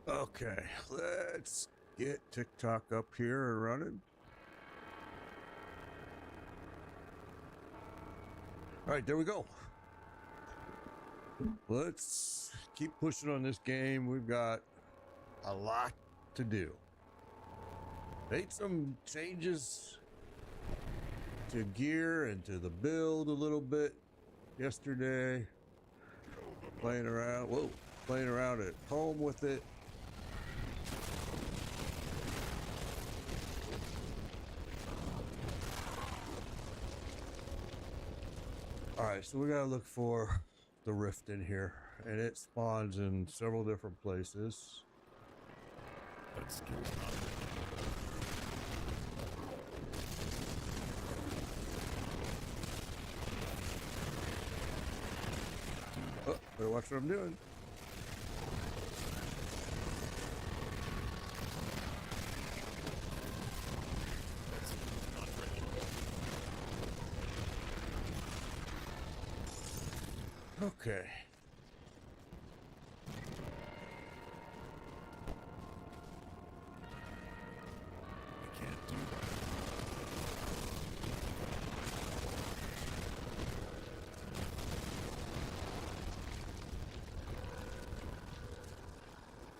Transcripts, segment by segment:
Okay, let's get TikTok up here and running. All right, there we go. Let's keep pushing on this game. We've got a lot to do. Made some changes to gear and to the build a little bit yesterday. Playing around at home with it. All right, so we gotta look for the rift in here, and it spawns in several different places. Let's get it on. Oh, better watch what I'm doing. Okay. I can't do that.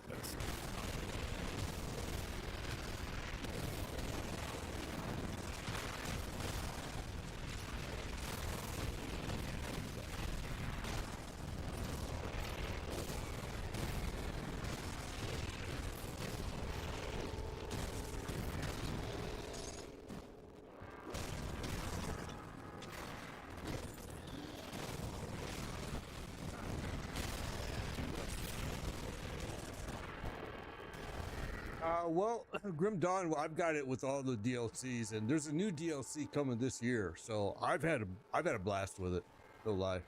Let's get it on. Well, Grim Dawn, I've got it with all the DLCs, and there's a new DLC coming this year, so I've had a blast with it. No lie.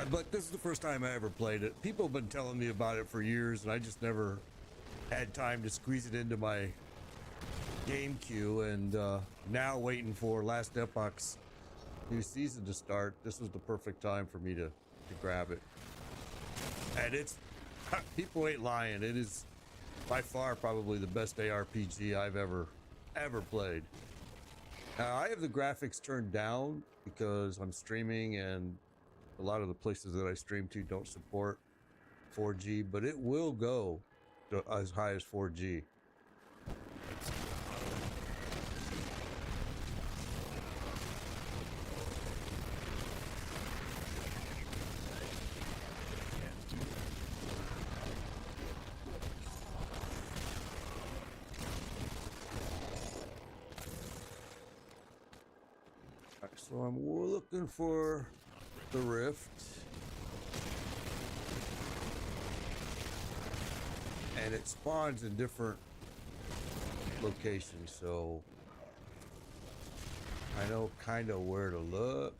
But this is the first time I ever played it. People have been telling me about it for years, and I just never had time to squeeze it into my game queue. And now waiting for Last Epoch's new season to start, this was the perfect time for me to grab it. And it's people ain't lying. It is by far probably the best ARPG I've ever played. Now, I have the graphics turned down because I'm streaming and a lot of the places that I stream to don't support 4G, but it will go to as high as 4G. So I'm looking for the rift, and it spawns in different locations, so I know kind of where to look.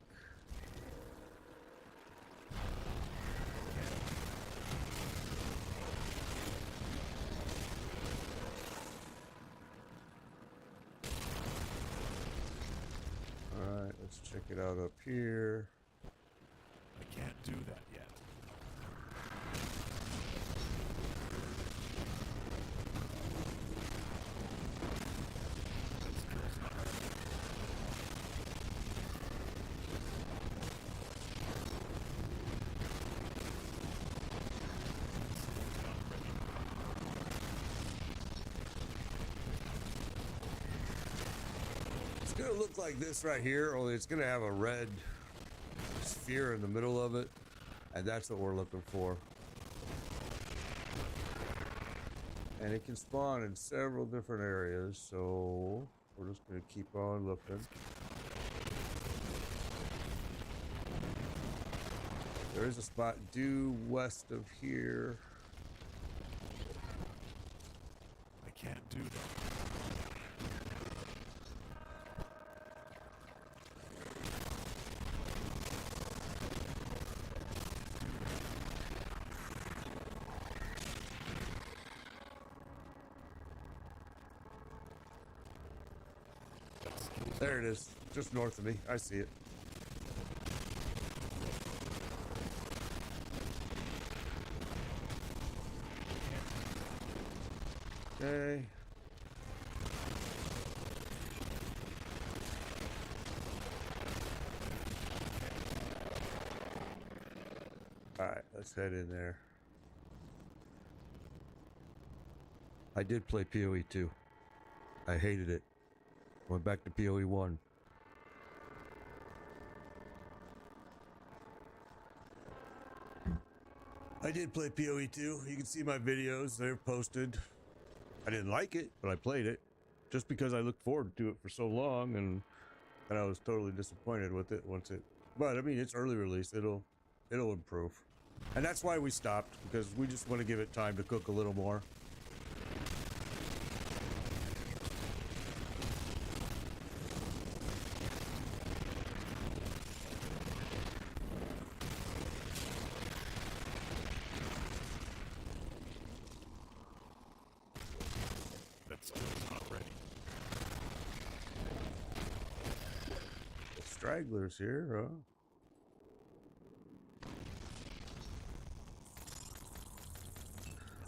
Let's check it out up here. I can't do that yet. It's gonna look like this right here, only it's gonna have a red sphere in the middle of it, and that's what we're looking for. And it can spawn in several different areas, so we're just gonna keep on looking. There is a spot due west of here. I can't do that. There it is, just north of me. I see it. Okay. All right, let's head in there. I did play PoE 2. I hated it. Went back to PoE 1. I did play PoE 2. You can see my videos. They're posted. I didn't like it, but I played it. Just because I looked forward to it for so long, and I was totally disappointed with it once it... But, I mean, it's early release. It'll improve. And that's why we stopped, because we just want to give it time to cook a little more. That skill's not ready. Stragglers here, huh?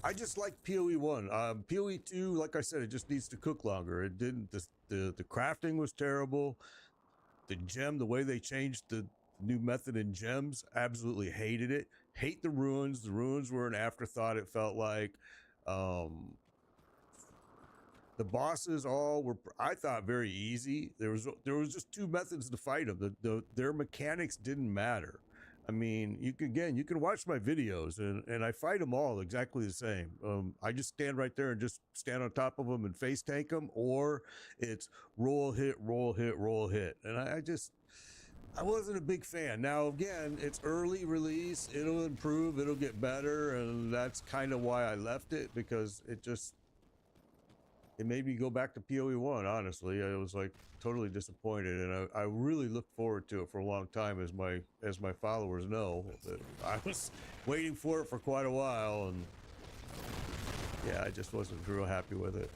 I just like PoE 1. PoE 2, like I said, it just needs to cook longer. It didn't. The crafting was terrible. The way they changed the new method in gems, absolutely hated it. Hate the ruins. The ruins were an afterthought. It felt like. The bosses all were, I thought, very easy. There was just two methods to fight them. Their mechanics didn't matter. I mean, you can watch my videos, and I fight them all exactly the same. I just stand right there and just stand on top of them and face tank them, or it's roll, hit, roll, hit, roll, hit. And I wasn't a big fan. Now, again, it's early release. It'll improve. It'll get better, and that's kind of why I left it, because it made me go back to PoE 1, honestly. I was like totally disappointed, and I really looked forward to it for a long time, as my followers know. That I was waiting for it for quite a while, and yeah, I just wasn't real happy with it.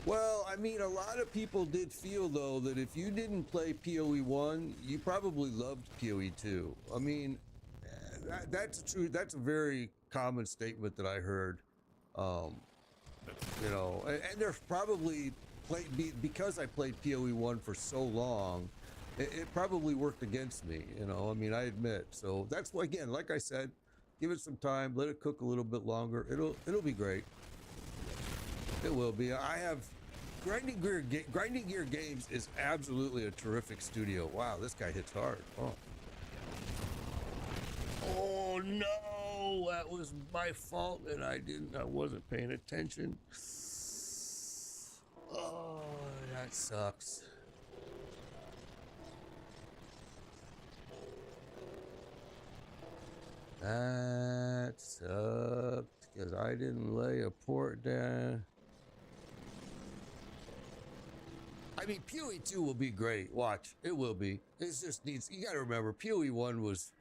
Well, I mean, a lot of people did feel, though, that if you didn't play PoE 1, you probably loved PoE 2. I mean, that's true. That's a very common statement that I heard. You know, and there's probably because I played PoE 1 for so long, it probably worked against me. You know, I mean, I admit. So that's why, again, like I said, give it some time, let it cook a little bit longer. It'll be great. It will be. I have Grinding Gear Games is absolutely a terrific studio. Wow, this guy hits hard. Oh no, that was my fault, and I wasn't paying attention. Oh, that sucks. That sucked, because I didn't lay a port down. I mean, PoE 2 will be great. Watch, it will be. It just needs, you got to remember, PoE 1 was,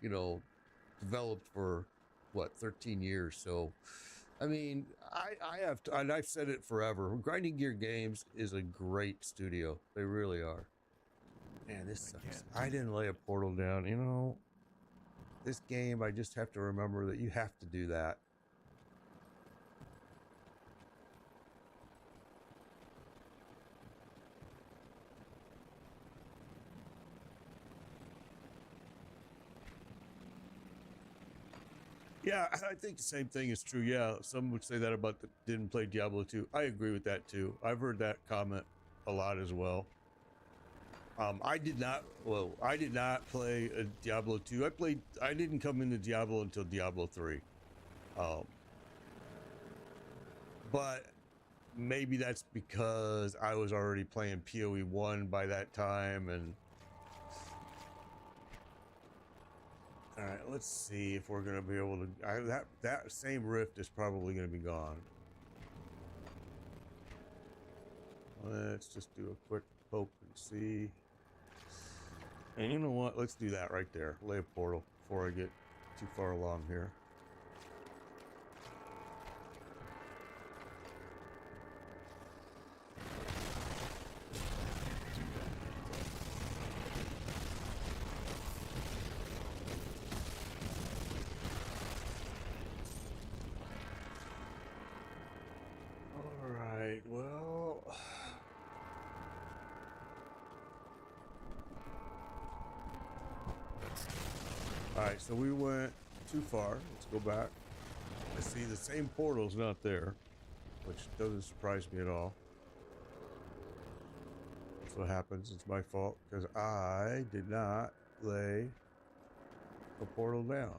developed for, what, 13 years. So, I mean, I have to, and I've said it forever. Grinding Gear Games is a great studio. They really are. Man, this sucks. I didn't lay a portal down. This game, I just have to remember that you have to do that. Yeah, I think the same thing is true. Yeah, some would say that about didn't play Diablo 2. I agree with that too. I've heard that comment a lot as well. I did not play Diablo 2. I didn't come into Diablo until Diablo 3. But maybe that's because I was already playing PoE 1 by that time, and all right, let's see if we're gonna be able to. That same rift is probably gonna be gone. Let's just do a quick poke and see. And you know what? Let's do that right there. Lay a portal before I get too far along here. All right, so we went too far. Let's go back. I see the same portal's not there, which doesn't surprise me at all. That's what happens. It's my fault because I did not lay a portal down.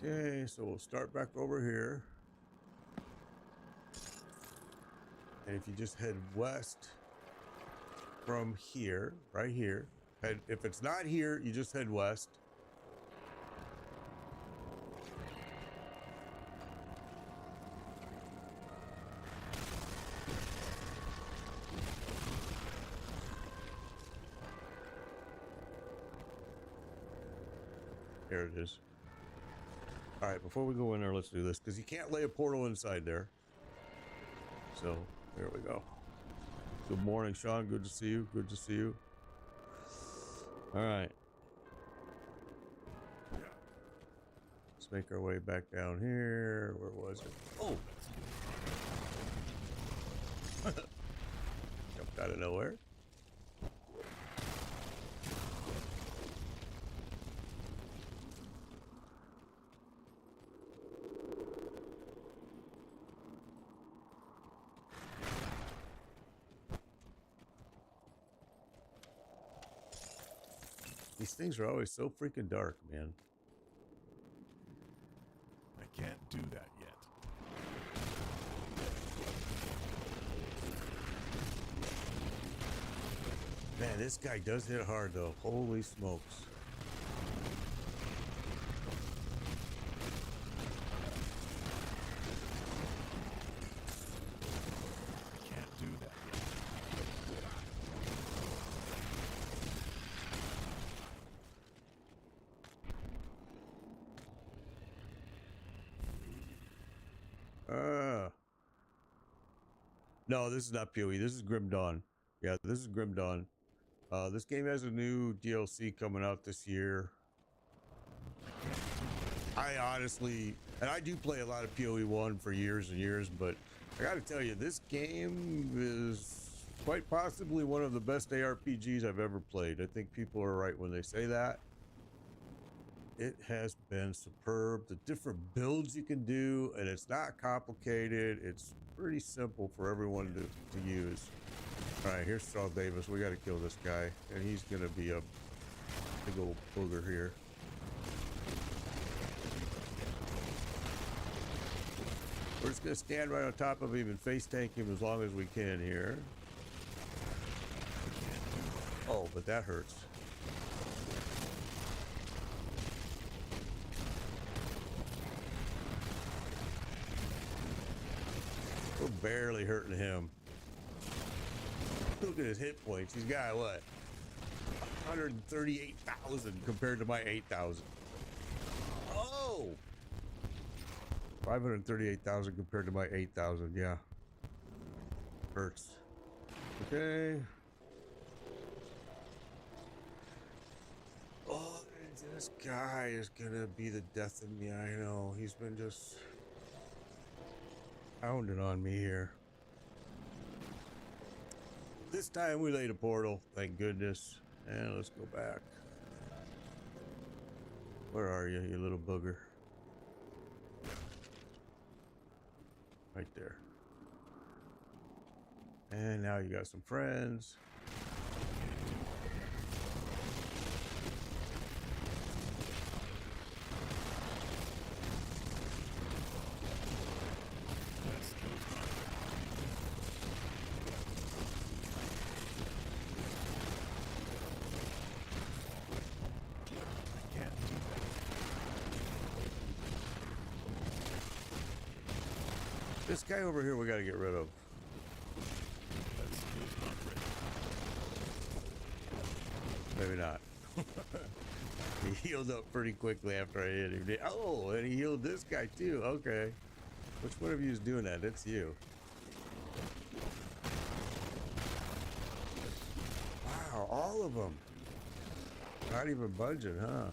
Okay, so we'll start back over here. And if you just head west from here, right here, and if it's not here, you just head west. Here it is. All right, before we go in there, let's do this because you can't lay a portal inside there. So there we go. Good morning, Sean. Good to see you. Good to see you. All right. Let's make our way back down here. Where was it? Oh! Jumped out of nowhere. These things are always so freaking dark, man. I can't do that yet. Man, this guy does hit hard, though. Holy smokes. I can't do that yet. No, this is not PoE. This is Grim Dawn. Yeah, this is Grim Dawn. This game has a new DLC coming out this year. I honestly, and I do play a lot of PoE 1 for years and years, but I gotta tell you, this game is quite possibly one of the best ARPGs I've ever played. I think people are right when they say that. It has been superb. The different builds you can do, and it's not complicated. It's pretty simple for everyone to use. All right, here's Saul Davis. We got to kill this guy, and he's going to be a big old booger here. We're just going to stand right on top of him and face tank him as long as we can here. Oh, but that hurts. We're barely hurting him. Look at his hit points. He's got what? 138,000 compared to my 8,000. Oh! 538,000 compared to my 8,000. Yeah. Hurts. Okay. Oh, this guy is gonna be the death of me. I know. He's been just pounding on me here. This time we laid a portal, thank goodness. And let's go back. Where are you, you little booger? Right there. And now you got some friends. This guy over here we gotta get rid of. Maybe not. He healed up pretty quickly after I hit him. Oh, and he healed this guy too. Okay. Which one of you is doing that? It's you. Wow, all of them. Not even budging, huh?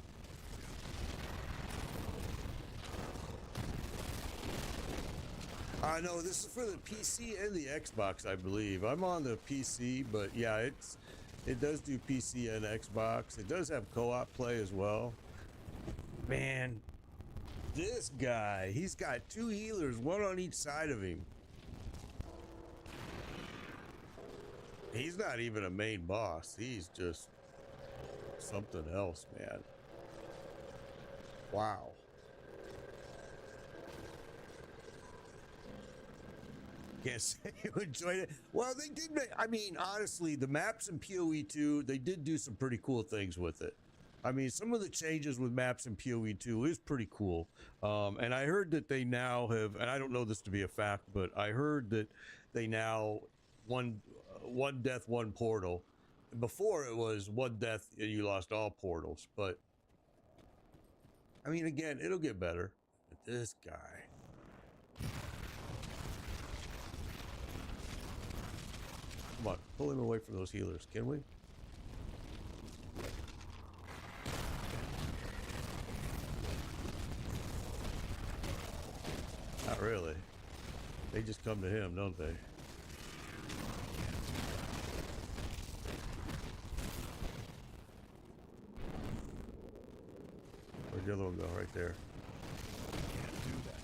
I know this is for the PC and the Xbox, I believe. I'm on the PC, but yeah, it does do PC and Xbox. It does have co-op play as well. Man, this guy, he's got 2 healers, one on each side of him. He's not even a main boss. He's just something else, man. Wow. Can't say you enjoyed it. Well, they did make, I mean, honestly, the maps in PoE 2, they did do some pretty cool things with it. I mean, some of the changes with maps in PoE 2 is pretty cool. And I heard that they now have, and I don't know this to be a fact, but I heard that they now one death, one portal. Before it was one death and you lost all portals. But I mean, again, it'll get better. But this guy. Come on, pull him away from those healers, can we? Not really. They just come to him, don't they? Where'd the other one go? Right there. Can't do that.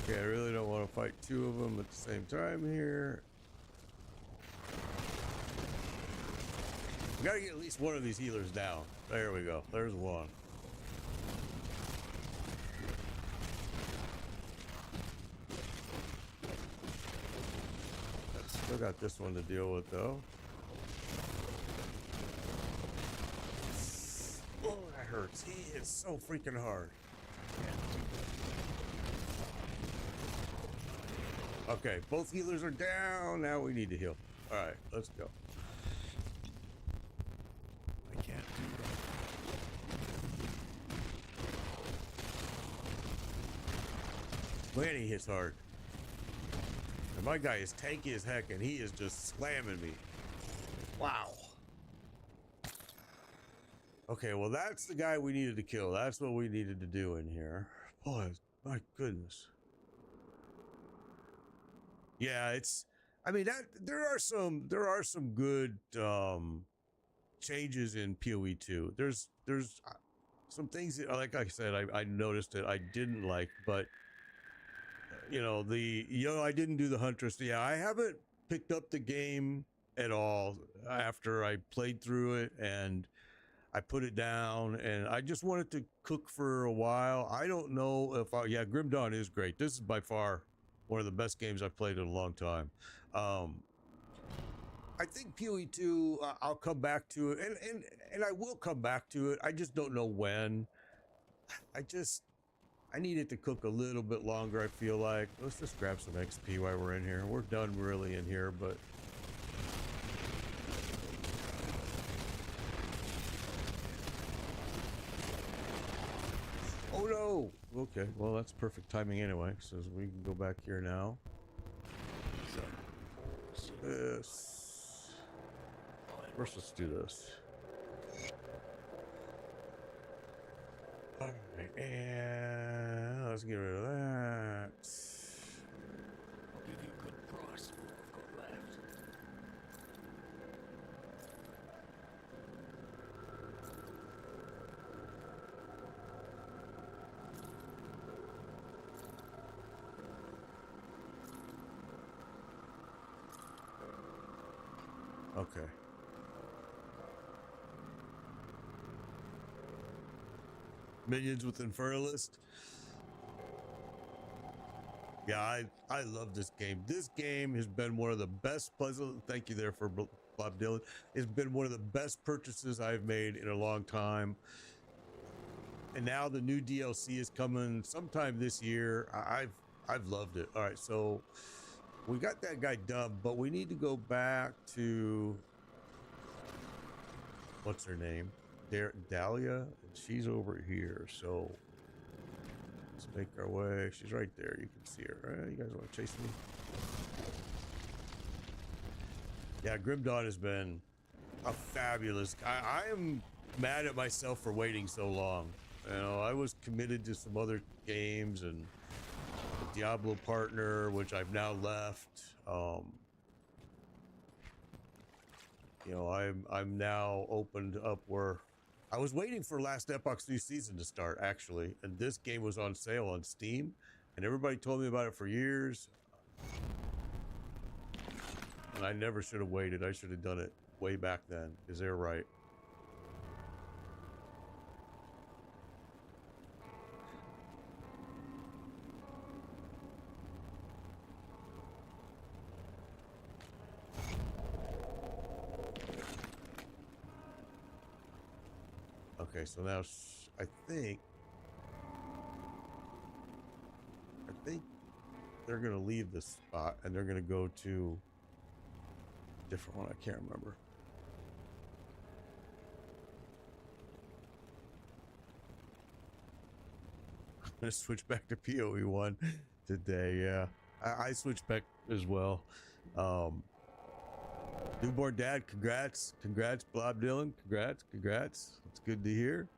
Okay, I really don't want to fight 2 of them at the same time here. We gotta get at least one of these healers down. There we go. There's one. Still got this one to deal with, though. Oh, that hurts. He hits so freaking hard. Okay, both healers are down. Now we need to heal. All right, let's go. I can't do that. Man, he hits hard. And my guy is tanky as heck, and he is just slamming me. Wow. Okay, well, that's the guy we needed to kill. That's what we needed to do in here. Boy, my goodness. Yeah, it's, I mean, that there are some good changes in PoE 2. There's some things that, like I said, I noticed it I didn't like, but I didn't do the Huntress. Yeah, I haven't picked up the game at all after I played through it, and I put it down, and I just wanted to cook for a while. I don't know if yeah, Grim Dawn is great. This is by far one of the best games I've played in a long time. I think PoE 2, I'll come back to it, and I will come back to it. I just don't know when. I need it to cook a little bit longer, I feel like. Let's just grab some XP while we're in here. We're done really in here, but... Oh no! Okay, well that's perfect timing anyway, so we can go back here now. This. First, let's do this. Alright, and let's get rid of that. I'll give you a good price for what I've got left. Okay. Minions with Infernalist. Yeah, I love this game. This game has been one of the best pleasant. Thank you there for Bob Dylan. It's been one of the best purchases I've made in a long time. And now the new DLC is coming sometime this year. I've loved it. All right, so we got that guy dubbed, but we need to go back to, what's her name? Dahlia. She's over here, so let's make our way. She's right there. You can see her. You guys want to chase me? Yeah, Grim Dawn has been a fabulous. mad at myself for waiting so long. You know, I was committed to some other games and a Diablo partner, which I've now left. You know, I'm now opened up where I was waiting for Last Epoch's new season to start, actually, and this game was on sale on Steam, and everybody told me about it for years, and I never should have waited. I should have done it way back then, because they're right. Okay, so now I think they're gonna leave this spot and they're gonna go to a different one. I can't remember. I'm gonna switch back to PoE 1 today. Yeah, I switched back as well. Newborn dad, congrats, Bob Dylan, congrats. It's good to hear.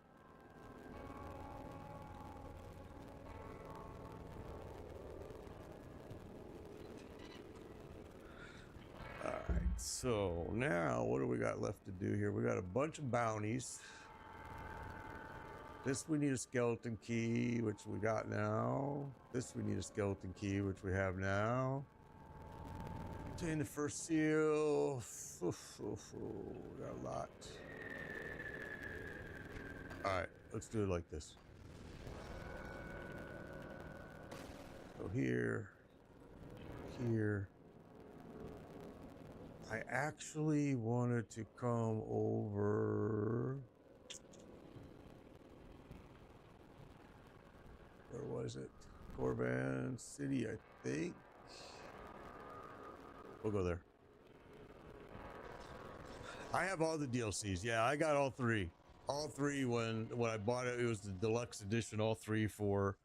All right, so now what do we got left to do here? We got a bunch of bounties. This we need a skeleton key, which we got now. This we need a skeleton key, which we have now. Obtain the first seal. We got a lot. All right, let's do it like this. So here. I actually wanted to come over. Where was it? Corban City, I think. We'll go there. I have all the DLCs. Yeah, I got all three. All three when I bought it. It was the deluxe edition. All three for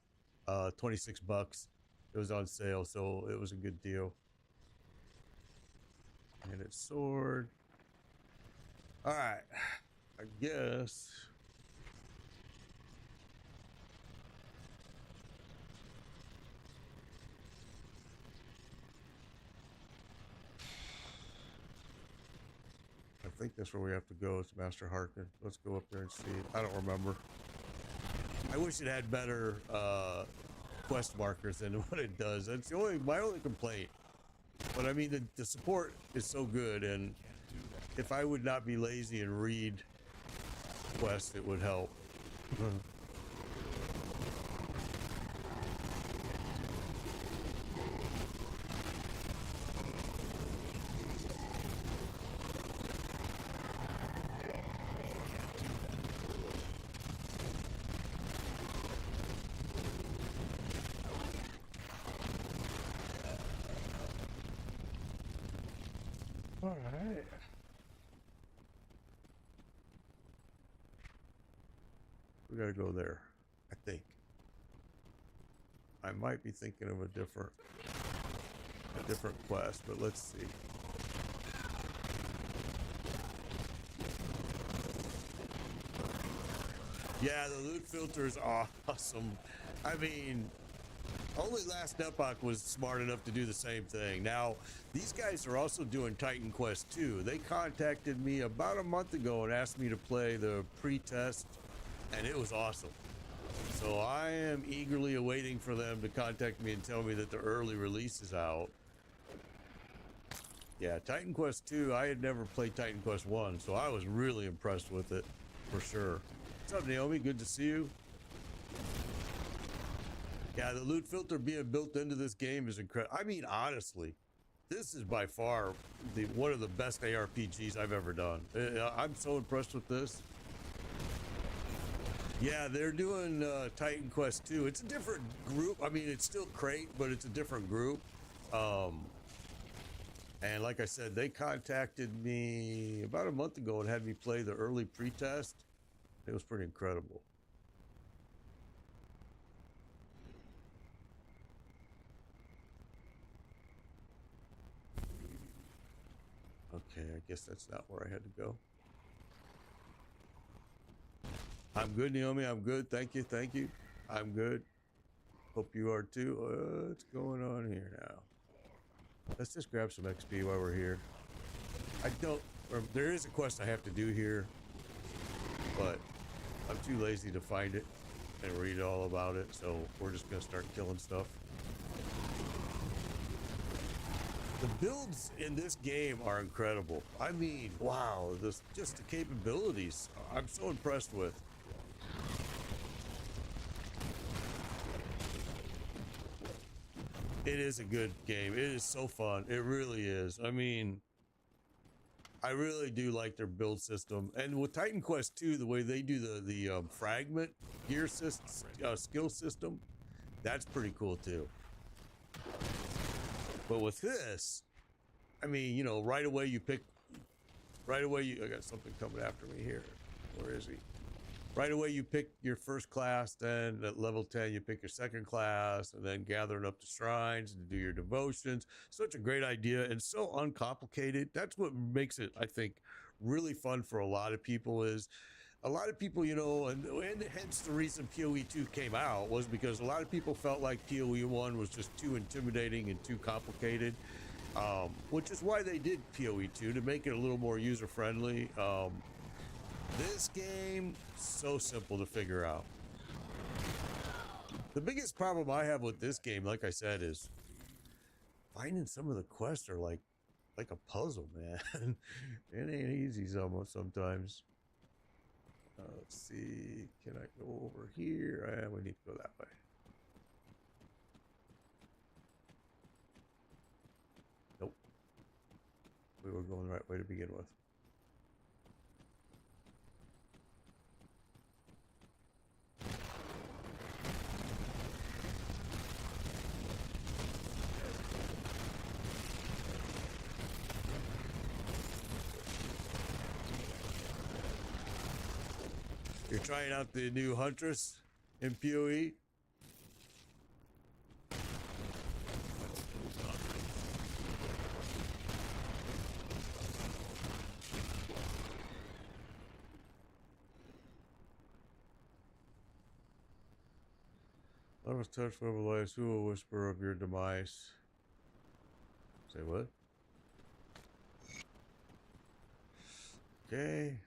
$26. It was on sale, so it was a good deal. And it's sword. All right, I guess. I think that's where we have to go. It's Master Harkin. Let's go up there and see it. I don't remember. I wish it had better quest markers than what it does. That's my only complaint. But I mean, the support is so good, and if I would not be lazy and read quests, it would help. All right. We gotta go there, I think. I might be thinking of a different quest, but let's see. Yeah, the loot filter is awesome. I mean, only Last Epoch was smart enough to do the same thing. Now, these guys are also doing Titan Quest 2. They contacted me about a month ago and asked me to play the pre-test, and it was awesome. So I am eagerly awaiting for them to contact me and tell me that the early release is out. Yeah, Titan Quest 2, I had never played Titan Quest 1, so I was really impressed with it, for sure. What's up, Naomi? Good to see you. Yeah, the loot filter being built into this game is incredible. I mean, honestly, this is by far one of the best ARPGs I've ever done. I'm so impressed with this. Yeah, they're doing Titan Quest 2. It's a different group. I mean, it's still Crate, but it's a different group. And like I said, they contacted me about a month ago and had me play the early pre-test. It was pretty incredible. Okay, I guess that's not where I had to go. I'm good, Naomi. I'm good. Thank you. Thank you. I'm good. Hope you are too. What's going on here now? Let's just grab some XP while we're here. I don't. There is a quest I have to do here, but I'm too lazy to find it and read all about it. So we're just gonna start killing stuff. The builds in this game are incredible. I mean, wow, just the capabilities. I'm so impressed with. It is a good game. It is so fun. It really is. I mean, I really do like their build system. And with Titan Quest 2, the way they do the fragment gear skill system, that's pretty cool too. But with this, I mean, you know, right away you I got something coming after me here. Where is he? Right away you pick your first class, then at level 10 you pick your second class, and then gathering up the shrines to do your devotions. Such a great idea and so uncomplicated. That's what makes it, I think, really fun for a lot of people. Is a lot of people, you know, and hence the reason PoE 2 came out was because a lot of people felt like PoE 1 was just too intimidating and too complicated, which is why they did PoE 2, to make it a little more user friendly. This game, so simple to figure out. The biggest problem I have with this game, like I said, is finding some of the quests are like a puzzle, man. It ain't easy sometimes. Let's see, can I go over here? We need to go that way. Nope. We were going the right way to begin with. You're trying out the new Huntress in PoE? I was touched by the lies. Who will whisper of your demise? Say what? Okay.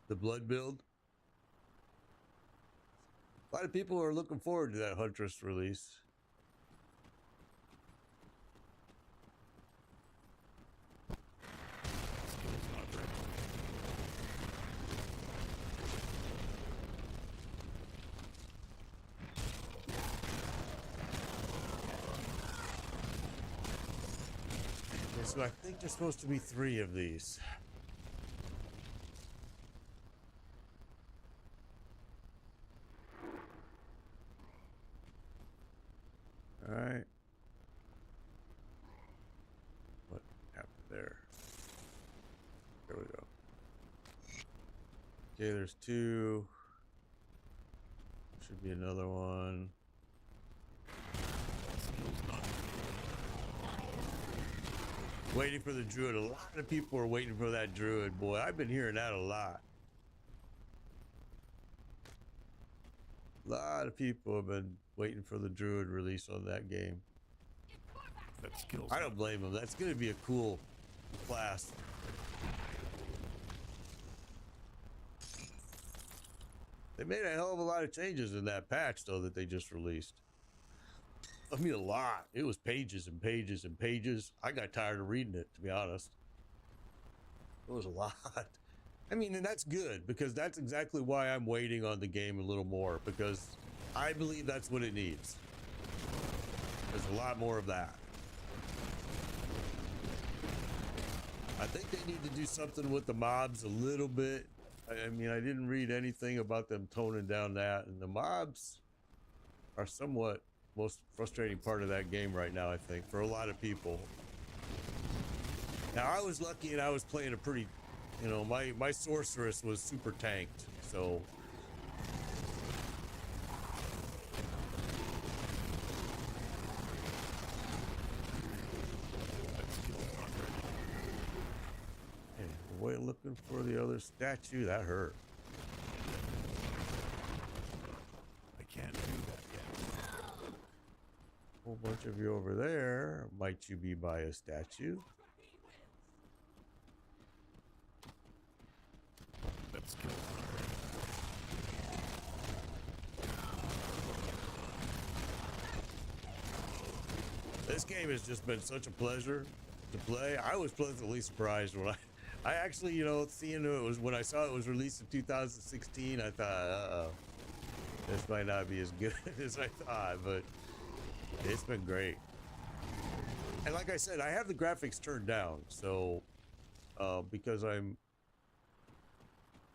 The blood build. A lot of people are looking forward to that Huntress release. Okay, so I think there's supposed to be 3 of these. All right. What happened there? There we go. Okay, there's 2. Should be another one. Waiting for the druid. A lot of people are waiting for that druid, boy. I've been hearing that a lot. A lot of people have been waiting for the druid release on that game. I don't blame them. That's going to be a cool class. They made a hell of a lot of changes in that patch, though, that they just released. I mean, a lot. It was pages and pages and pages. I got tired of reading it, to be honest. It was a lot. I mean, and that's good, because that's exactly why I'm waiting on the game a little more, because I believe that's what it needs. There's a lot more of that. I think they need to do something with the mobs a little bit. I mean, I didn't read anything about them toning down that, and the mobs are somewhat most frustrating part of that game right now, I think, for a lot of people. Now, I was lucky and I was playing a pretty, you know, my sorceress was super tanked, so. Wait, looking for the other statue. That hurt. I can't do that yet. Whole bunch of you over there. Might you be by a statue? Let's kill her. This game has just been such a pleasure to play. I was pleasantly surprised when I actually, you know, seeing it was when I saw it was released in 2016. I thought, uh-oh, this might not be as good as I thought, but it's been great. And like I said, I have the graphics turned down, so because I'm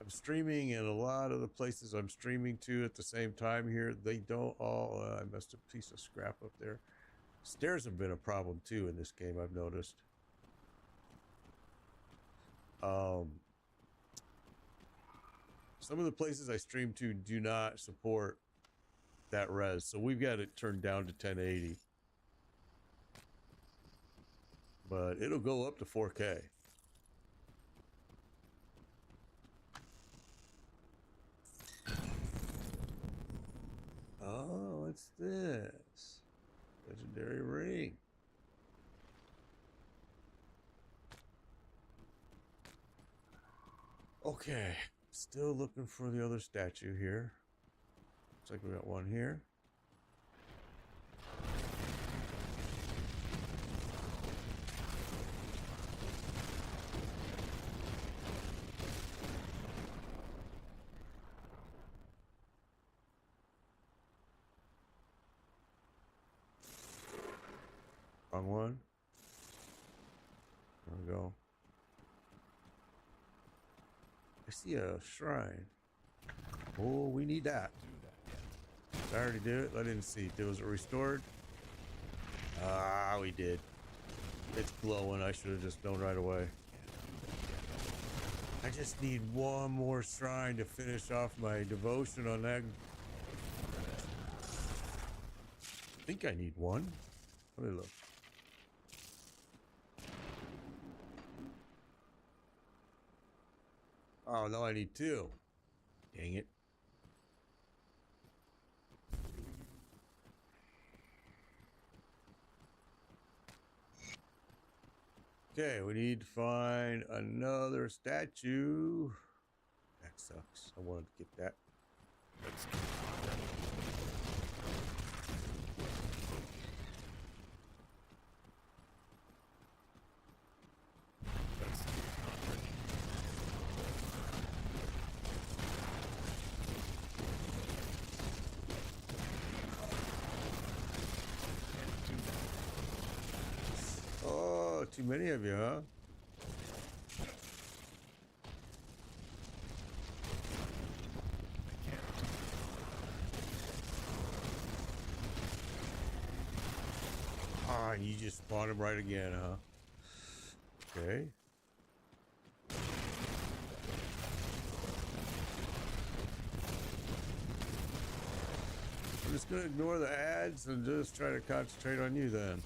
streaming, and a lot of the places I'm streaming to at the same time here, they don't all. I missed a piece of scrap up there. Stairs have been a problem too in this game, I've noticed. Some of the places I stream to do not support that res, so we've got it turned down to 1080. But it'll go up to 4K. Oh, what's this? Legendary ring. Okay, still looking for the other statue here. Looks like we got one here. Wrong one. There we go. I see a shrine. Oh, we need that. Did I already do it? I didn't see. Was it restored? Ah, we did. It's glowing. I should have just known right away. I just need one more shrine to finish off my devotion on that. I think I need one. Let me look. Oh, no, I need two. Dang it. Okay, we need to find another statue. That sucks. I wanted to get that. Let's Oh, too many of you, huh? Ah, you just spawned him right again, huh? Okay. I'm just gonna ignore the ads and just try to concentrate on you then.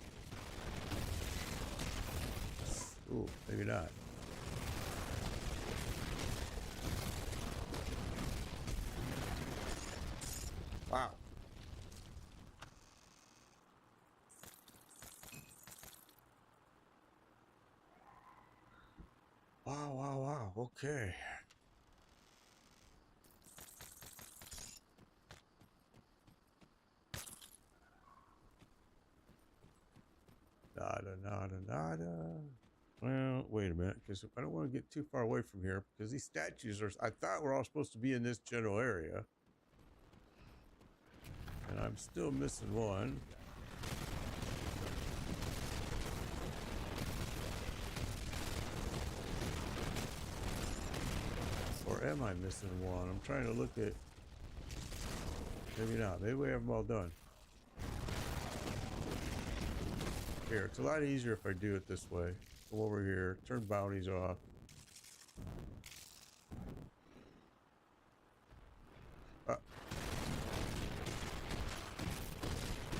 Ooh, maybe not. Wow. Wow, wow, wow. Okay. Nada. Well, wait a minute, because I don't want to get too far away from here, because these statues are, I thought we're all supposed to be in this general area. And I'm still missing one. Or am I missing one? I'm trying to look at... Maybe not. Maybe we have them all done. Here, it's a lot easier if I do it this way. Go over here, turn bounties off.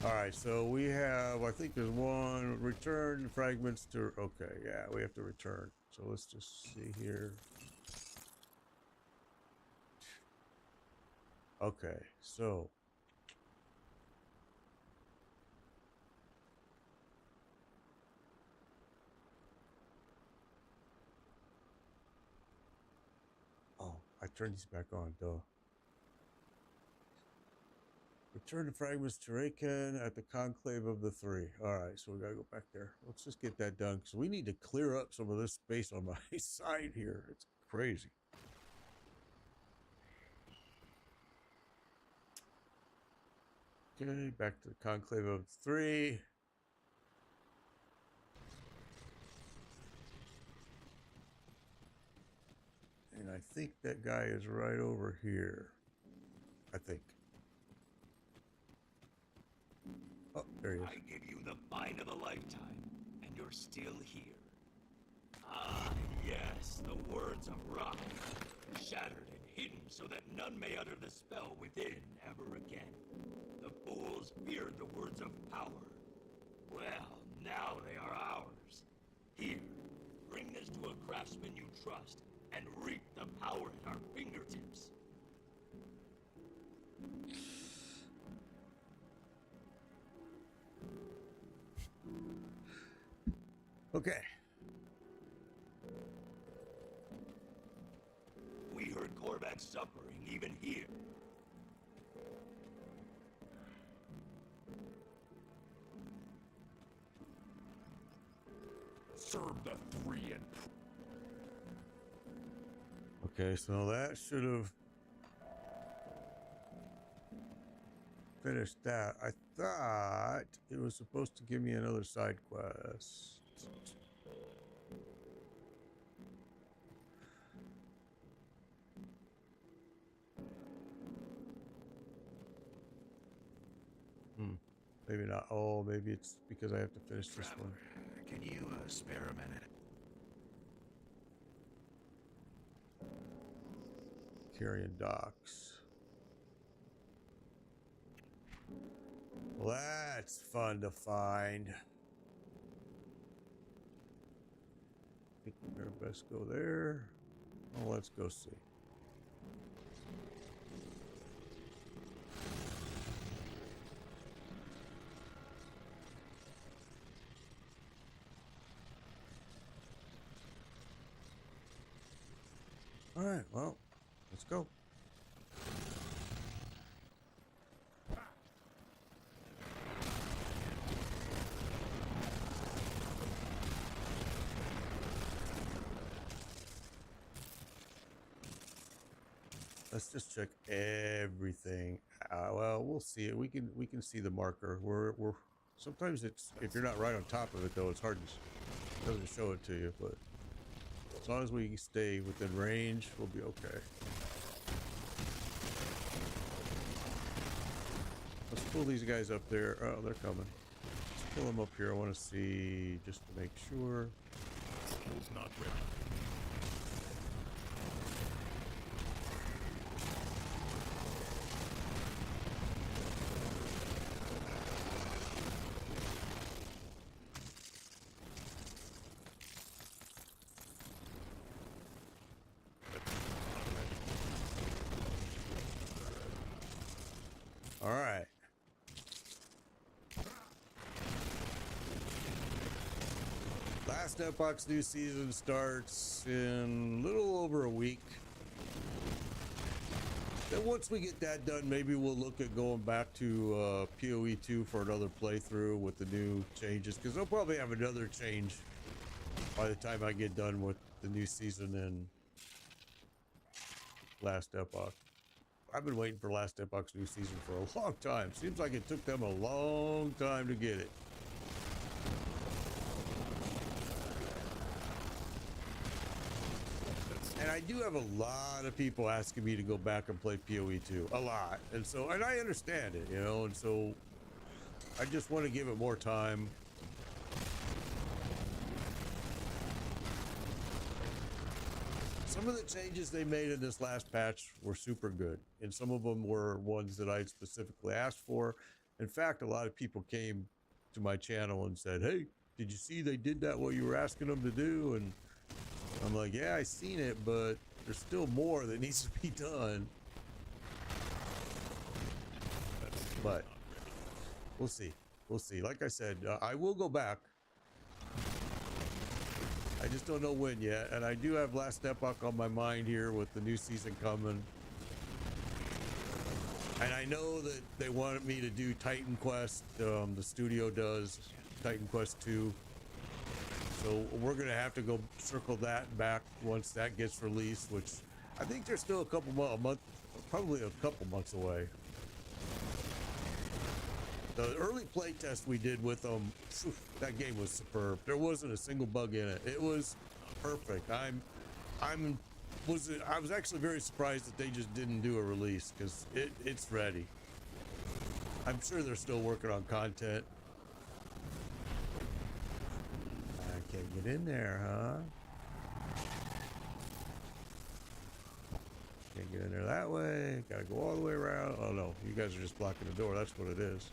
Alright, so we have, I think there's one, return fragments to, okay, yeah, we have to return. So let's just see here. Okay, so oh, I turned these back on, duh. Return the fragments to Raken at the Conclave of the Three. All right, so we gotta go back there. Let's just get that done because we need to clear up some of this space on my side here. It's crazy. Okay, back to the Conclave of the Three. And I think that guy is right over here. I think. Oh, there he is. I give you the find of a lifetime, and you're still here. Ah, yes, the words of Rock, shattered and hidden so that none may utter the spell within ever again. The fools feared the words of power. Well, now they are ours. Here, bring this to a craftsman you trust, and reap the power at our fingertips. Okay. We heard Korvac suffering even here. Serve the three and... Okay, so that should have finished that. I thought it was supposed to give me another side quest. Maybe not. Oh, maybe it's because I have to finish this one. Can you spare a minute? Carrion docks. Well, that's fun to find. I think we're gonna best go there. Oh, let's go see. All right, well, let's go. Let's just check everything. Well, we'll see it. We can see the marker. We're sometimes it's if you're not right on top of it though, it's hard to it doesn't show it to you. But as long as we stay within range, we'll be okay. Let's pull these guys up there. Oh, they're coming. Let's pull them up here. I want to see just to make sure. Skills not ready. All right. Last Epoch's new season starts in a little over a week. Then once we get that done, maybe we'll look at going back to PoE 2 for another playthrough with the new changes, because they'll probably have another change by the time I get done with the new season and Last Epoch. I've been waiting for Last Epoch's new season for a long time. Seems like it took them a long time to get it. And I do have a lot of people asking me to go back and play PoE 2. A lot. And so, and I understand it, you know, and so I just want to give it more time. Some of the changes they made in this last patch were super good, and some of them were ones that I specifically asked for. In fact, a lot of people came to my channel and said, hey, did you see they did that what you were asking them to do? And I'm like, yeah, I seen it, but there's still more that needs to be done. but we'll see. We'll see. Like I said, I will go back. I just don't know when yet, and I do have Last Epoch on my mind here with the new season coming. And I know that they wanted me to do Titan Quest. The studio does Titan Quest 2. So we're going to have to go circle that back once that gets released, which I think they're still probably a couple months away. The early playtest we did with them, that game was superb. There wasn't a single bug in it. It was perfect. I was actually very surprised that they just didn't do a release, because it's ready. I'm sure they're still working on content. I can't get in there, huh? Can't get in there that way. Gotta go all the way around. Oh no, you guys are just blocking the door. That's what it is.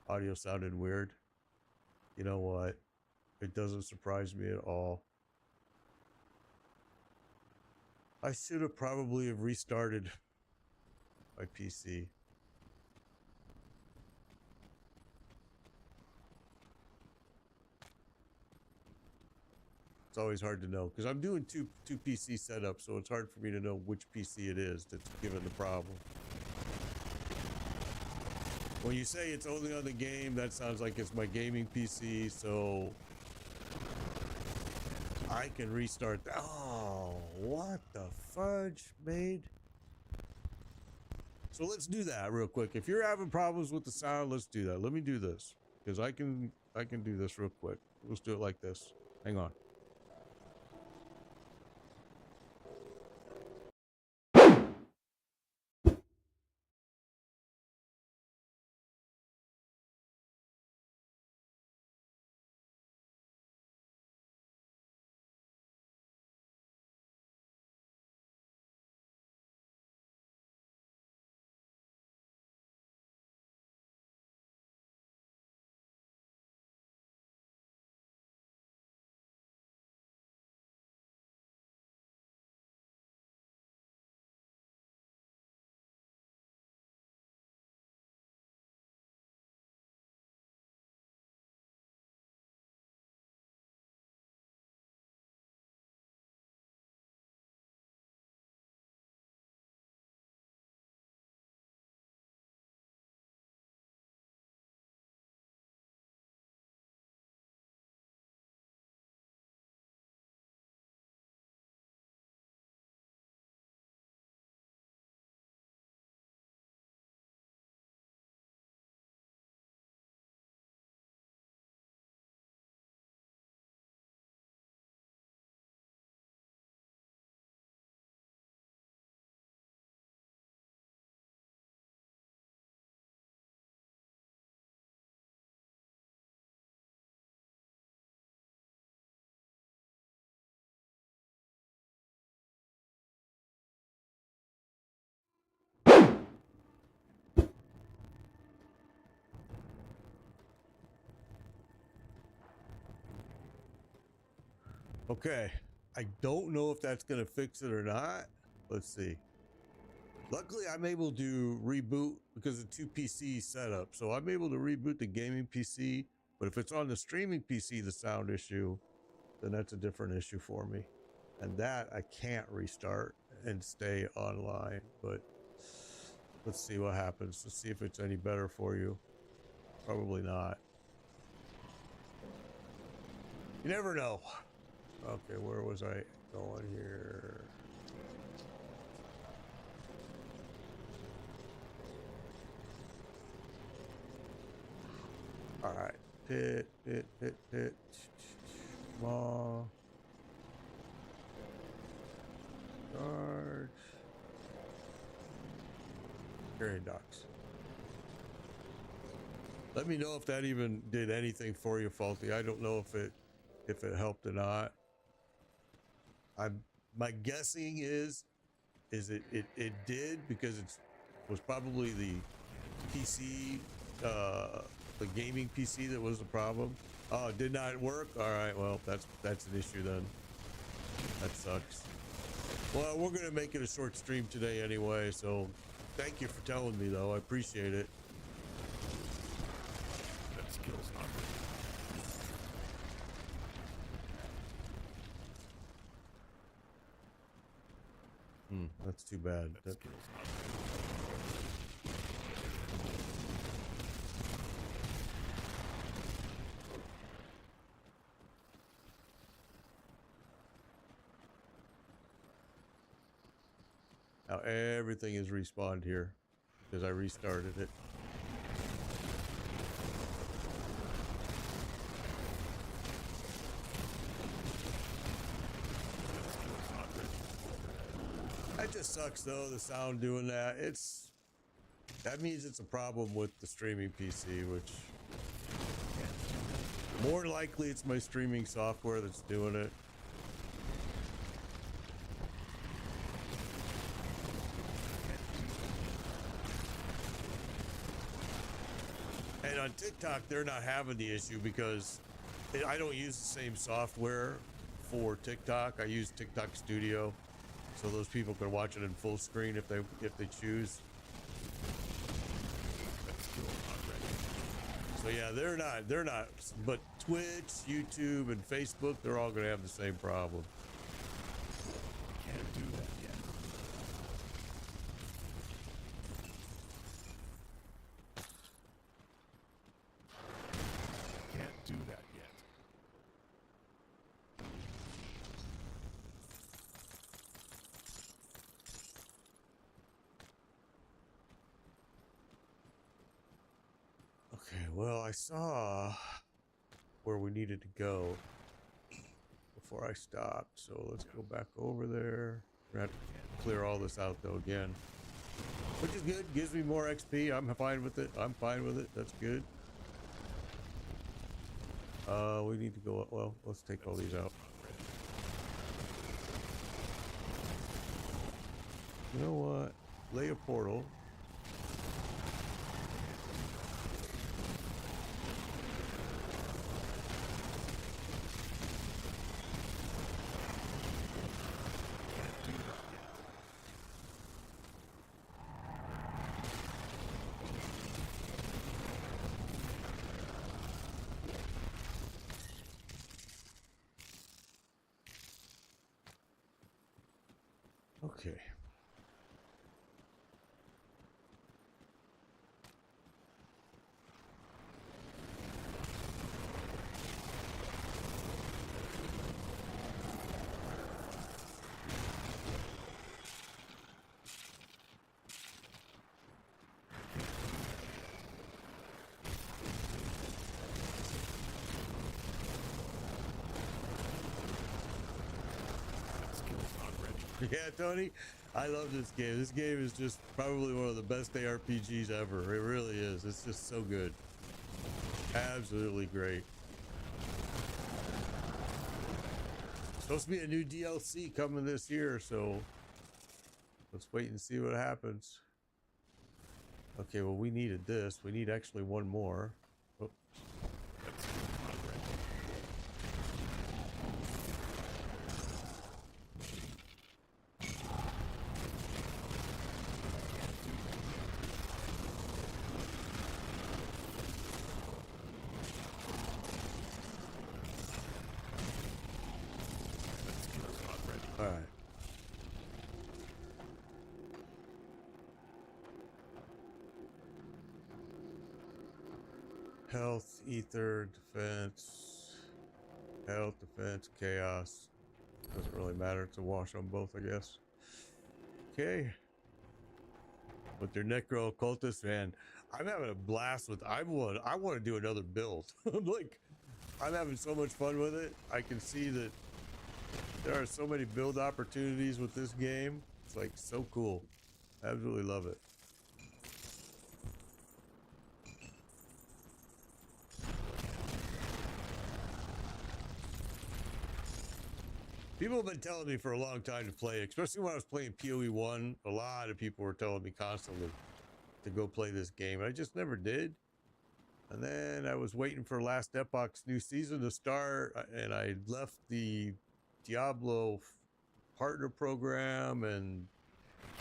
Audio sounded weird. You know what? It doesn't surprise me at all. I should have probably have restarted my PC. It's always hard to know because I'm doing two PC setups, so it's hard for me to know which PC it is that's given the problem. When you say it's only on the game, that sounds like it's my gaming PC, so I can restart that. Oh, what the fudge, made? So let's do that real quick. If you're having problems with the sound, let's do that. Let me do this because I can do this real quick. Let's do it like this. Hang on. Okay, I don't know if that's gonna fix it or not. Let's see. Luckily, I'm able to reboot because of two PC setup. So I'm able to reboot the gaming PC, but if it's on the streaming PC, the sound issue, then that's a different issue for me. And that I can't restart and stay online, but let's see what happens. Let's see if it's any better for you. Probably not. You never know. Okay, where was I going here? All right, pit. Small. Large. Carrying docks. Let me know if that even did anything for you, Faulty. I don't know if it helped or not. My guessing is it did because it was probably the PC the gaming PC that was the problem. Oh, it did not work. All right, well, that's an issue then. That sucks. Well, we're gonna make it a short stream today anyway, so thank you for telling me though. I appreciate it. That skill's not That's too bad. That skill's not Now everything is respawned here because I restarted it. That just sucks though, the sound doing that. That means it's a problem with the streaming PC, which more likely it's my streaming software that's doing it. And on TikTok, they're not having the issue because I don't use the same software for TikTok. I use TikTok Studio, so those people can watch it in full screen if they choose. So yeah, they're not. But Twitch, YouTube, and Facebook, they're all going to have the same problem. Can't do that yet. Can't do that yet. Okay, well, I saw where we needed to go before I stopped, so let's go back over there. We're gonna have to clear all this out though again, which is good. Gives me more XP. I'm fine with it. I'm fine with it. That's good. We need to go. Well, let's take all these out. You know what? Lay a portal. Okay. Yeah, Tony, I love this game. This game is just probably one of the best ARPGs ever. It really is. It's just so good. Absolutely great. Supposed to be a new DLC coming this year, so let's wait and see what happens. Okay, well, we needed this. We need actually one more. Oh. All right. Health, ether, defense, health, defense, chaos. Doesn't really matter. It's a wash on both, I guess. Okay. With their necro occultist, man, I'm having a blast with. I want to do another build. I'm having so much fun with it. I can see that there are so many build opportunities with this game. It's like so cool. Absolutely love it. People have been telling me for a long time to play, especially when I was playing PoE 1. A lot of people were telling me constantly to go play this game. I just never did. And then I was waiting for Last Epoch's new season to start, and I left the Diablo partner program, and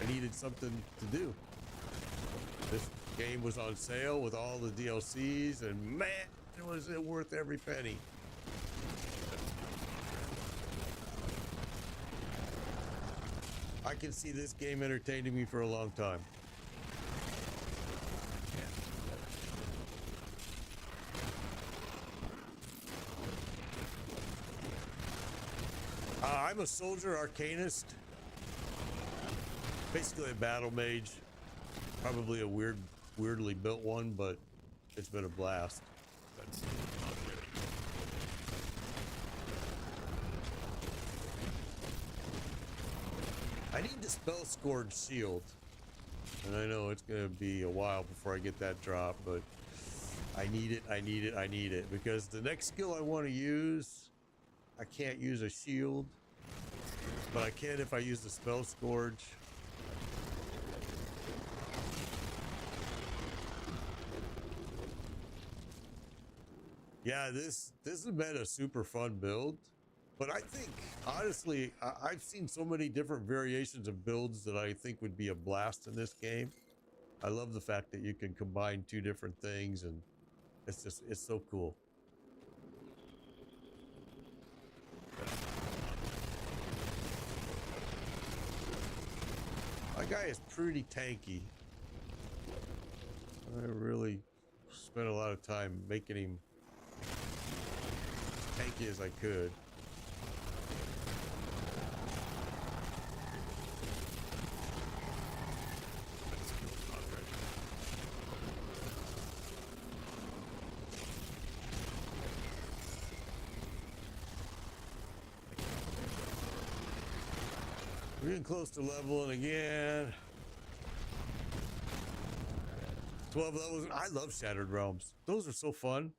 I needed something to do. This game was on sale with all the DLCs, and man, was it worth every penny. I can see this game entertaining me for a long time. I'm a soldier arcanist, basically a battle mage, probably a weirdly built one, but it's been a blast. That's not really. I need the spell scored shield, and I know it's gonna be a while before I get that drop, but I need it because the next skill I want to use, I can't use a shield, but I can if I use the spell scourge. Yeah, this has been a super fun build, but I think honestly, I've seen so many different variations of builds that I think would be a blast in this game. I love the fact that you can combine two different things, and it's so cool. My guy is pretty tanky. I really spent a lot of time making him as tanky as I could. We're getting close to leveling again. 12 levels. I love Shattered Realms. Those are so fun.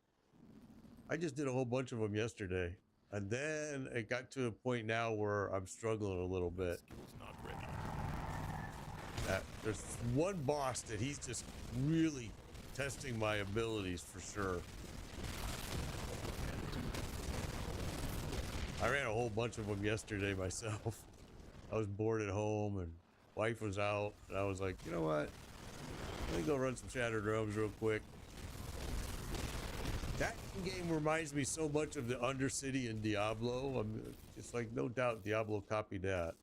I just did a whole bunch of them yesterday. And then it got to a point now where I'm struggling a little bit. Not ready. There's one boss that he's just really testing my abilities for sure. I ran a whole bunch of them yesterday myself. I was bored at home and wife was out, and I was like, you know what? Let me go run some Shattered Realms real quick. That game reminds me so much of the Undercity in Diablo. It's like, no doubt Diablo copied that.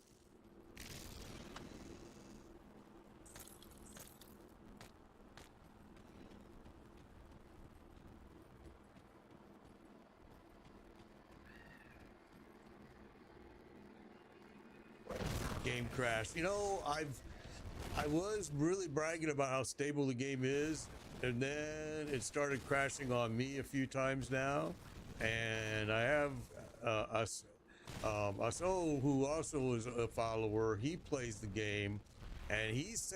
Game crashed. You know, I was really bragging about how stable the game is, and then it started crashing on me a few times now. And I have Aso, who also is a follower. He plays the game, and he's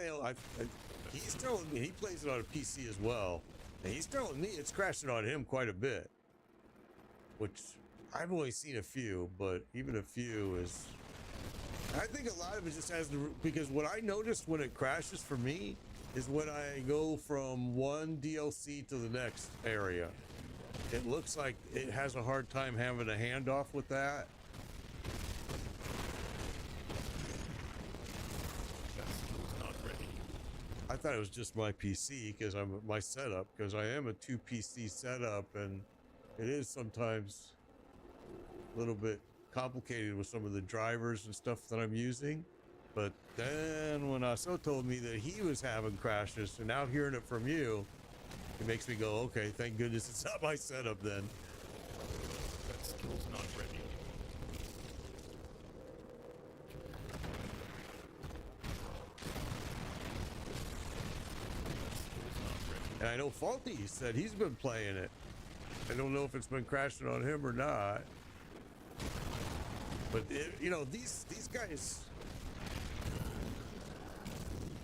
telling me he plays it on a PC as well, and he's telling me it's crashing on him quite a bit. Which I've only seen a few, but even a few is. I think a lot of it just has to, because what I noticed when it crashes for me is when I go from one DLC to the next area. It looks like it has a hard time having a handoff with that. Not ready. I thought it was just my PC because my setup, because I am a 2 PC setup, and it is sometimes a little bit complicated with some of the drivers and stuff that I'm using. But then when Aso told me that he was having crashes, and now hearing it from you, it makes me go, okay, thank goodness it's not my setup then. That skill's not ready. And I know Faulty said he's been playing it. I don't know if it's been crashing on him or not. But you know, these guys.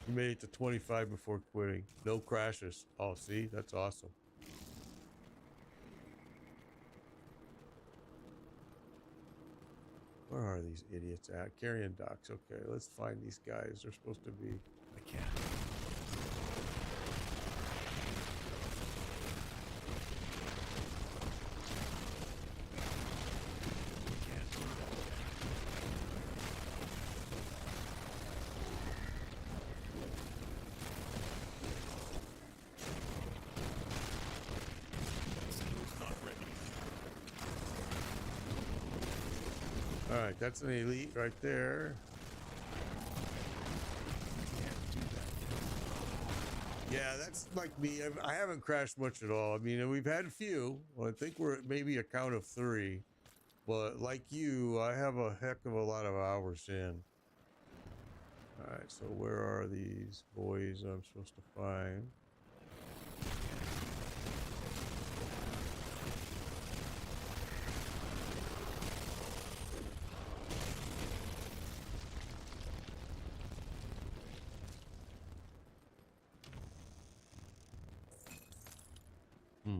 He made it to 25 before quitting. No crashes. Oh, see, that's awesome. Where are these idiots at? Carrion docks. Okay, let's find these guys. They're supposed to be. I can't. right, that's an elite right there. Yeah, that's like me. I haven't crashed much at all. I mean, we've had a few. Well, I think we're at maybe a count of 3. But like you, I have a heck of a lot of hours in. All right, so where are these boys I'm supposed to find? Hmm.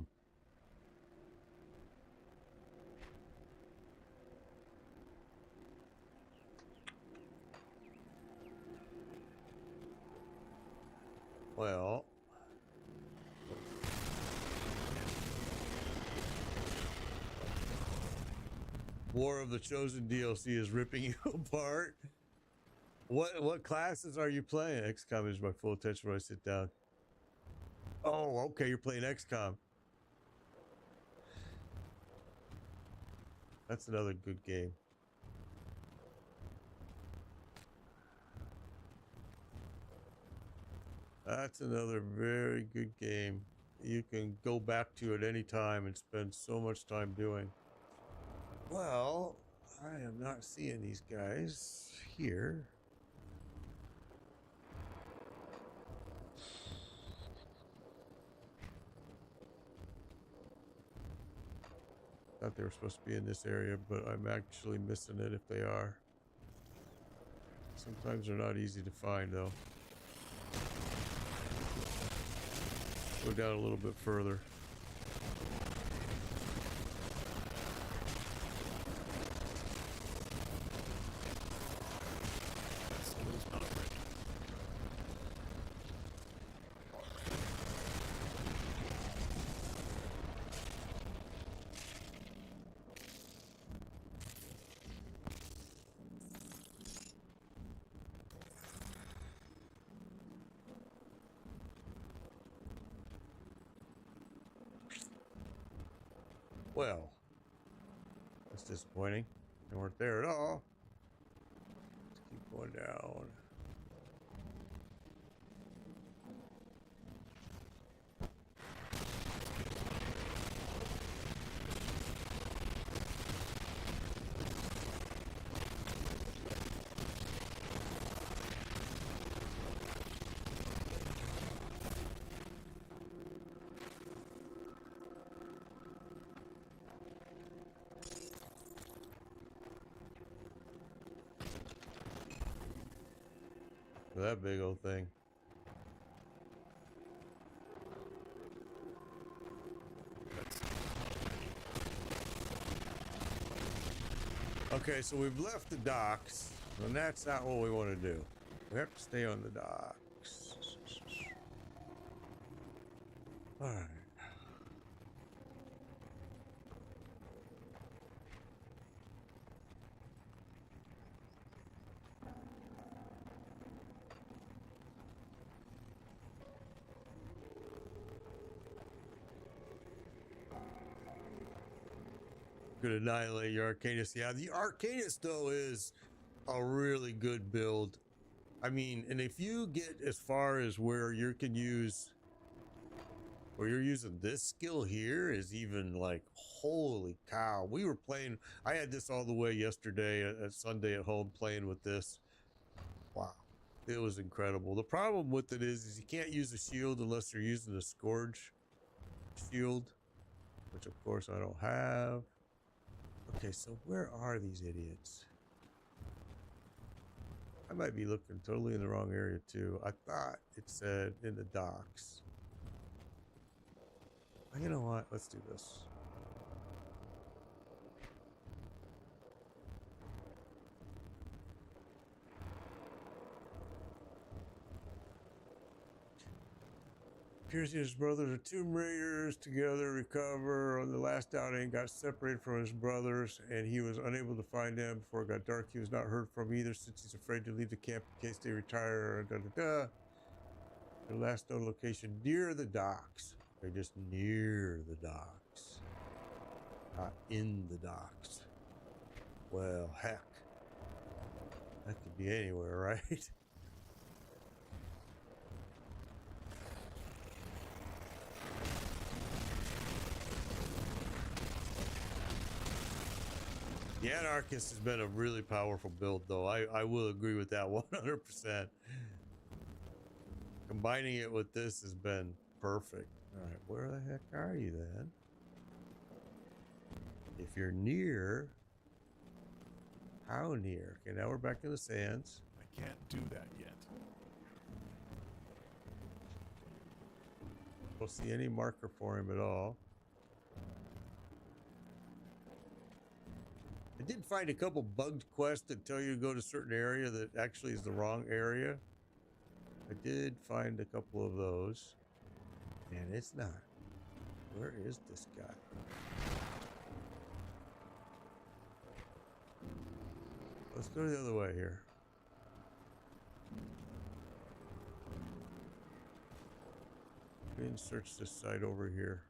Well, War of the Chosen DLC is ripping you apart. What classes are you playing? XCOM is my full attention when I sit down. Oh, okay, you're playing XCOM. That's another good game. That's another very good game. You can go back to at any time and spend so much time doing. Well, I am not seeing these guys here. Thought they were supposed to be in this area, but I'm actually missing it if they are. Sometimes they're not easy to find, though. Go down a little bit further. Well, that's disappointing. They weren't there at all. Let's keep going down. That big old thing. Okay, so we've left the docks, and that's not what we want to do. We have to stay on the docks. All right. Could annihilate your Arcanist. Yeah, the Arcanist though is a really good build. I mean, and if you get as far as where you can use, where you're using this skill here is even like, holy cow. We were playing, I had this all the way yesterday at Sunday at home playing with this. Wow. It was incredible. The problem with it is you can't use a shield unless you're using a Scourge shield, which of course I don't have. Okay, so where are these idiots? I might be looking totally in the wrong area too. I thought it said in the docks. You know what? Let's do this. Pierce and his brothers are Tomb Raiders together, recover. On the last outing, got separated from his brothers, and he was unable to find them before it got dark. He was not heard from either, since he's afraid to leave the camp in case they retire. The last known location near the docks. They're just near the docks, not in the docks. Well, heck. That could be anywhere, right? The Anarchist has been a really powerful build, though. I will agree with that 100%. Combining it with this has been perfect. All right, where the heck are you then? If you're near, how near? Okay, now we're back in the sands. I can't do that yet. Don't see any marker for him at all. I did find a couple bugged quests that tell you to go to a certain area that actually is the wrong area. I did find a couple of those. And it's not. Where is this guy? Let's go the other way here. We can search this side over here.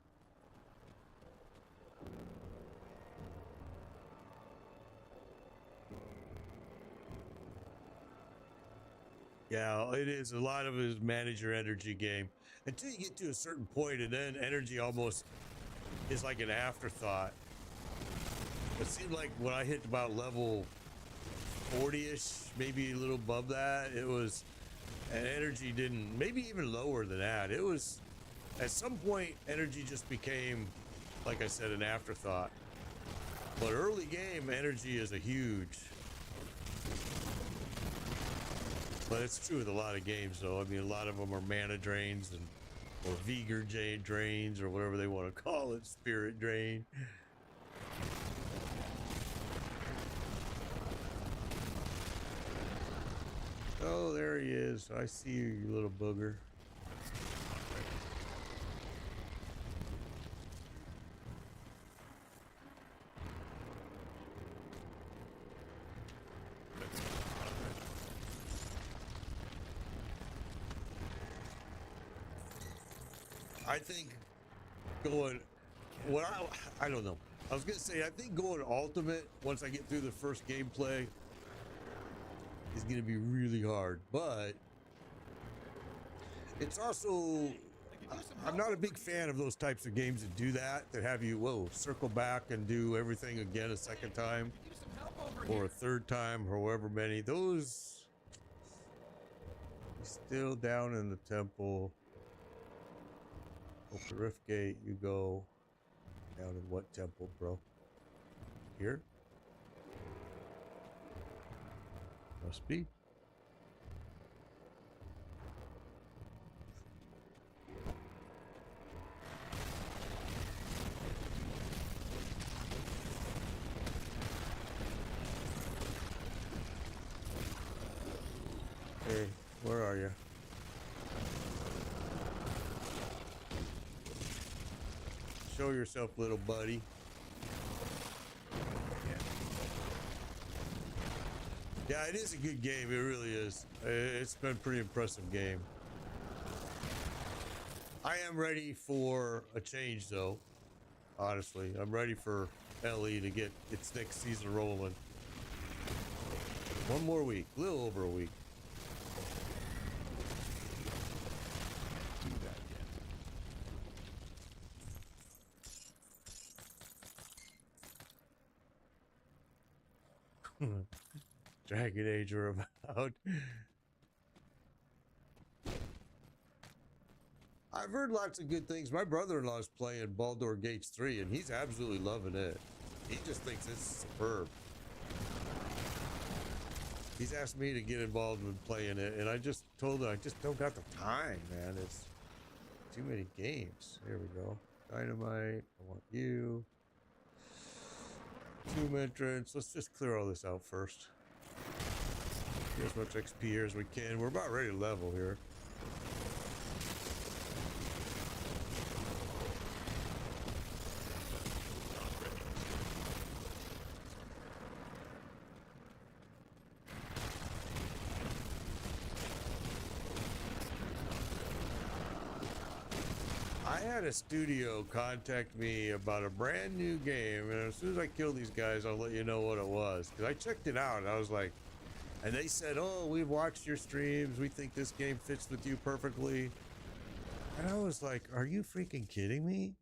Yeah, it is. A lot of it is manage your energy game until you get to a certain point, and then energy almost is like an afterthought. It seemed like when I hit about level 40-ish, maybe a little above that, it was, and energy didn't, maybe even lower than that. It was, at some point, energy just became, like I said, an afterthought. But early game, energy is a huge. But it's true with a lot of games, though. I mean, a lot of them are mana drains and or vigor drains or whatever they want to call it, spirit drain. Oh, there he is. I see you, you little booger. I think going, what I don't know. I was gonna say, I think going ultimate once I get through the first gameplay is gonna be really hard, but it's also, I'm not a big fan of those types of games that do that have you, circle back and do everything again a second time or a third time, however many. Those still down in the temple. Open Rift Gate, you go down in what temple, bro? Here? Must be. Hey, where are you? Show yourself, little buddy. Yeah, it is a good game. It really is. It's been a pretty impressive game. I am ready for a change, though. Honestly, I'm ready for LE to get its next season rolling. One more week, a little over a week. Dragon Age are about. I've heard lots of good things. My brother-in-law is playing Baldur's Gate 3, and he's absolutely loving it. He just thinks it's superb. He's asked me to get involved in playing it, and I just told him I just don't got the time, man. It's too many games. Here we go. Dynamite. I want you. Tomb entrance. Let's just clear all this out first. Get as much XP here as we can. We're about ready to level here. I had a studio contact me about a brand new game, and as soon as I kill these guys, I'll let you know what it was. Because I checked it out, and I was like, And they said, oh, we've watched your streams. We think this game fits with you perfectly. And I was like, are you freaking kidding me?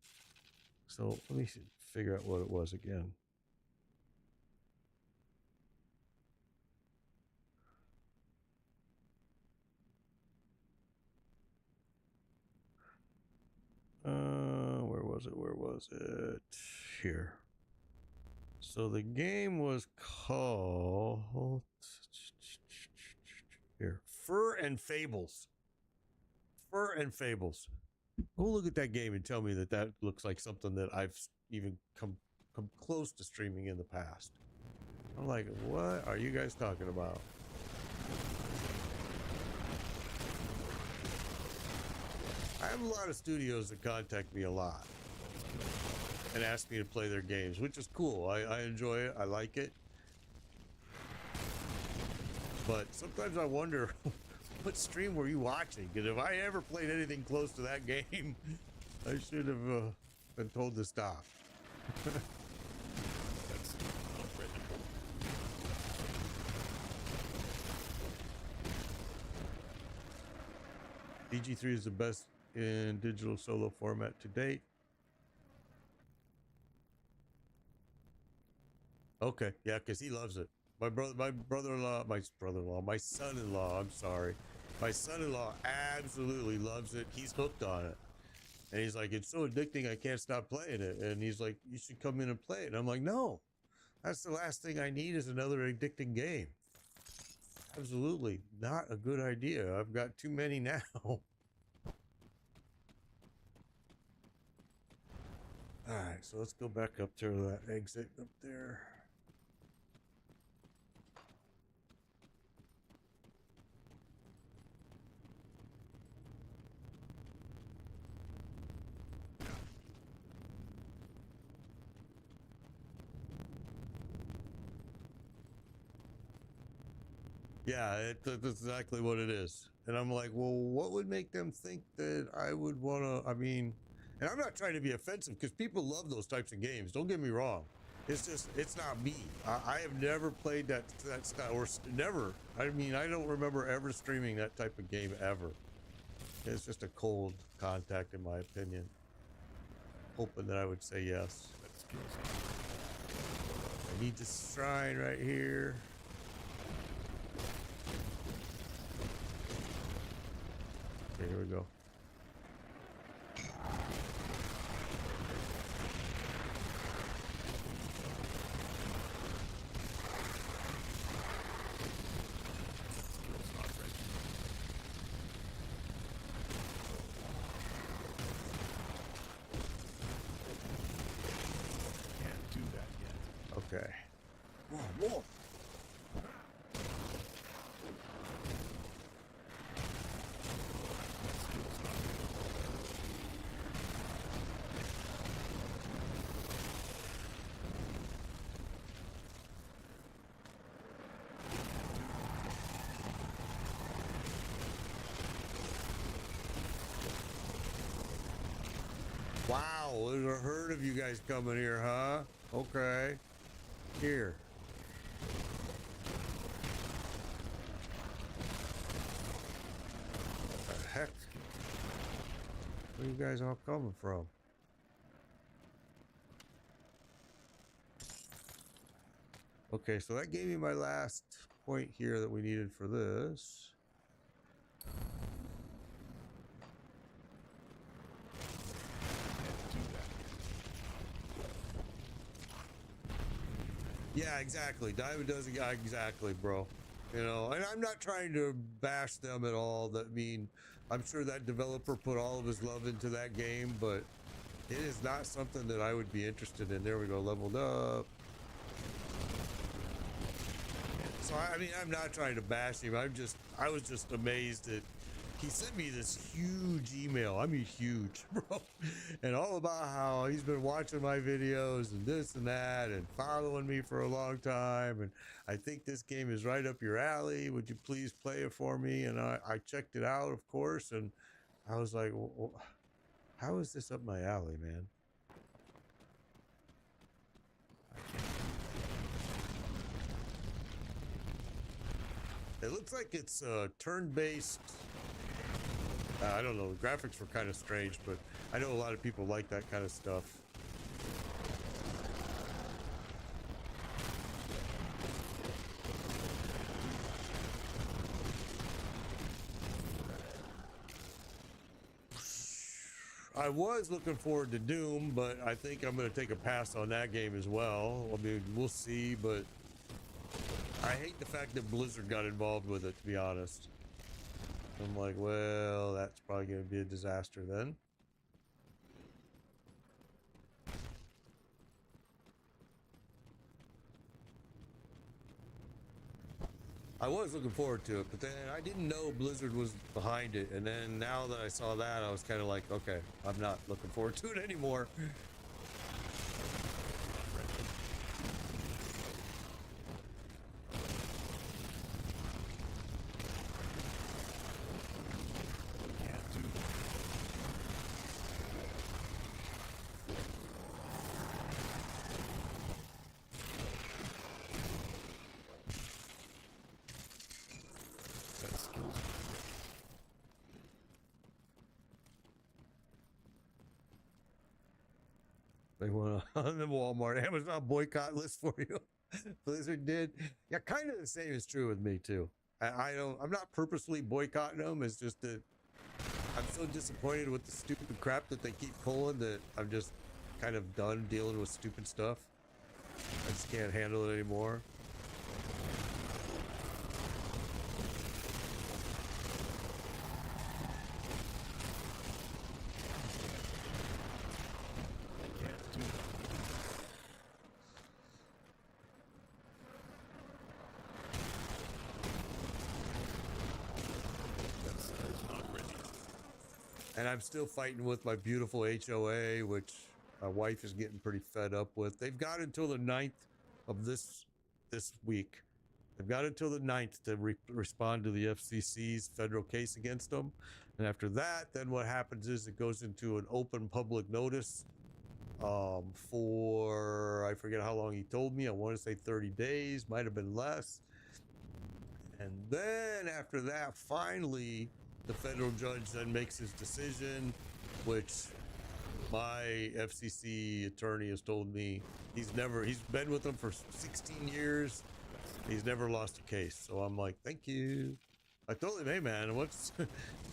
So let me figure out what it was again. Where was it? Where was it? Here. So the game was called here, Fur and Fables. Fur and Fables. Go look at that game and tell me that that looks like something that I've even come close to streaming in the past. I'm like, what are you guys talking about? I have a lot of studios that contact me a lot and ask me to play their games, which is cool. I enjoy it. I like it. But sometimes I wonder, what stream were you watching? Because if I ever played anything close to that game, I should have been told to stop. DG3 is the best in digital solo format to date. Okay, yeah, because he loves it. My son-in-law, I'm sorry. My son-in-law absolutely loves it. He's hooked on it. And he's like, it's so addicting, I can't stop playing it. And he's like, you should come in and play it. And I'm like, no, that's the last thing I need is another addicting game. Absolutely not a good idea. I've got too many now. All right, so let's go back up to that exit up there. Yeah, that's exactly what it is. And I'm like, well, what would make them think that I would want to, I mean, and I'm not trying to be offensive because people love those types of games. Don't get me wrong. It's just, it's not me. I have never played that style, or never. I mean, I don't remember ever streaming that type of game ever. It's just a cold contact, in my opinion. Hoping that I would say yes. I need this shrine right here. Okay, here we go. Can't do that yet. Okay. Whoa. Wow, there's a herd of you guys coming here, huh? Okay. Here. What the heck? Where are you guys all coming from? Okay, so that gave me my last point here that we needed for this. Yeah, exactly. Diamond does exactly, bro. You know, and I'm not trying to bash them at all. That mean, I'm sure that developer put all of his love into that game, but it is not something that I would be interested in. There we go, leveled up. So I mean, I'm not trying to bash him. I was just amazed that he sent me this huge email. I mean, huge, bro. And all about how he's been watching my videos and this and that and following me for a long time. And I think this game is right up your alley. Would you please play it for me? And I checked it out, of course. And I was like, well, how is this up my alley, man? It looks like it's turn-based. I don't know. The graphics were kind of strange, but I know a lot of people like that kind of stuff. I was looking forward to Doom, but I think I'm going to take a pass on that game as well. I mean, we'll see, but I hate the fact that Blizzard got involved with it, to be honest. I'm like, well, that's probably going to be a disaster then. I was looking forward to it, but then I didn't know Blizzard was behind it. And then now that I saw that, I was kind of like, okay, I'm not looking forward to it anymore. They went on the Walmart, Amazon boycott list for you. Blizzard did. Yeah, kind of the same is true with me too. I'm not purposely boycotting them. It's just that I'm so disappointed with the stupid crap that they keep pulling that I'm just kind of done dealing with stupid stuff. I just can't handle it anymore. And I'm still fighting with my beautiful HOA, which my wife is getting pretty fed up with. They've got until the 9th of this week. They've got until the 9th to respond to the FCC's federal case against them. And after that, then what happens is it goes into an open public notice for, I forget how long he told me. I want to say 30 days, might have been less. And then after that, finally, the federal judge then makes his decision, which my FCC attorney has told me he's been with them for 16 years. He's never lost a case. So I'm like, thank you. I told him, hey man, what's going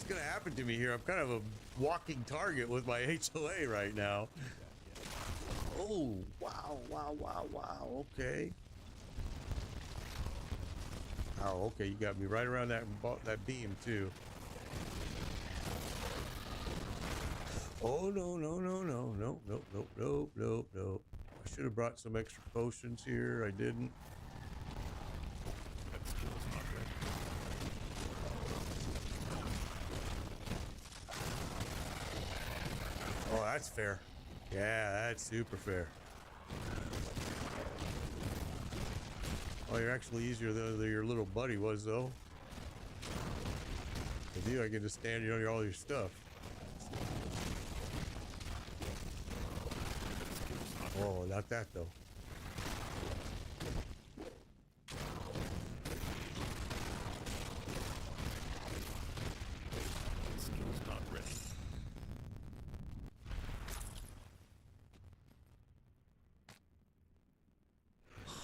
to happen to me here? I'm kind of a walking target with my HOA right now. Oh, wow, wow, wow, wow. Okay. Oh, okay. You got me right around that beam too. Oh, no, no, no, no, no, no, no, no, no, no. I should have brought some extra potions here. I didn't. Oh, that's fair. Yeah, that's super fair. Oh, you're actually easier than your little buddy was, though. With you, I can just stand on all your stuff. Oh, not that though. Skill's not ready.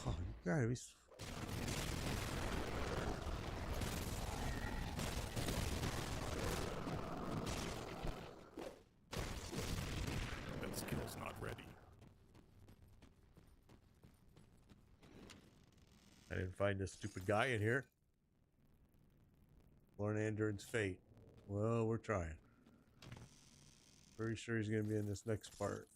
Oh, you gotta be. That skill's not ready. I didn't find this stupid guy in here. Lorne Andron's fate. Well, we're trying. Pretty sure he's gonna be in this next part.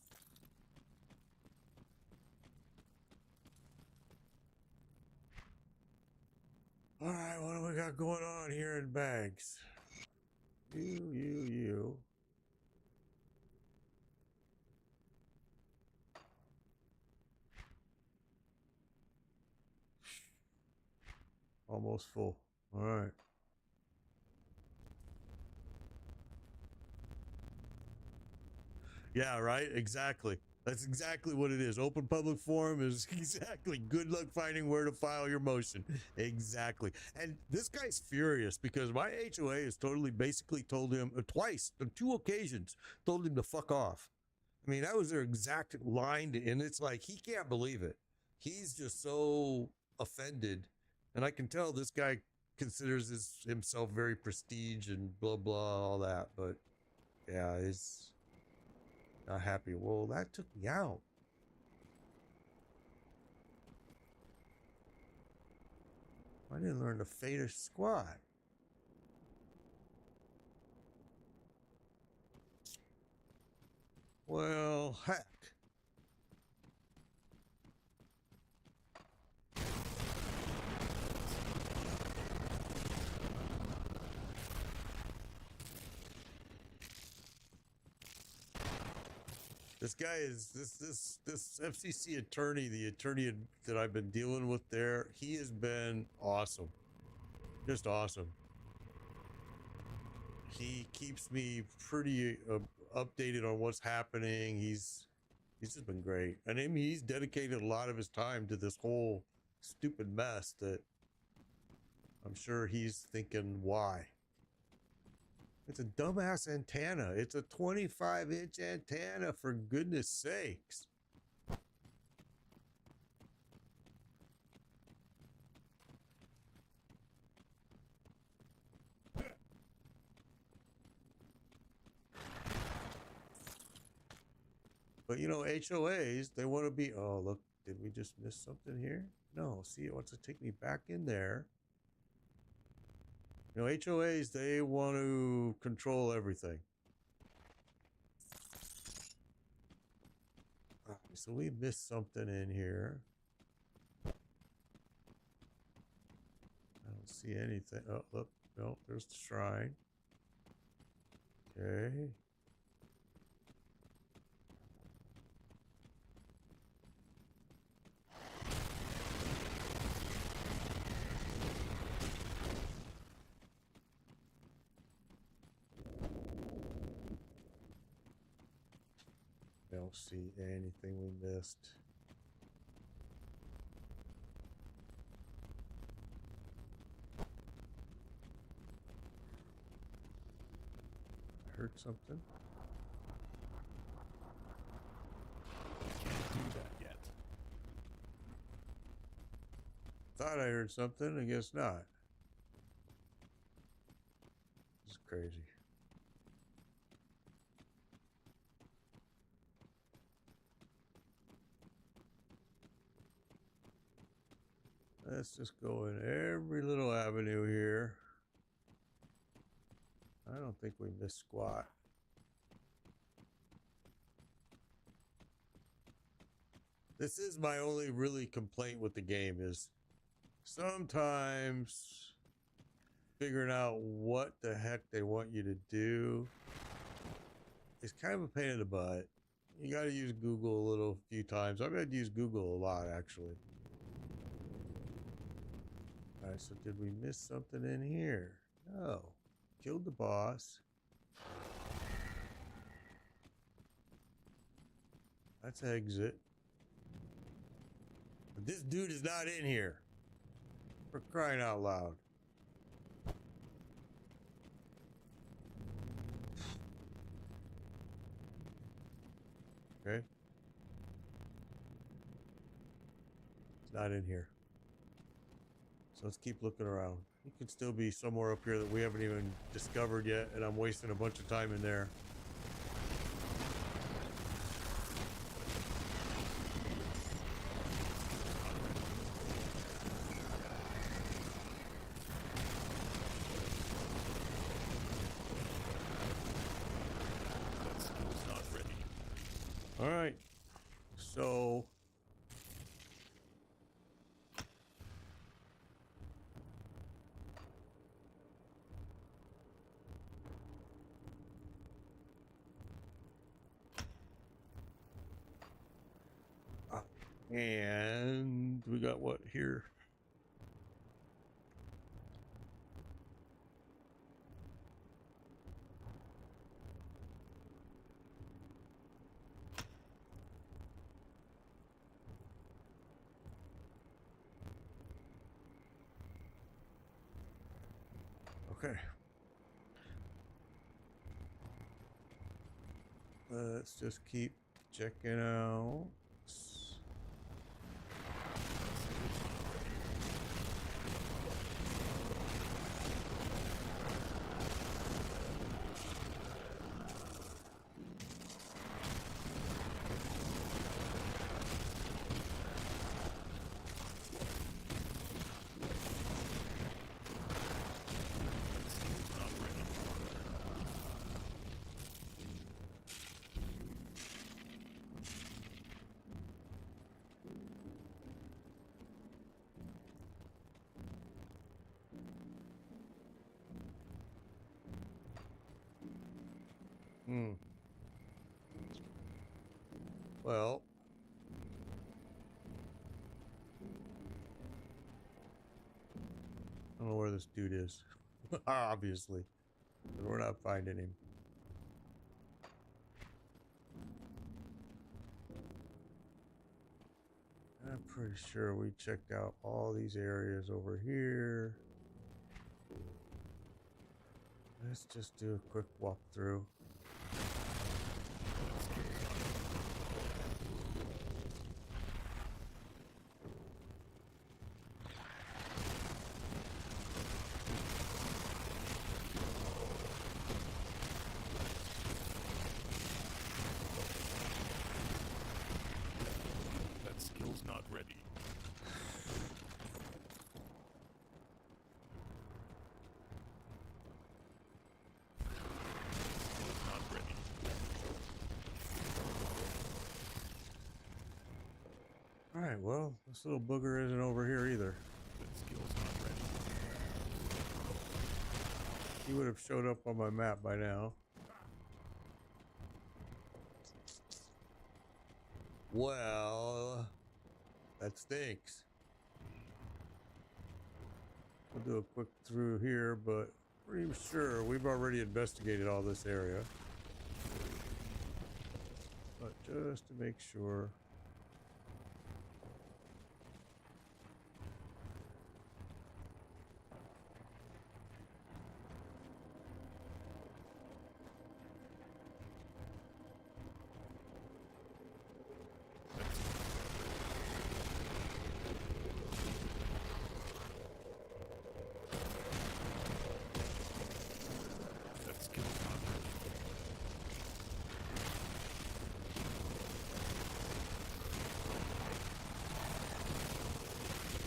Alright, what do we got going on here in bags? You. Almost full. Alright. Yeah, right? Exactly. That's exactly what it is. Open public forum is exactly good luck finding where to file your motion. Exactly. And this guy's furious because my HOA has totally basically told him twice, on 2 occasions, told him to fuck off. I mean, that was their exact line. And it's like, he can't believe it. He's just so offended. And I can tell this guy considers himself very prestige and blah, blah, all that. But yeah, he's not happy. Well, that took me out. I didn't learn the fate of squat. Well, heck. This guy is this FCC attorney, the attorney that I've been dealing with there. He has been awesome, just awesome. He keeps me pretty updated on what's happening. He's just been great, and I mean, he's dedicated a lot of his time to this whole stupid mess that I'm sure he's thinking, why? It's a dumbass antenna. It's a 25-inch antenna, for goodness sakes. But you know, HOAs, they want to be, oh, look, did we just miss something here? No, see, it wants to take me back in there. You know, HOAs, they want to control everything. All right, so we missed something in here. I don't see anything. Oh, look, no, there's the shrine. Okay. Don't see anything we missed. I heard something. Can't do that yet. Thought I heard something. I guess not. This is crazy. Let's just go in every little avenue here. I don't think we missed squat. This is my only really complaint with the game, is sometimes figuring out what the heck they want you to do is kind of a pain in the butt. You got to use Google a few times. I've had to use Google a lot, actually. All right, so did we miss something in here? No. Killed the boss. That's exit. But this dude is not in here. For crying out loud. Okay. It's not in here. So let's keep looking around. It could still be somewhere up here that we haven't even discovered yet, and I'm wasting a bunch of time in there. It's not ready. All right. So and we got what here? Okay. Let's just keep checking out. Well, I don't know where this dude is. Obviously, we're not finding him. I'm pretty sure we checked out all these areas over here. Let's just do a quick walkthrough. That skill's not ready. Skill's not ready. Alright, well, this little booger isn't over here either. That skill's not ready. He would have showed up on my map by now. Well, that stinks. We'll do a quick through here, but pretty sure we've already investigated all this area. But just to make sure. That skill's not ready.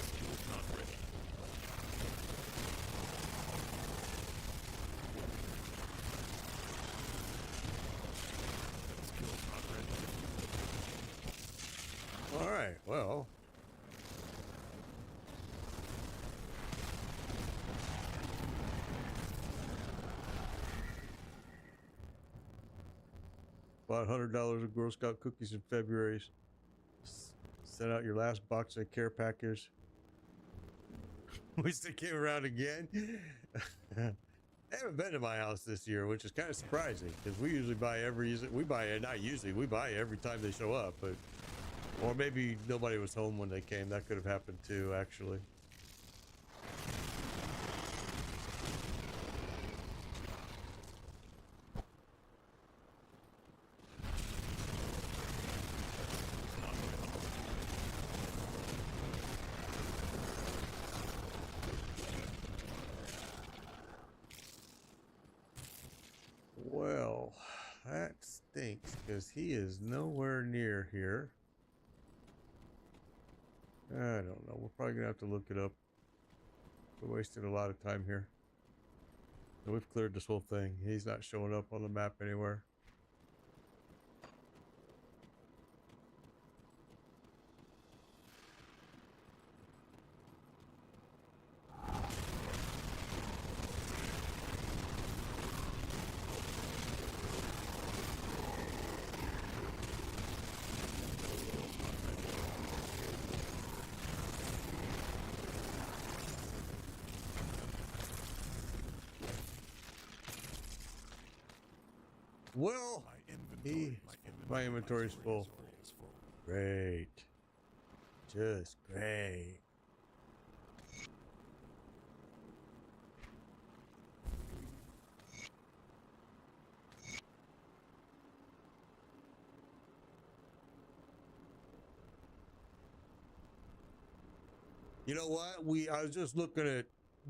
Skill's not ready. That skill's not ready. All right, well. Bought $100 of Girl Scout cookies in February. Sent out your last box of care packers. Wish they came around again. They haven't been to my house this year, which is kind of surprising because we usually buy not usually, we buy every time they show up, but or maybe nobody was home when they came. That could have happened too, actually. Well, that stinks because he is nowhere near here. I don't know. We're probably gonna have to look it up. We're wasting a lot of time here. So we've cleared this whole thing. He's not showing up on the map anywhere. Well, my inventory's full. Great. Just great. You know what? I was just looking at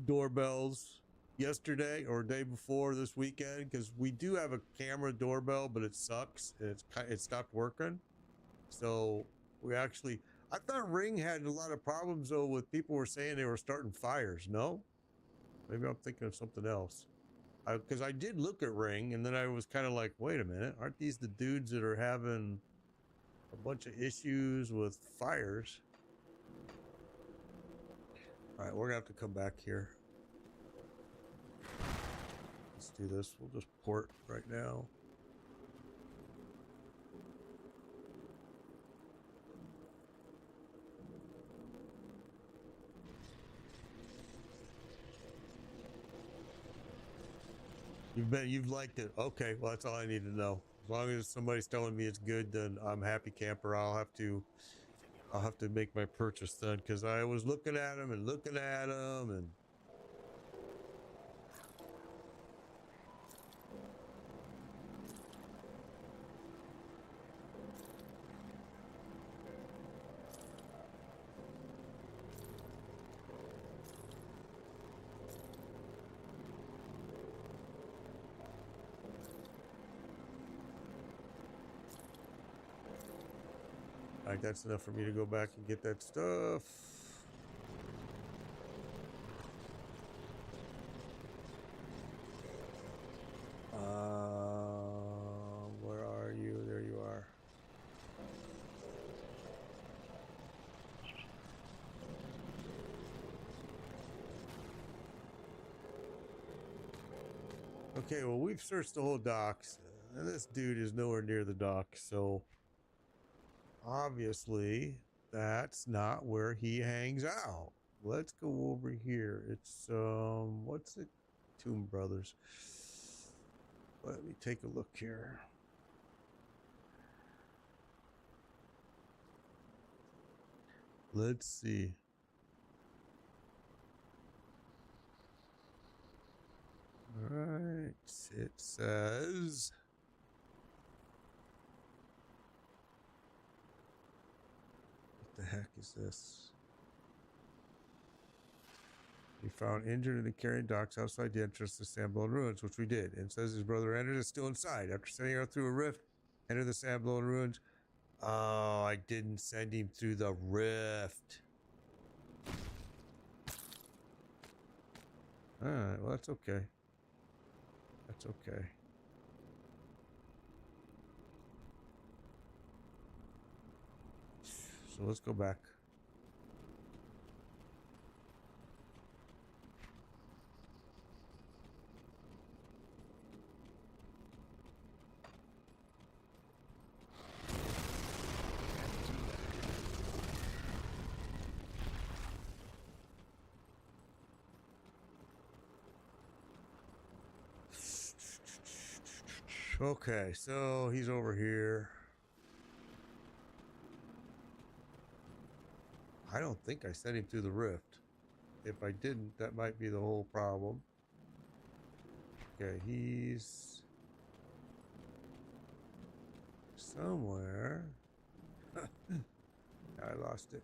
doorbells yesterday or day before this weekend because we do have a camera doorbell, but it sucks. It stopped working. So I thought Ring had a lot of problems though with people were saying they were starting fires. No, maybe I'm thinking of something else. Because I did look at Ring and then I was kind of like, wait a minute, aren't these the dudes that are having a bunch of issues with fires? All right, we're gonna have to come back here. Let's do this. We'll just port right now. You've liked it. Okay, well that's all I need to know. As long as somebody's telling me it's good, then I'm happy camper. I'll have to make my purchase then, because I was looking at them and all right, that's enough for me to go back and get that stuff. Where are you? There you are. Okay, well, we've searched the whole docks, and this dude is nowhere near the dock, so obviously that's not where he hangs out. Let's go over here. It's what's it? Tomb Brothers. Let me take a look here. Let's see. All right, it says what the heck is this? He found injured in the carrying docks outside the entrance to Sandblown Ruins, which we did. And says his brother entered is still inside. After sending out through a rift, entered the Sandblown Ruins. Oh, I didn't send him through the rift. Alright, well, that's okay. That's okay. So let's go back. Okay, so he's over here. I don't think I sent him through the rift. If I didn't, that might be the whole problem. Okay, he's somewhere. I lost it.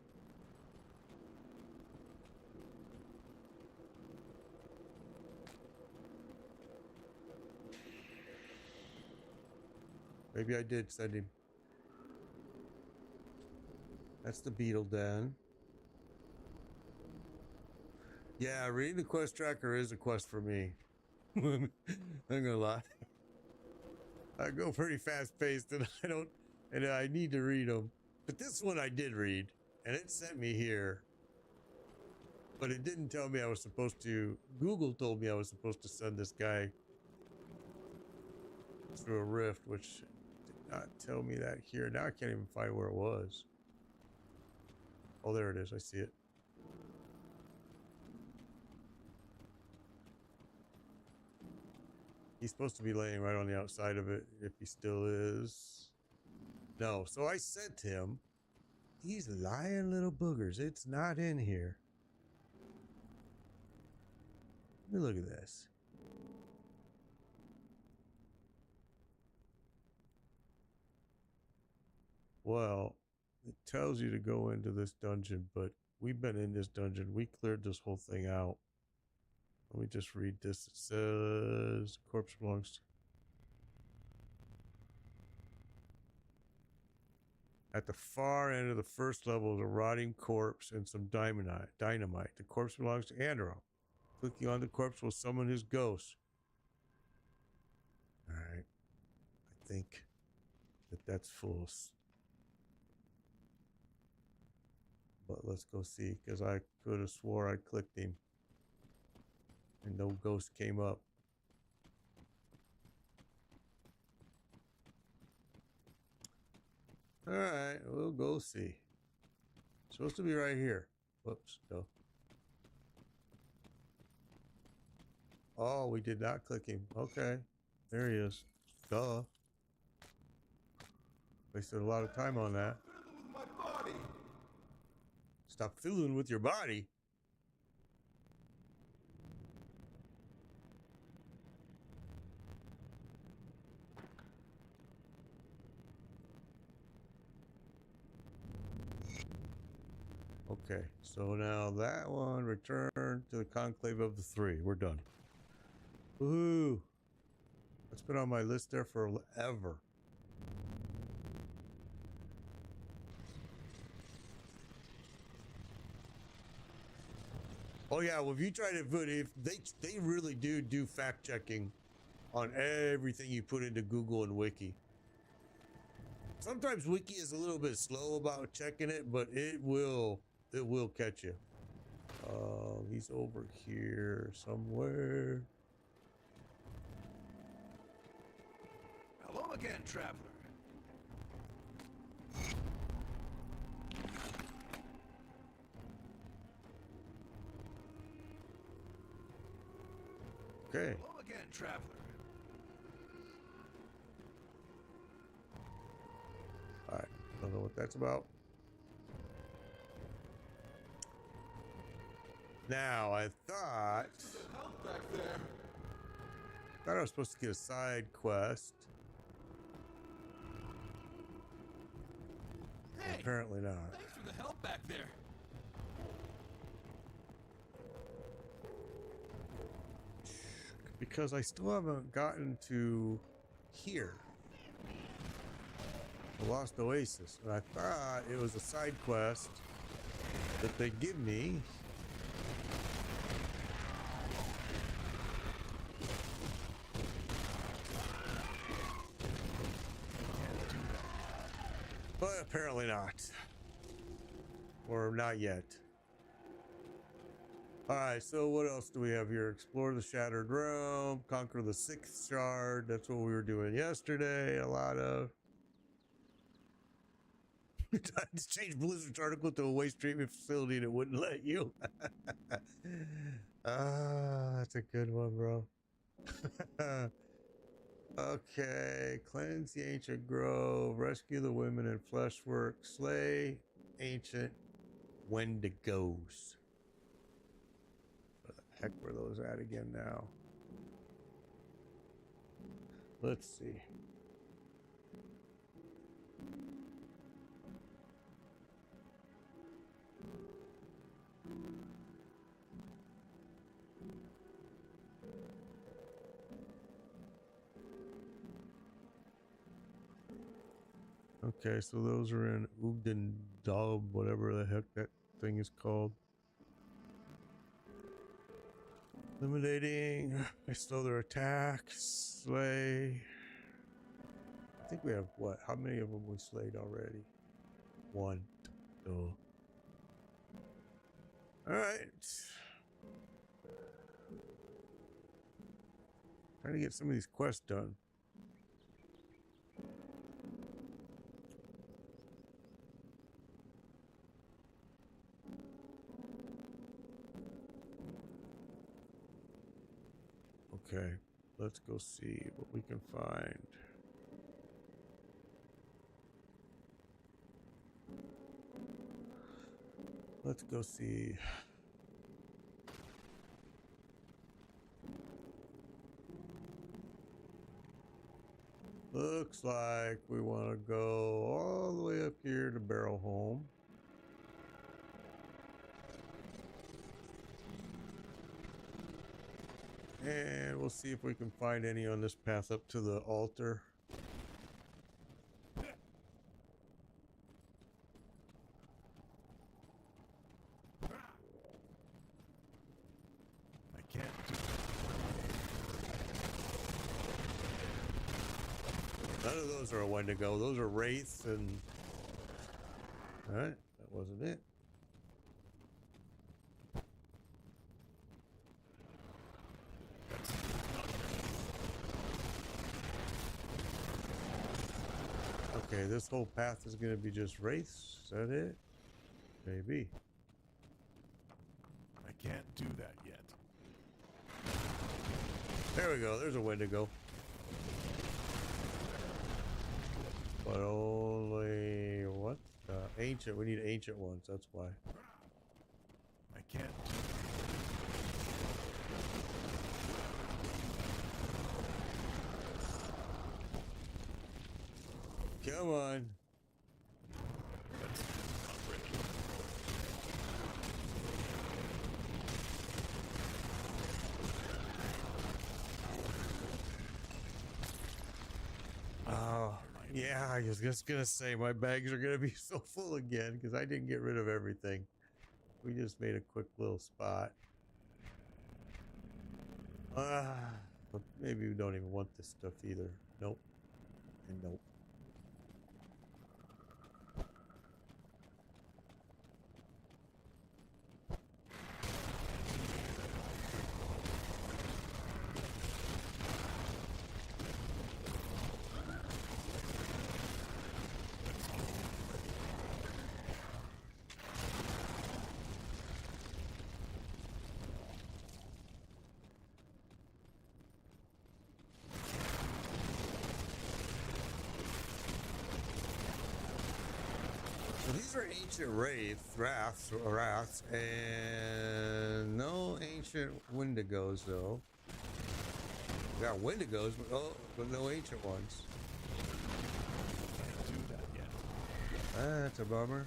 Maybe I did send him. That's the beetle den. Yeah, reading the quest tracker is a quest for me. I'm gonna lie. I go pretty fast paced and I need to read them. But this one I did read and it sent me here. But it didn't tell me I was supposed to. Google told me I was supposed to send this guy through a rift, which did not tell me that here. Now I can't even find where it was. Oh, there it is. I see it. He's supposed to be laying right on the outside of it, if he still is. No, so I sent him. These lying little boogers. It's not in here. Let me look at this. Well, it tells you to go into this dungeon, but we've been in this dungeon. We cleared this whole thing out. Let me just read this. It says corpse belongs at the far end of the first level is a rotting corpse and some dynamite. The corpse belongs to Andro. Clicking on the corpse will summon his ghost. All right. I think that's full. But let's go see, because I could have swore I clicked him and no ghost came up. All right, we'll go see. Supposed to be right here. Whoops, no. Oh, we did not click him. Okay, there he is. Duh. Wasted a lot of time on that. My body. Stop fooling with your body. Okay, so now that one, return to the Conclave of the Three. We're done. Woohoo! That's been on my list there forever. Oh yeah, well if you try to put, if they really do fact checking on everything you put into Google and Wiki. Sometimes Wiki is a little bit slow about checking it, but it will catch you. He's over here somewhere. Hello again, traveler. Okay. Hello again, traveler. All right. Don't know what that's about. Now I thought Back there. I was supposed to get a side quest. Hey, Apparently not. thanks for the help back there. Because I still haven't gotten to here. The Lost Oasis. And I thought it was a side quest that they give me. But apparently not. Or not yet. Alright, so what else do we have here? Explore the Shattered Realm, conquer the 6th Shard. That's what we were doing yesterday. A lot of. Tried to change Blizzard's article to a waste treatment facility and it wouldn't let you. That's a good one, bro. Okay, cleanse the ancient grove, rescue the women in fleshwork, slay ancient Wendigos. Where the heck were those at again now? Let's see. Okay, so those are in Ugden Dub, whatever the heck that thing is called. Eliminating, I slow their attacks, slay. I think we have what? How many of them we slayed already? One. So. Alright. Trying to get some of these quests done. Okay, let's go see what we can find. Let's go see. Looks like we want to go all the way up here to Barrel Home. And we'll see if we can find any on this path up to the altar. I can't do it. None of those are a Wendigo. Those are wraiths and... Alright, that wasn't it. Okay, this whole path is going to be just wraiths. Is that it? Maybe. I can't do that yet. There we go. There's a Wendigo. But only... What? Ancient. We need ancient ones. That's why. I can't do it. Come on. That's not ready. Oh, yeah, I was just gonna say my bags are gonna be so full again because I didn't get rid of everything. We just made a quick little spot. But maybe we don't even want this stuff either. Nope. And nope. So these are ancient wraths, and no ancient Wendigos though. We got Wendigos, but no ancient ones. Can't do that yet. That's a bummer.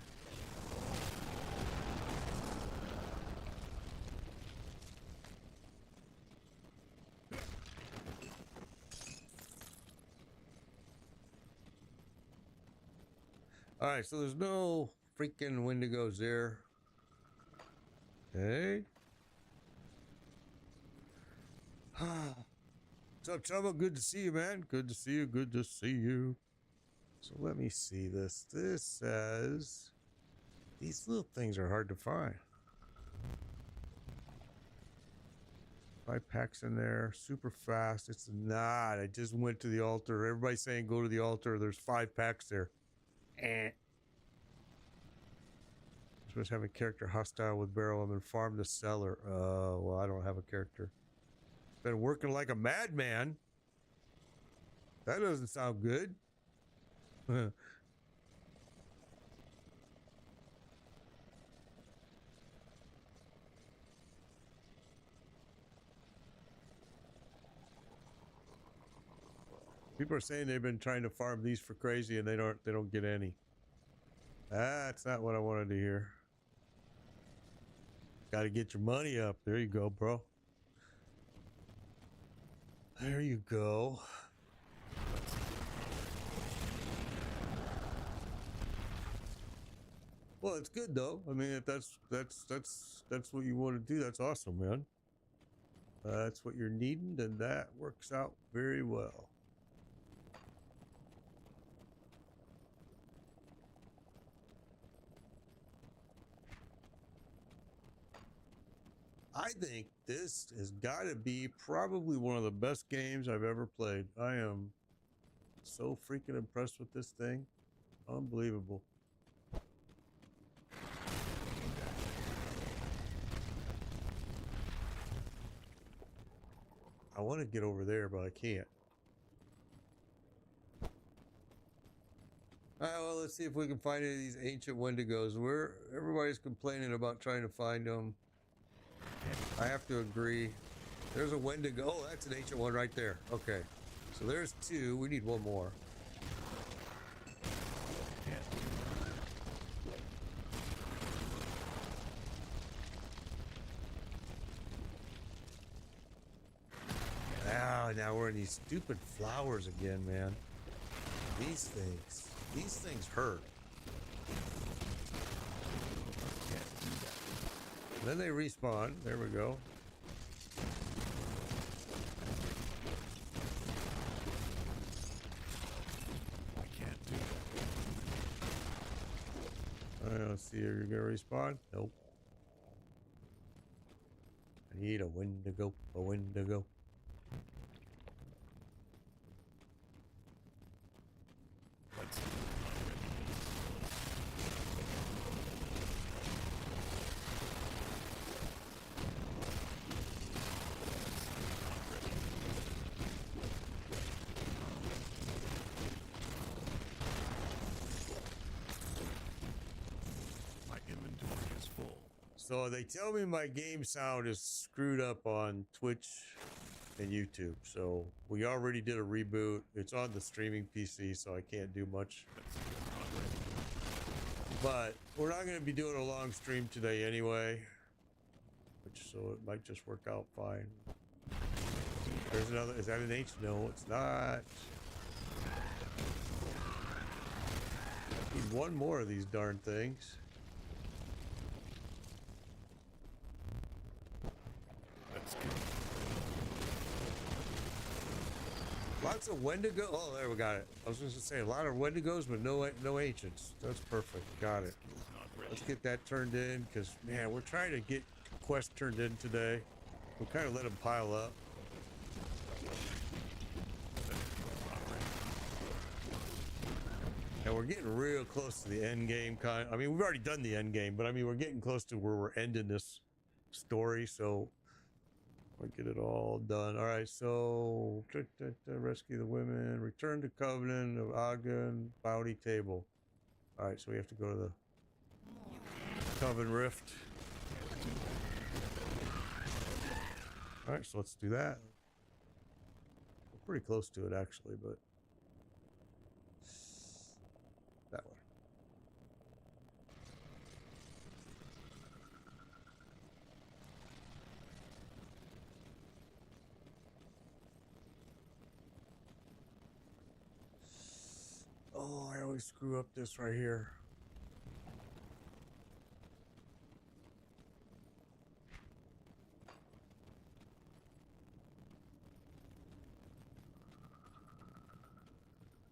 All right, so there's no freaking Wendigos there. Okay. What's up, Chubba? Good to see you, man. Good to see you. Good to see you. So let me see this. This says these little things are hard to find. 5 packs in there, super fast. It's not. I just went to the altar. Everybody's saying go to the altar. There's 5 packs there. Supposed to have a character hostile with barrel and then farm the cellar. Well, I don't have a character. Been working like a madman. That doesn't sound good. People are saying they've been trying to farm these for crazy and they don't get any. That's not what I wanted to hear. Got to get your money up. There you go, bro. There you go. Well, it's good though. I mean, if that's what you want to do, that's awesome, man. That's what you're needing, and that works out very well. I think this has got to be probably one of the best games I've ever played. I am so freaking impressed with this thing. Unbelievable. I want to get over there, but I can't. All right, well, let's see if we can find any of these ancient Wendigos. Everybody's complaining about trying to find them. I have to agree. There's a Wendigo. Oh, that's an ancient one right there. Okay. So there's 2. We need one more. now we're in these stupid flowers again, man. These things hurt. Can't do that. Then they respawn. There we go. I can't do that. Let's see. Are you gonna respawn? Nope. I need a Wendigo. A Wendigo. Let's not ready. My inventory is full. So they tell me my game sound is screwed up on Twitch and YouTube. So we already did a reboot. It's on the streaming PC, so I can't do much. But we're not going to be doing a long stream today anyway. So it might just work out fine. There's another. Is that an H? No, it's not. Need one more of these darn things. Let's go. Lots of Wendigo. Oh, there we got it. I was just gonna say a lot of Wendigos, but no ancients. That's perfect. Got it. Not ready. Let's get that turned in, because man, we're trying to get quests turned in today. We kind of let them pile up. And we're getting real close to the end game. I mean, we've already done the end game, but I mean, we're getting close to where we're ending this story. So we'll get it all done. All right. So rescue the women, return to Covenant of Ogden, Bounty Table. All right. So we have to go to the Coven Rift. All right. So let's do that. We're pretty close to it, actually, but. That way. Oh, I always screw up this right here.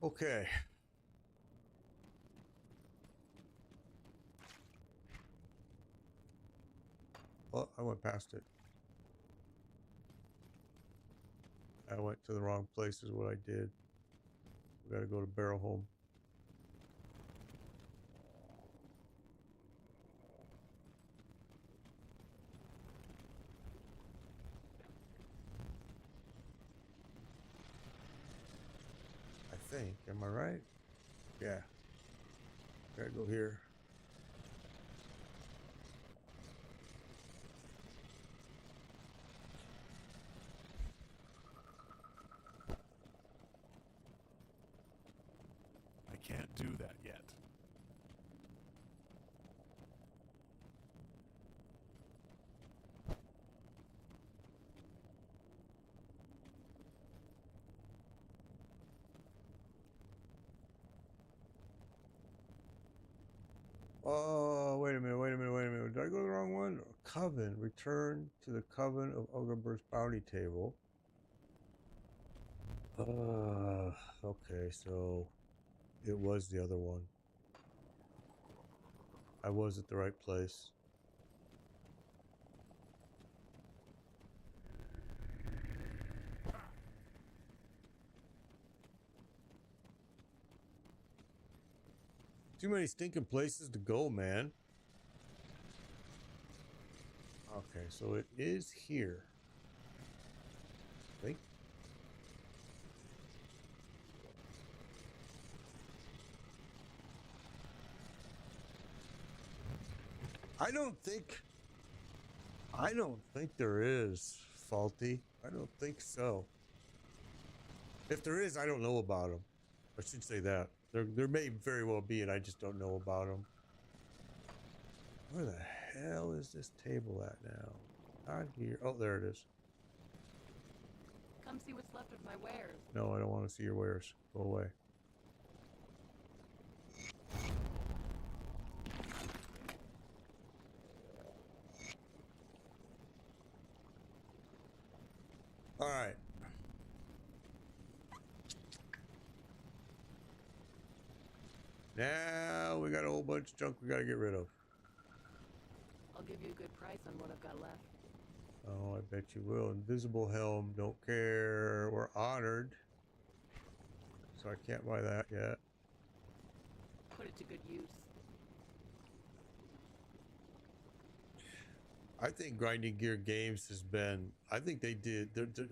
Okay. Oh, I went past it. I went to the wrong place is what I did. We gotta go to Barrel Home. I think. Am I right? Yeah. Gotta go here. I can't do that yet. Oh, wait a minute. Did I go to the wrong one? Coven. Return to the Coven of Ogerber's Bounty Table. Okay, so it was the other one. I was at the right place. Too many stinking places to go, man. Okay, so it is here. I think. I don't think there is, Faulty. I don't think so. If there is, I don't know about them. I should say that. There may very well be, and I just don't know about them. Where the hell is this table at now? Not here. Oh, there it is. Come Come see what's left of my wares. No, I don't want to see your wares. Go away. All right. Now we got a whole bunch of junk we got to get rid of. I'll give you a good price on what I've got left. Oh, I bet you will. Invisible helm, don't care. We're honored. So I can't buy that yet. Put it to good use. I think Grinding Gear Games has been, I think they did,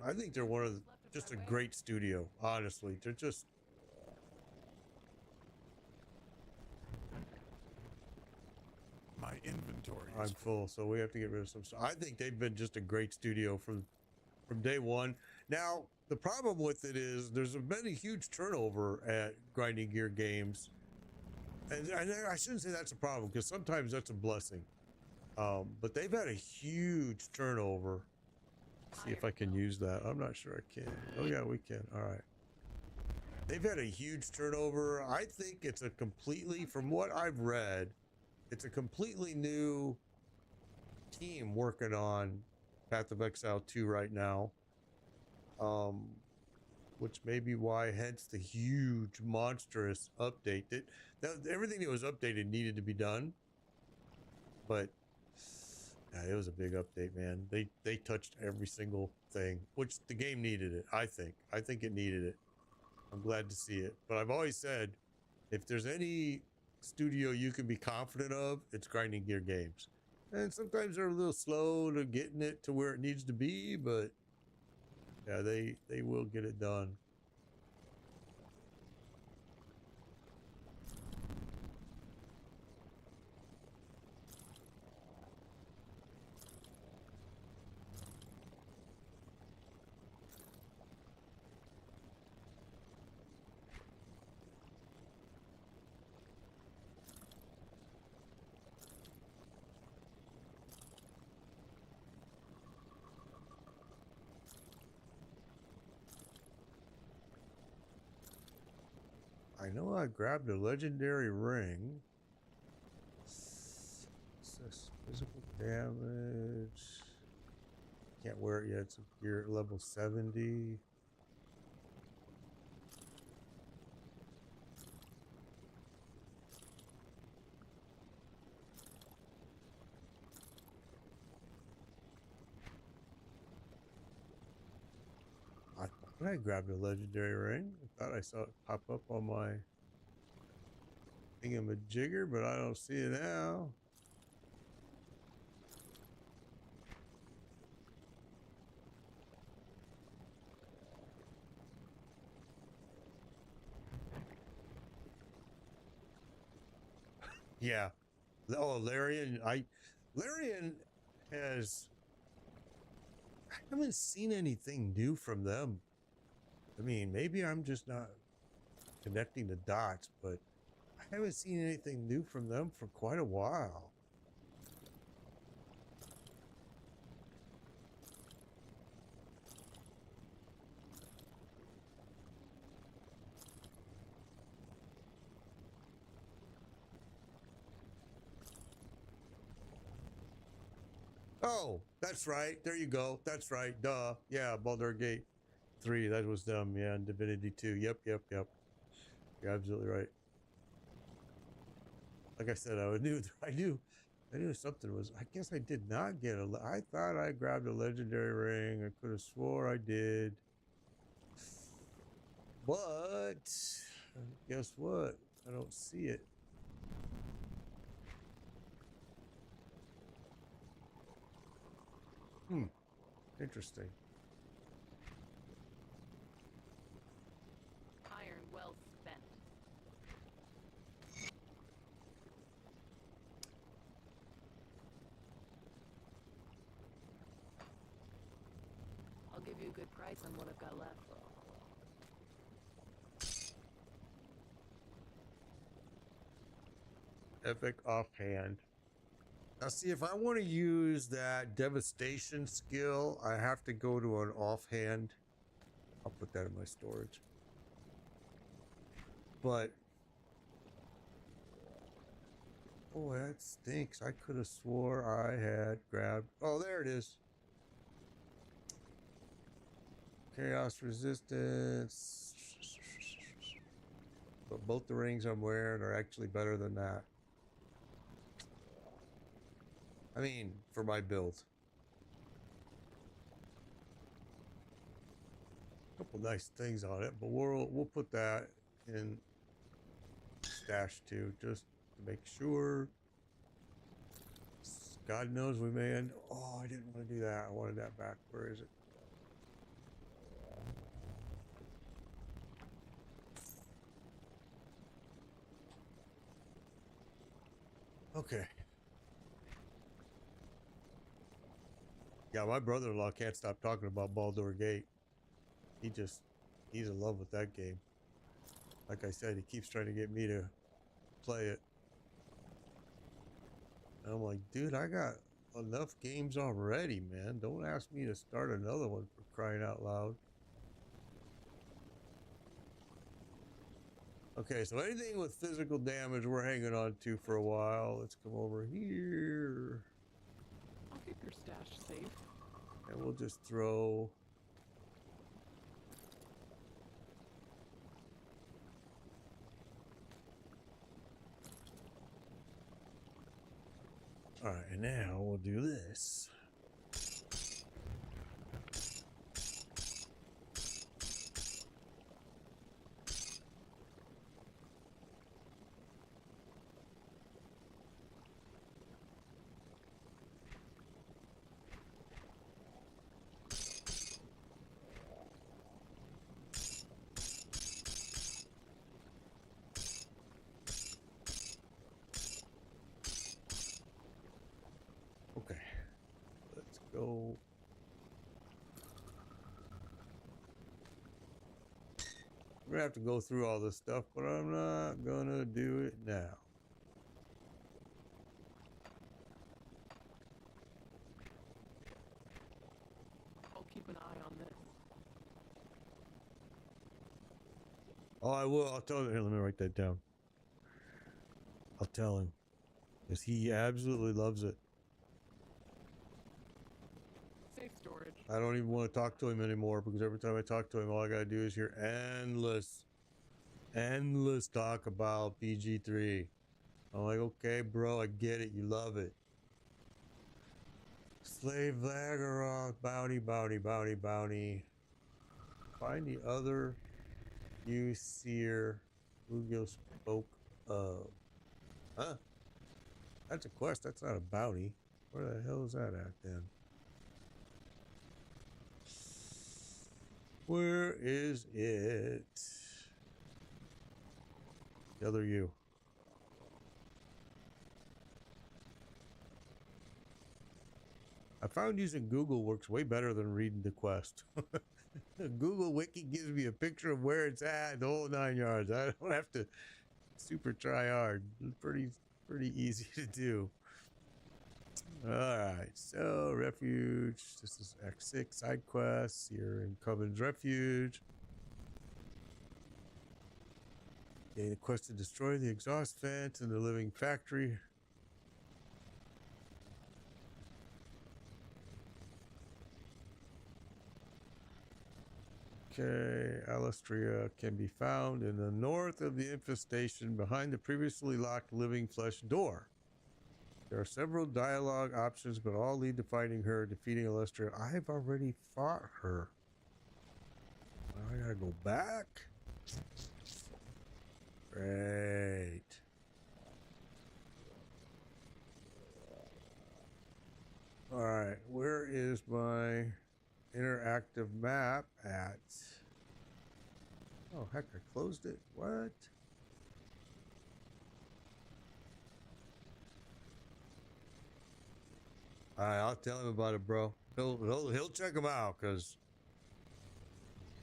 I think they're one of the, just a great studio, honestly. They're just, My inventory I'm is full, so we have to get rid of some stuff. I think they've been just a great studio from day one. Now, the problem with it is there's been a huge turnover at Grinding Gear Games. And I shouldn't say that's a problem, because sometimes that's a blessing. But they've had a huge turnover. See if I can use that. I'm not sure I can. Oh yeah, we can. All right. They've had a huge turnover. I think it's a completely, from what I've read, it's a completely new team working on Path of Exile 2 right now. Which may be why, hence the huge, monstrous update. Everything that was updated needed to be done. But yeah, it was a big update, man. They touched every single thing, which the game needed it, I think. I think it needed it. I'm glad to see it. But I've always said, if there's any studio you can be confident of, it's Grinding Gear Games. And sometimes they're a little slow to getting it to where it needs to be, but yeah, they will get it done. I know I grabbed a legendary ring. Says physical damage. Can't wear it yet. It's gear at level 70. I thought I grabbed a legendary ring. I thought I saw it pop up on my thingamajigger, but I don't see it now. Yeah. Oh, Larian. Larian has. I haven't seen anything new from them. I mean, maybe I'm just not connecting the dots, but I haven't seen anything new from them for quite a while. Oh, that's right. There you go. That's right. Duh. Yeah, Baldur's Gate 3. That was them. Yeah, and Divinity 2. Yep. You're absolutely right. Like I said, I knew something was. I guess I did not get a. I thought I grabbed a legendary ring. I could have swore I did. But guess what? I don't see it. Interesting. Iron well spent. I'll give you a good price on what I've got left. Epic offhand. Now, see, if I want to use that devastation skill, I have to go to an offhand. that in my storage. But boy, that stinks. I could have swore I had grabbed. Oh, there it is. Chaos resistance. But both the rings I'm wearing are actually better than that. I mean, for my build. Couple nice things on it, but we'll put that in stash too, just to make sure. God knows we may end. Oh, I didn't want to do that. I wanted that back. Where is it? Okay. Yeah, my brother-in-law can't stop talking about Baldur's Gate. He's in love with that game. Like I said, he keeps trying to get me to play it. And I'm like, dude, I got enough games already, man. Don't ask me to start another one, for crying out loud. Okay, so anything with physical damage we're hanging on to for a while. Let's come over here. I'll keep your stash safe. And we'll just throw... Alright, and now we'll do this. Okay, let's go. We're gonna have to go through all this stuff, but I'm not gonna do it now. I'll keep an eye on this. Oh, I will. I'll tell him. Here, let me write that down. I'll tell him. Because he absolutely loves it. Safe storage. I don't even want to talk to him anymore because every time I talk to him, all I gotta do is hear endless talk about PG3. I'm like, okay, bro, I get it. You love it. Slave Lagaroth, bounty, bounty, bounty, bounty. Find the other you seer Bluegill spoke of. Huh? That's a quest. That's not a bounty. Where the hell is that at then? Where is it? The other you. I found using Google works way better than reading the quest. Google Wiki gives me a picture of where it's at, the whole 9 yards. I don't have to super try hard. Pretty easy to do. Alright, so refuge. This is X6 side quests. You're in Coven's Refuge. Gain a quest to destroy the exhaust vent in the living factory. Okay, Alastria can be found in the north of the infestation behind the previously locked living flesh door. There are several dialogue options, but all lead to fighting her, defeating Alastria. I've already fought her. I gotta go back. Great. Alright, where is my interactive map at? Oh, heck, I closed it. What? Alright, I'll tell him about it, bro. He'll check him out, because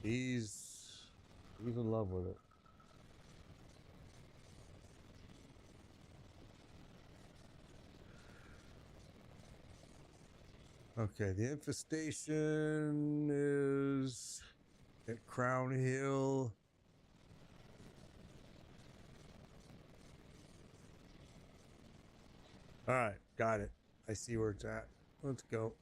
he's in love with it. Okay, the infestation is At Crown Hill. All right, got it. I see where it's at. Let's go.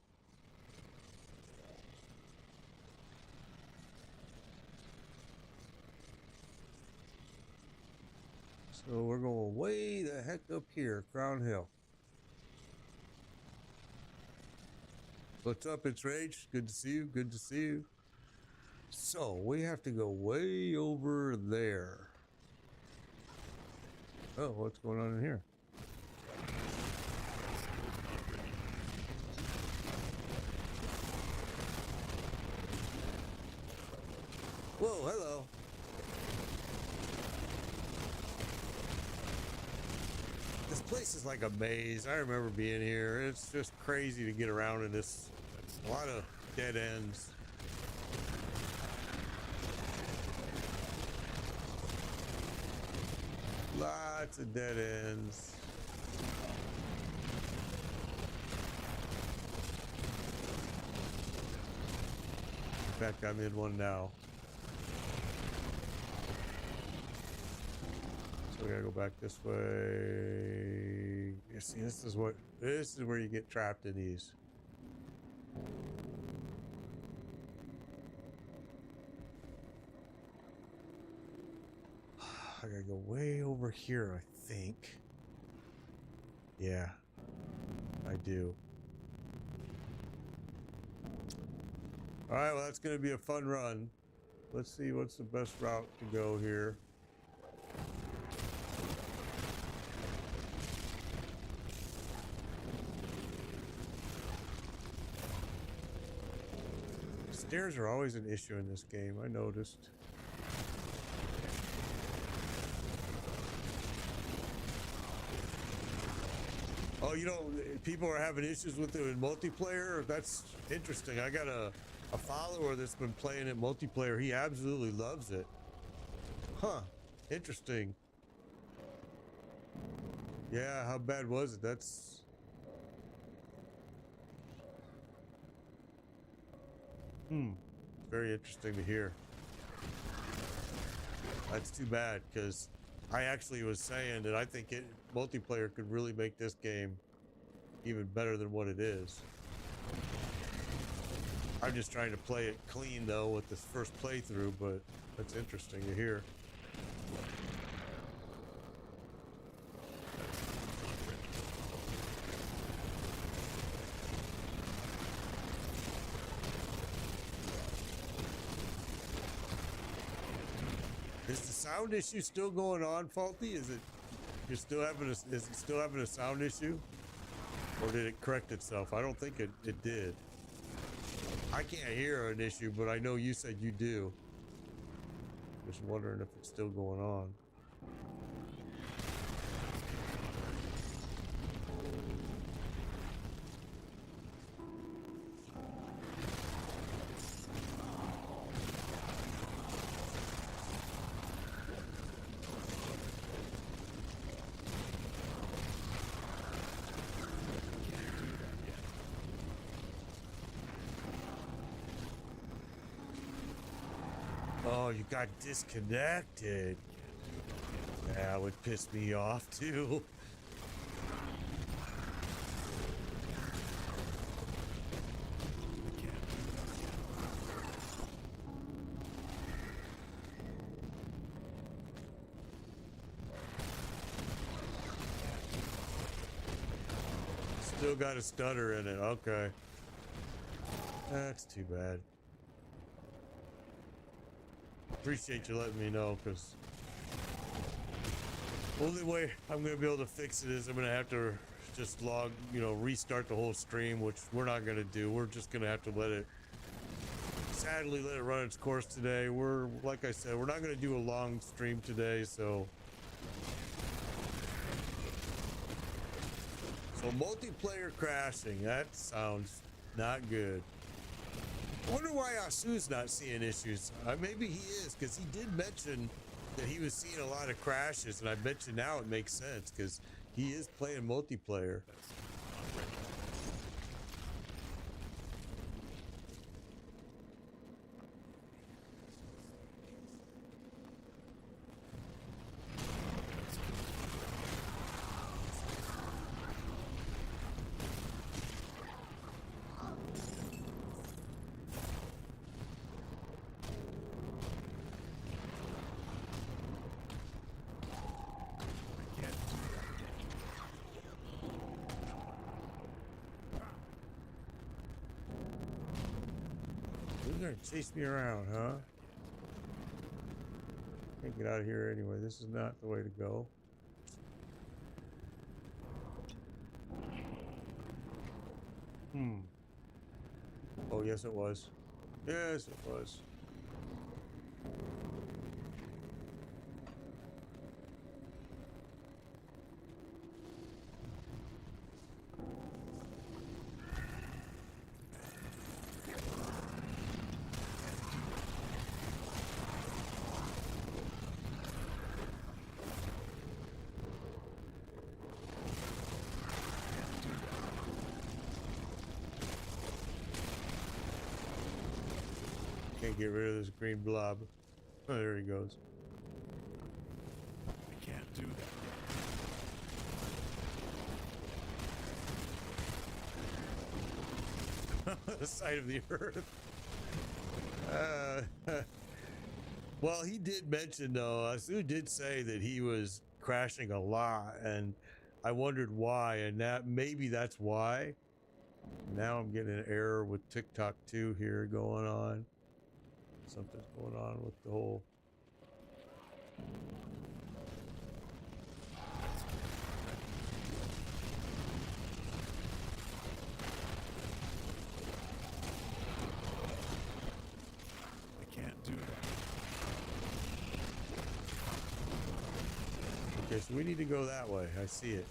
So we're going way the heck up here, Crown Hill. What's up, it's Rage? Good to see you. Good to see you. So we have to go way over there. Oh, what's going on in here? Whoa, hello. This place is like a maze. I remember being here. It's just crazy to get around in this. A lot of dead ends. Lots of dead ends. In fact, I'm in one now. So we gotta go back this way. You see, this is where you get trapped in these. I gotta go way over here, I think. Yeah, I do. All right, well, that's gonna be a fun run. Let's see what's the best route to go here. Stairs are always an issue in this game, I noticed. Oh, you know, people are having issues with it in multiplayer? That's interesting. I got a follower that's been playing it multiplayer. He absolutely loves it. Huh. Interesting. Yeah, how bad was it? That's... Very interesting to hear. That's too bad, because I actually was saying that I think multiplayer could really make this game even better than what it is. I'm just trying to play it clean though with this first playthrough, but that's interesting to hear. Is the sound issue still going on, Faulty? Is it still having a sound issue? Or did it correct itself? I don't think it did. I can't hear an issue, but I know you said you do. Just wondering if it's still going on. Oh, you got disconnected. That would piss me off too. Still got a stutter in it. Okay. That's too bad. Appreciate you letting me know, because only way I'm gonna be able to fix it is I'm gonna have to just restart the whole stream, which we're not gonna do. We're just gonna have to sadly let it run its course today. Like I said, we're not gonna do a long stream today, so multiplayer crashing, that sounds not good. I wonder why Asu's not seeing issues. Maybe he is, because he did mention that he was seeing a lot of crashes, and I bet you now it makes sense, because he is playing multiplayer. You're gonna chase me around, huh? Can't get out of here anyway. This is not the way to go. Oh, yes, it was. Yes, it was. Can't get rid of this green blob. Oh, there he goes. I can't do that. The side of the earth. Well, he did mention though, Sue did say that he was crashing a lot, and I wondered why, and that maybe that's why. Now I'm getting an error with TikTok 2 here going on. Something's going on with the whole. I can't do that. Okay, so we need to go that way. I see it.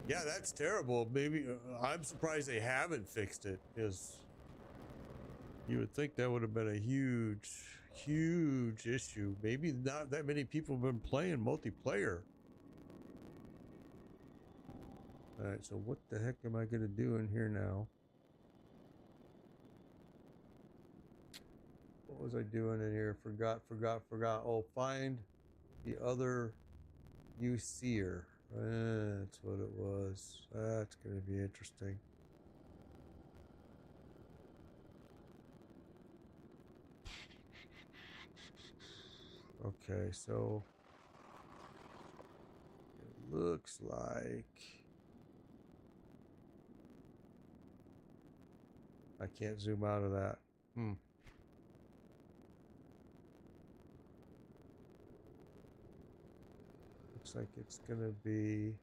Yeah, that's terrible. Maybe I'm surprised they haven't fixed it, because you would think that would have been a huge issue. Maybe not that many people have been playing multiplayer. All right, so what the heck am I going to do in here now? What was I doing in here? Forgot. Oh, find the other seer. That's what it was. That's going to be interesting. Okay, so it looks like I can't zoom out of that. Looks like it's gonna be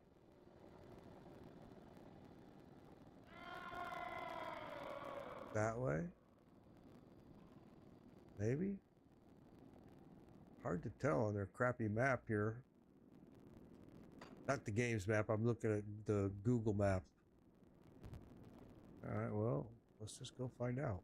that way. Maybe? Hard to tell on their crappy map here. Not the game's map, I'm looking at the Google map. Alright, well, let's just go find out.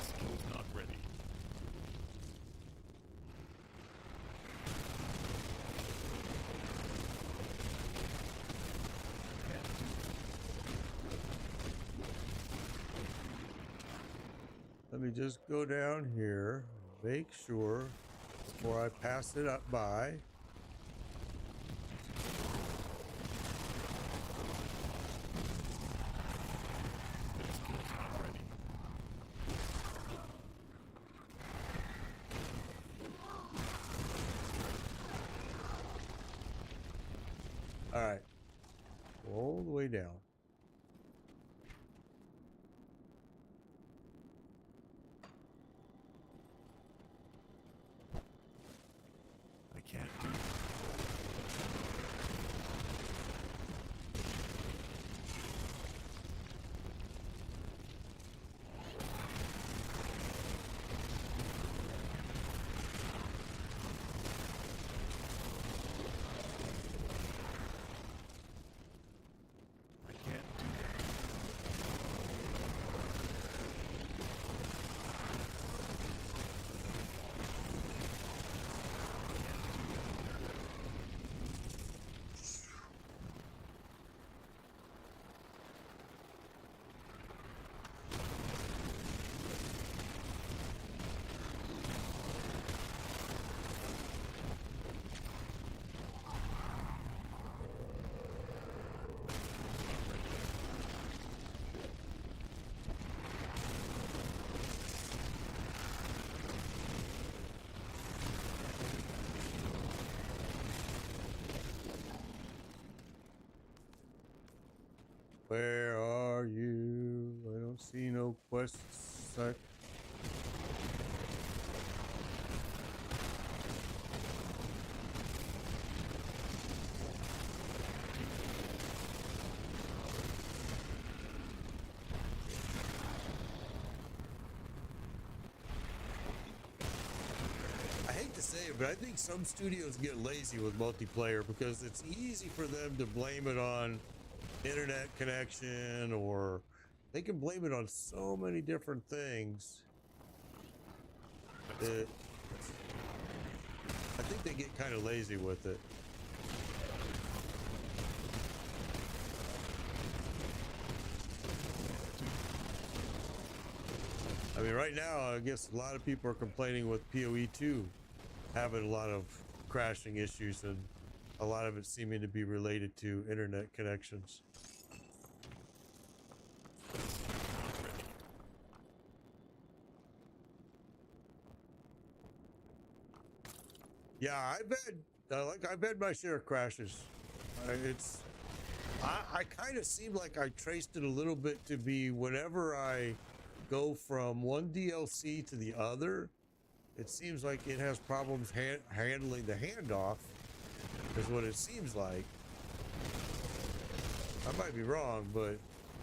Skill's not ready. Let me just go down here, make sure before I pass it up by. Skill's not ready. All right, all the way down. I can't do that. I can't do that. Where are you? I don't see no quests. I hate to say it, but I think some studios get lazy with multiplayer because it's easy for them to blame it on internet connection, or they can blame it on so many different things that I think they get kind of lazy with it. I mean, right now, I guess a lot of people are complaining with PoE 2 having a lot of crashing issues, and a lot of it seeming to be related to internet connections. Yeah, I've had my share of crashes. I kind of seem like I traced it a little bit to be whenever I go from one DLC to the other, it seems like it has problems handling the handoff, is what it seems like. I might be wrong, but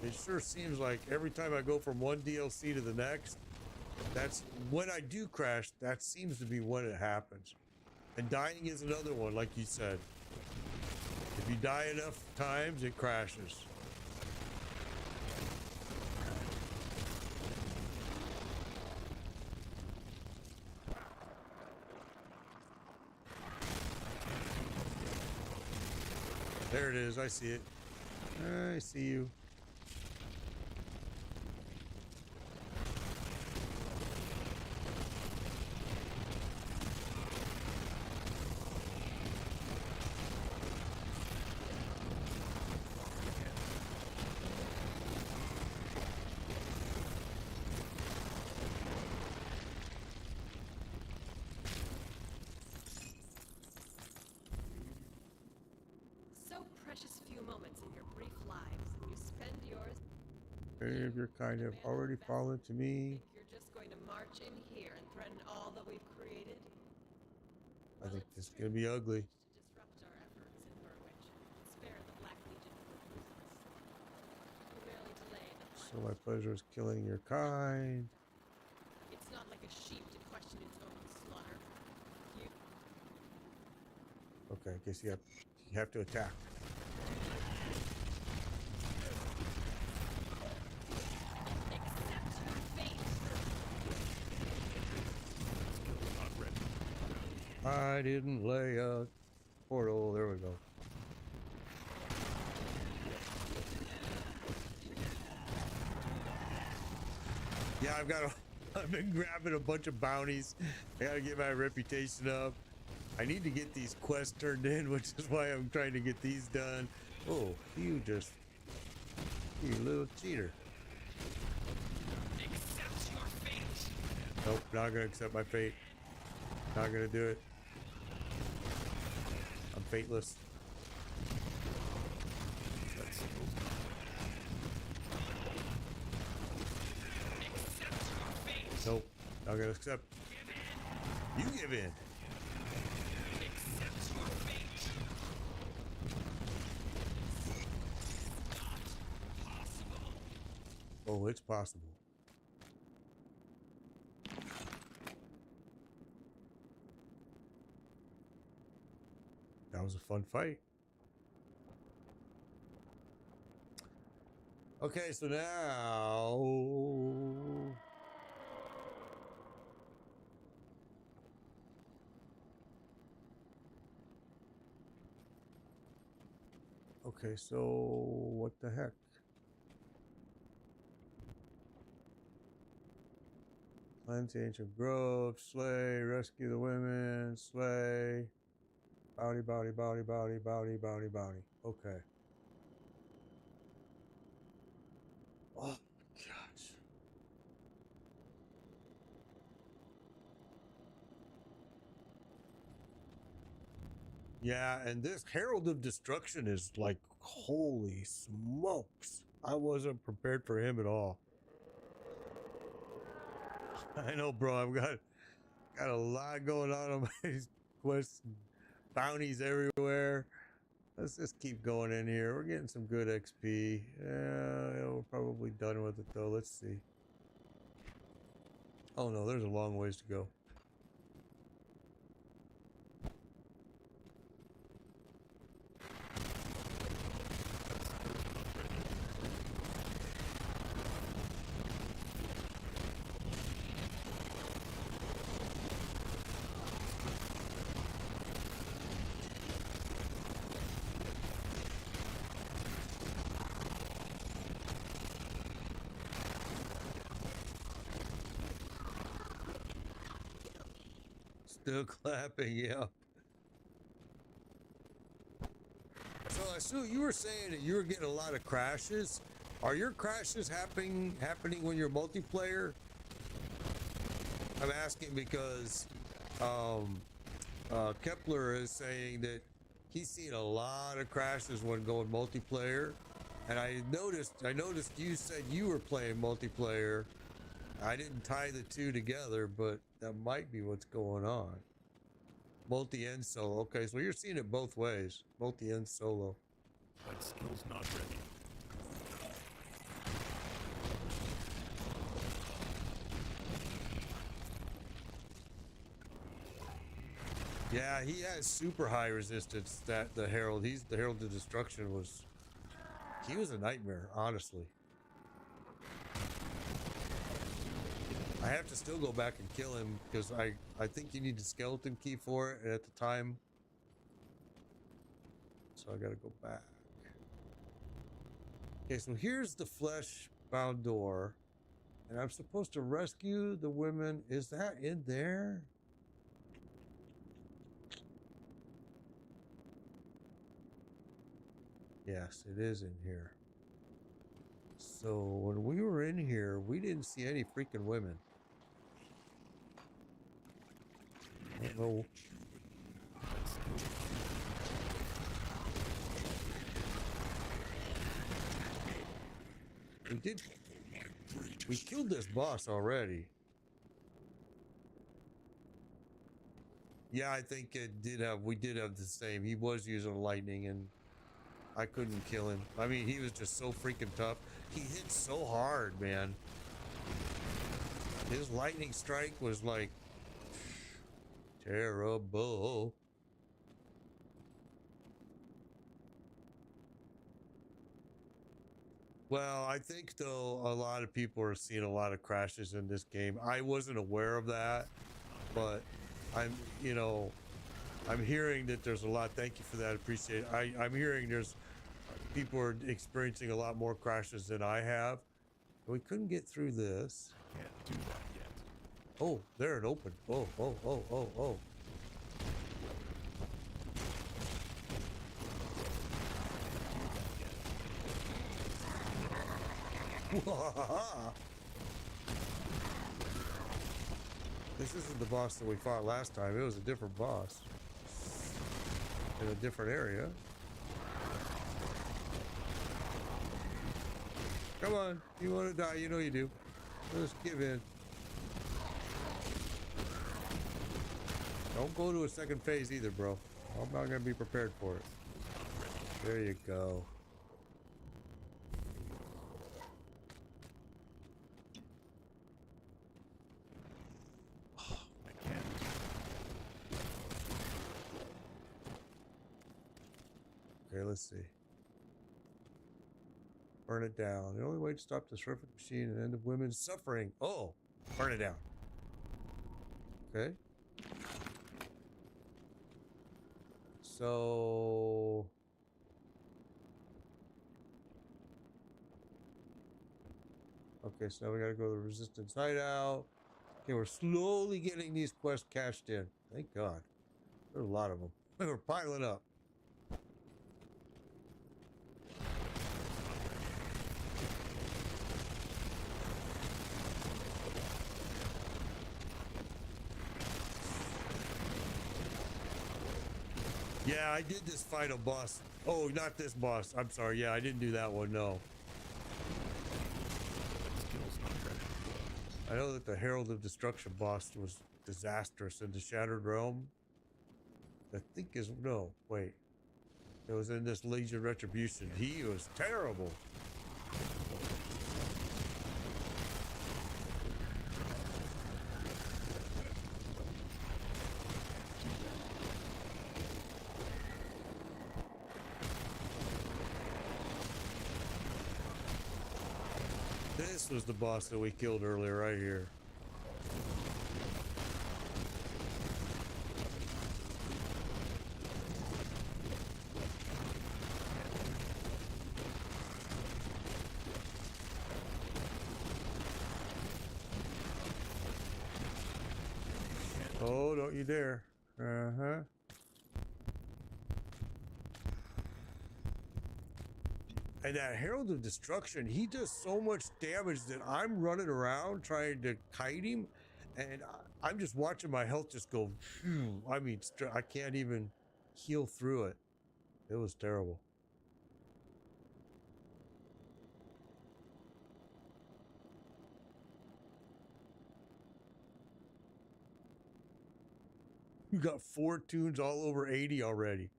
it sure seems like every time I go from one DLC to the next, that's when I do crash. That seems to be when it happens. And dying is another one, like you said. If you die enough times, it crashes. There it is. I see it. I see you. Precious few moments in your brief lives, and you spend yours. Any of your kind have already fallen to me. Think you're just going to march in here and threaten all that we've created? I think this is gonna be ugly. To disrupt our efforts in Burwich, spare the Black Legion from useless. We barely delay the So my pleasure is killing your kind. It's not like a sheep to question its own slaughter. Okay, I guess you have to attack. I didn't lay a portal. There we go. Yeah, I've been grabbing a bunch of bounties. I gotta get my reputation up. I need to get these quests turned in, which is why I'm trying to get these done. Oh, you little cheater. Accept your fate. Nope, not gonna accept my fate. Not gonna do it. I'm fateless. Nope, not gonna accept. You give in. Accept your fate. Not possible. Oh, it's possible. That was a fun fight. Okay, so now okay, so what the heck? Cleanse the ancient grove, slay, rescue the women, slay. Bounty, bounty, bounty, bounty, bounty, bounty, bounty. Okay. Oh my gosh. Yeah, and this Herald of Destruction is like, holy smokes. I wasn't prepared for him at all. I know, bro. I've got a lot going on my quests, bounties everywhere. Let's just keep going in here. We're getting some good XP. Yeah, we're probably done with it though. Let's see. Oh no, there's a long ways to go. Still clapping, yeah. So I assume you were saying that you were getting a lot of crashes. Are your crashes happening when you're multiplayer? I'm asking because Kepler is saying that he's seen a lot of crashes when going multiplayer, and I noticed you said you were playing multiplayer. I didn't tie the two together, but that might be what's going on. Multi and solo. Okay, so you're seeing it both ways. Multi and solo. That skill's not ready. Yeah, he has super high resistance. That the Herald. The Herald of Destruction was. He was a nightmare, honestly. I have to still go back and kill him because I think you need a skeleton key for it at the time. So I gotta go back. Okay, so here's the flesh-bound door. And I'm supposed to rescue the women. Is that in there? Yes, it is in here. So when we were in here, we didn't see any freaking women. I don't know. We killed this boss already. Yeah, I think we did have the same. He was using lightning and I couldn't kill him. I mean, he was just so freaking tough. He hit so hard, man. His lightning strike was like terrible. Well, I think though a lot of people are seeing a lot of crashes in this game. I wasn't aware of that, but I'm hearing that there's a lot. Thank you for that. Appreciate it. I'm hearing there's people are experiencing a lot more crashes than I have. We couldn't get through this. Can't do that yet. Oh, there it opened. Oh. This isn't the boss that we fought last time. It was a different boss in a different area. Come on, you want to die? You know you do. Just give in. Don't go to a second phase either, bro. I'm not gonna be prepared for it. There you go. Okay, let's see. Burn it down. The only way to stop this horrific machine and end of women's suffering. Oh, burn it down. Okay. So... Okay, so now we gotta go to the resistance hideout. Okay, we're slowly getting these quests cashed in. Thank God. There's a lot of them. We're piling up. Yeah, I did this final boss. Oh, not this boss. I'm sorry. Yeah, I didn't do that one. No. I know that the Herald of Destruction boss was disastrous in the Shattered Realm. I think is no, wait. It was in this Legion Retribution. He was terrible. This was the boss that we killed earlier, right here. Oh, don't you dare. Uh-huh. And that Herald of Destruction, he does so much damage that I'm running around trying to kite him, and I'm just watching my health just go, phew. I mean, I can't even heal through it. It was terrible. You got 4 tunes all over 80 already.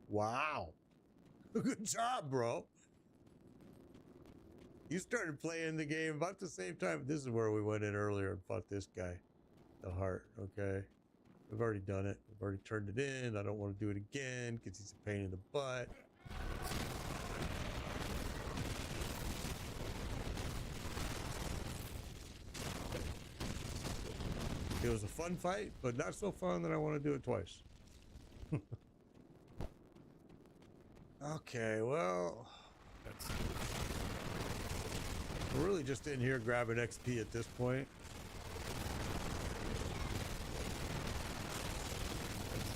Wow. Good job, bro. You started playing the game about the same time. This is where we went in earlier and fought this guy. The heart, okay? I've already done it. I've already turned it in. I don't want to do it again because he's a pain in the butt. It was a fun fight, but not so fun that I want to do it twice. Okay, well... We're really just in here grabbing XP at this point.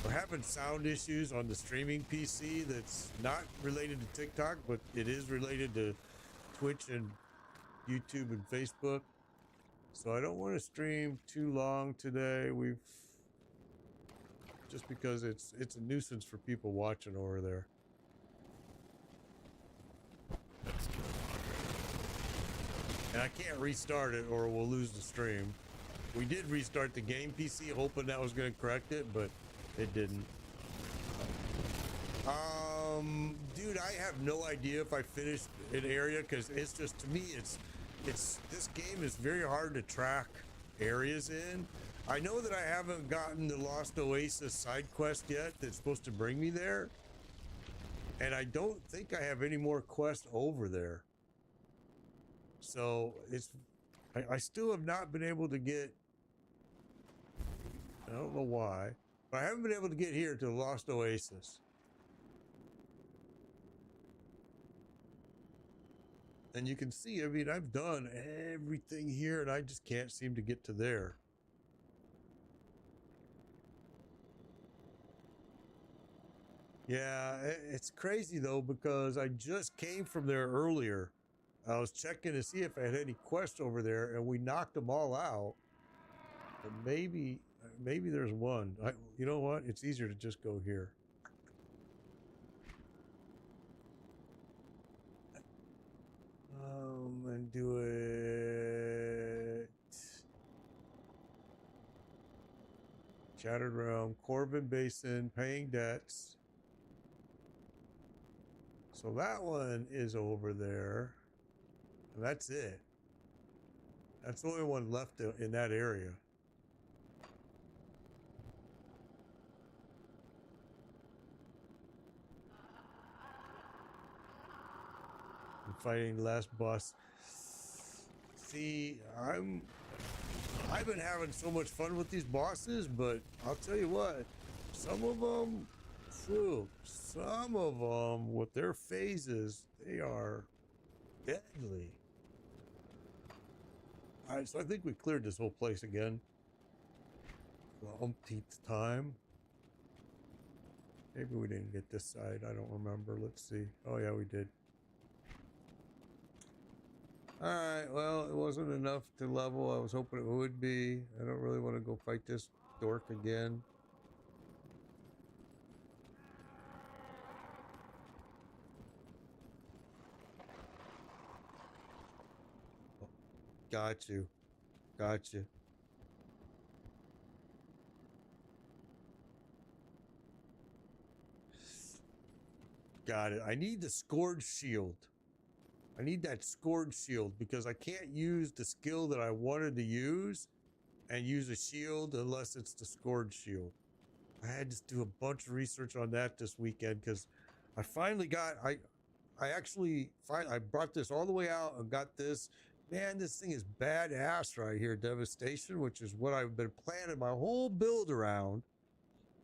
We're having sound issues on the streaming PC that's not related to TikTok, but it is related to Twitch and YouTube and Facebook. So I don't want to stream too long today. Just because it's a nuisance for people watching over there. And I can't restart it or we'll lose the stream. We did restart the game PC hoping that was going to correct it, but it didn't. Dude, I have no idea if I finished an area because it's just, to me, this game is very hard to track areas in. I know that I haven't gotten the Lost Oasis side quest yet that's supposed to bring me there. And I don't think I have any more quests over there. So I still have not been able to get, I don't know why, but I haven't been able to get here to the Lost Oasis. And you can see, I mean, I've done everything here and I just can't seem to get to there. Yeah, it's crazy though, because I just came from there earlier. I was checking to see if I had any quests over there and we knocked them all out. But maybe there's one. You know what? It's easier to just go here. And do it. Shattered Realm, Corbin Basin, paying debts. So that one is over there. And that's it. That's the only one left in that area. I'm fighting the last boss. See, I've been having so much fun with these bosses, but I'll tell you what, some of them with their phases, they are deadly. Alright, so I think we cleared this whole place again. The umpteenth time. Maybe we didn't get this side, I don't remember. Let's see. Oh yeah, we did. Alright, well, it wasn't enough to level. I was hoping it would be. I don't really want to go fight this dork again. Oh, got you. Gotcha. Got it. I need the scourge shield. I need that scourge shield because I can't use the skill that I wanted to use and use a shield unless it's the scourge shield. I had to do a bunch of research on that this weekend because I finally got, I brought this all the way out and got this. Man, this thing is badass right here, Devastation, which is what I've been planning my whole build around.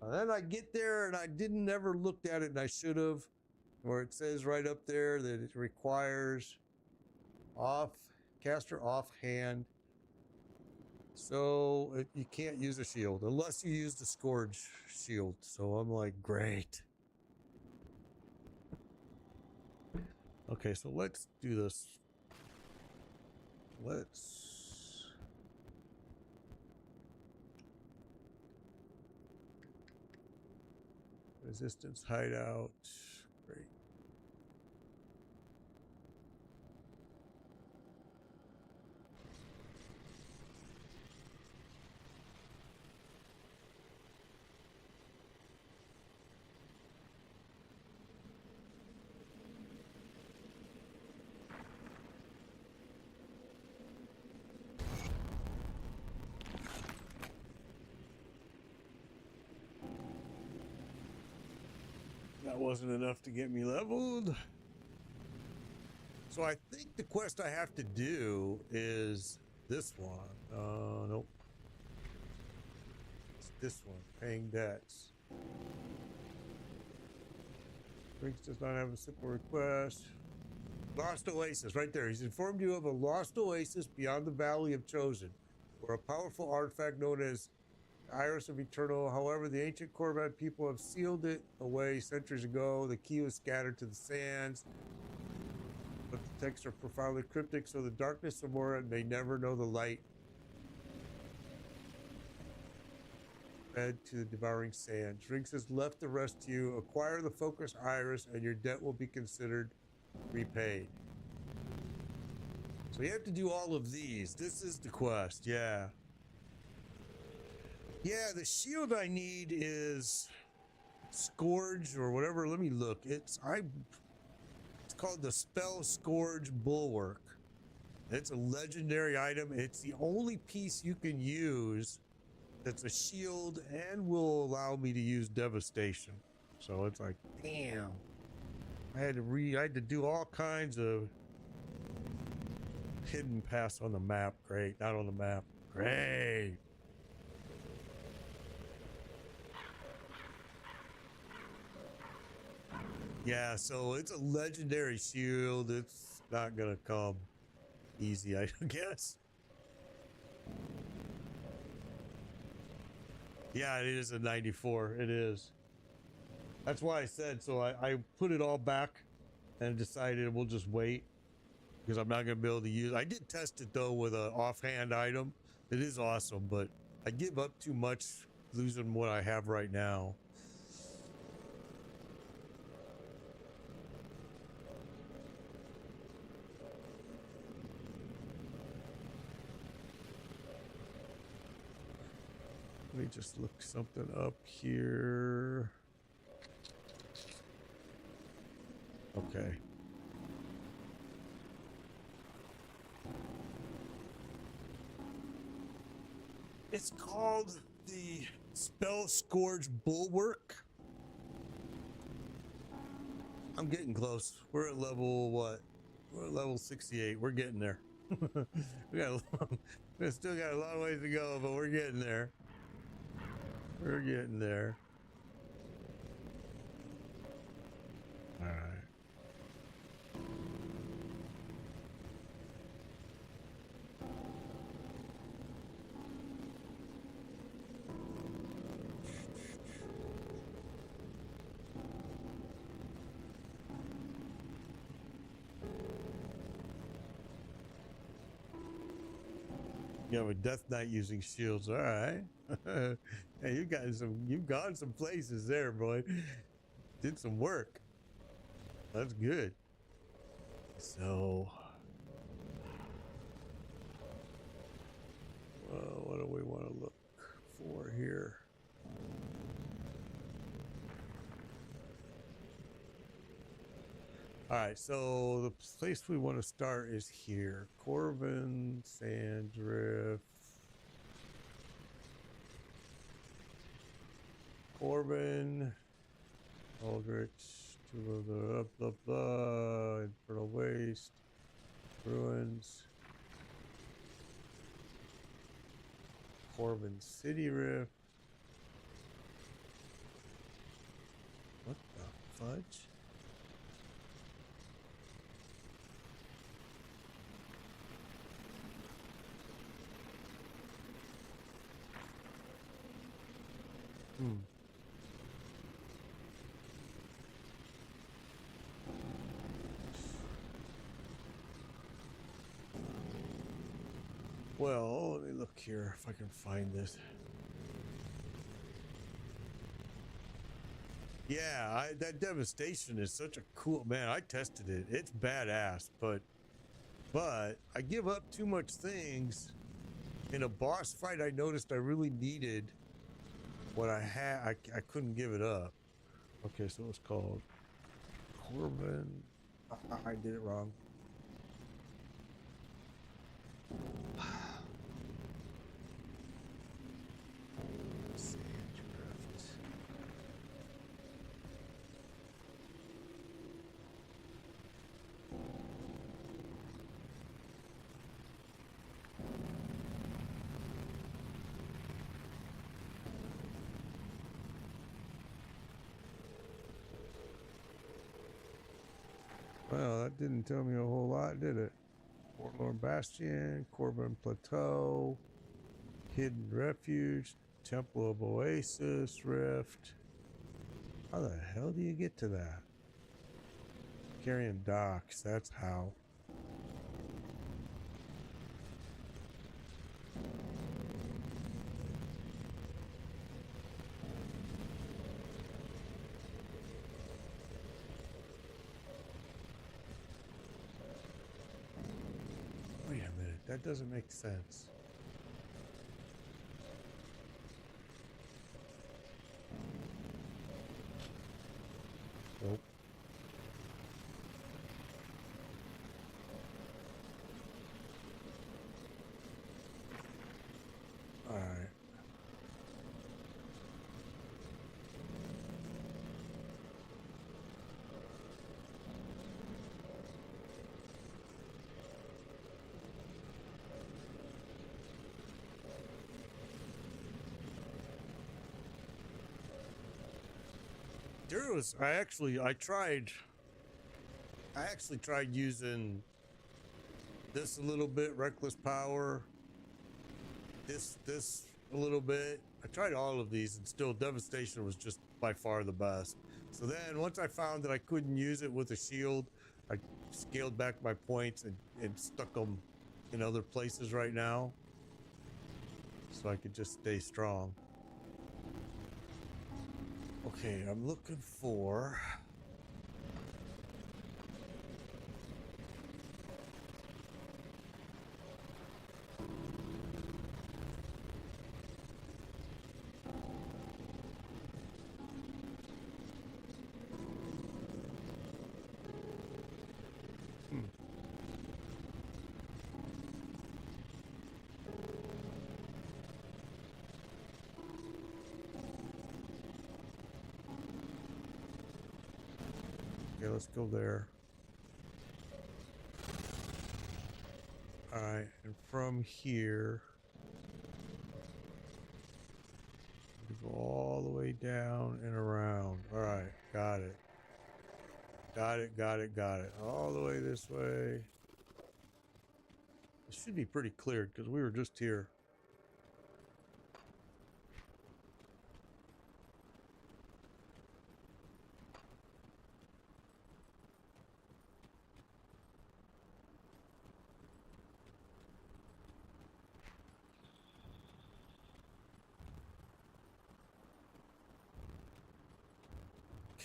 And then I get there and I didn't ever looked at it, and I should have, where it says right up there that it requires caster offhand. So you can't use a shield unless you use the scourge shield. So I'm like, great. Okay, so let's do this. Resistance hideout. Great. That wasn't enough to get me leveled. So I think the quest I have to do is this one. Nope. It's this one, paying debts. Drinks does not have a simple request. Lost Oasis, right there. He's informed you of a lost oasis beyond the Valley of Chosen, where a powerful artifact known as Iris of Eternal. However, the ancient Corvat people have sealed it away centuries ago. The key was scattered to the sands, but the texts are profoundly cryptic, so the darkness of Mora may never know the light fed to the devouring sand. Drinks has left the rest to you. Acquire the focus Iris, and your debt will be considered repaid. So you have to do all of these. This is the quest, yeah. Yeah, the shield I need is Scourge or whatever. Let me look. It's called the Spell Scourge Bulwark. It's a legendary item. It's the only piece you can use that's a shield and will allow me to use Devastation. So it's like, damn. I had to do all kinds of hidden paths on the map. Great, not on the map. Great. Yeah, so it's a legendary shield. It's not gonna come easy, I guess. Yeah, it is a 94. It is. That's why I said, so I put it all back and decided we'll just wait because I'm not gonna be able to use. I did test it though with an offhand item. It is awesome, but I give up too much losing what I have right now. Let me just look something up here. Okay. It's called the Spell Scourge Bulwark. I'm getting close. We're at level what? We're at level 68. We're getting there. We still got a long ways to go, but we're getting there. We're getting there. All right. You have a Death Knight using shields. All right. Hey, you've gone some places there, boy. Did some work. That's good. So what do we want to look for here? All right, so the place we want to start is here. Corbin, Sandrift. Corbin, Aldrich, two of the blah, blah, blah, Infernal Waste, Ruins. Corbin City Rift. What the fudge? Well, let me look here if I can find this. Yeah, that devastation is such a cool, man. I tested it. It's badass, but I give up too much things. In a boss fight, I noticed I really needed what I had. I couldn't give it up. Okay, so it's called Corbin. I did it wrong. Well, that didn't tell me a whole lot, did it? Forlorn Bastion, Corbin Plateau, Hidden Refuge, Temple of Oasis, Rift. How the hell do you get to that? Carrion Docks, that's how. Wait a minute, that doesn't make sense. Nope. All right. There was, I actually tried using this a little bit, Reckless Power, this a little bit. I tried all of these and still Devastation was just by far the best. So then once I found that I couldn't use it with a shield, I scaled back my points and stuck them in other places right now so I could just stay strong. Okay, I'm looking for... Okay, let's go there. All right, and from here, we go all the way down and around. All right, got it. Got it, got it, got it. All the way this way. It should be pretty cleared because we were just here.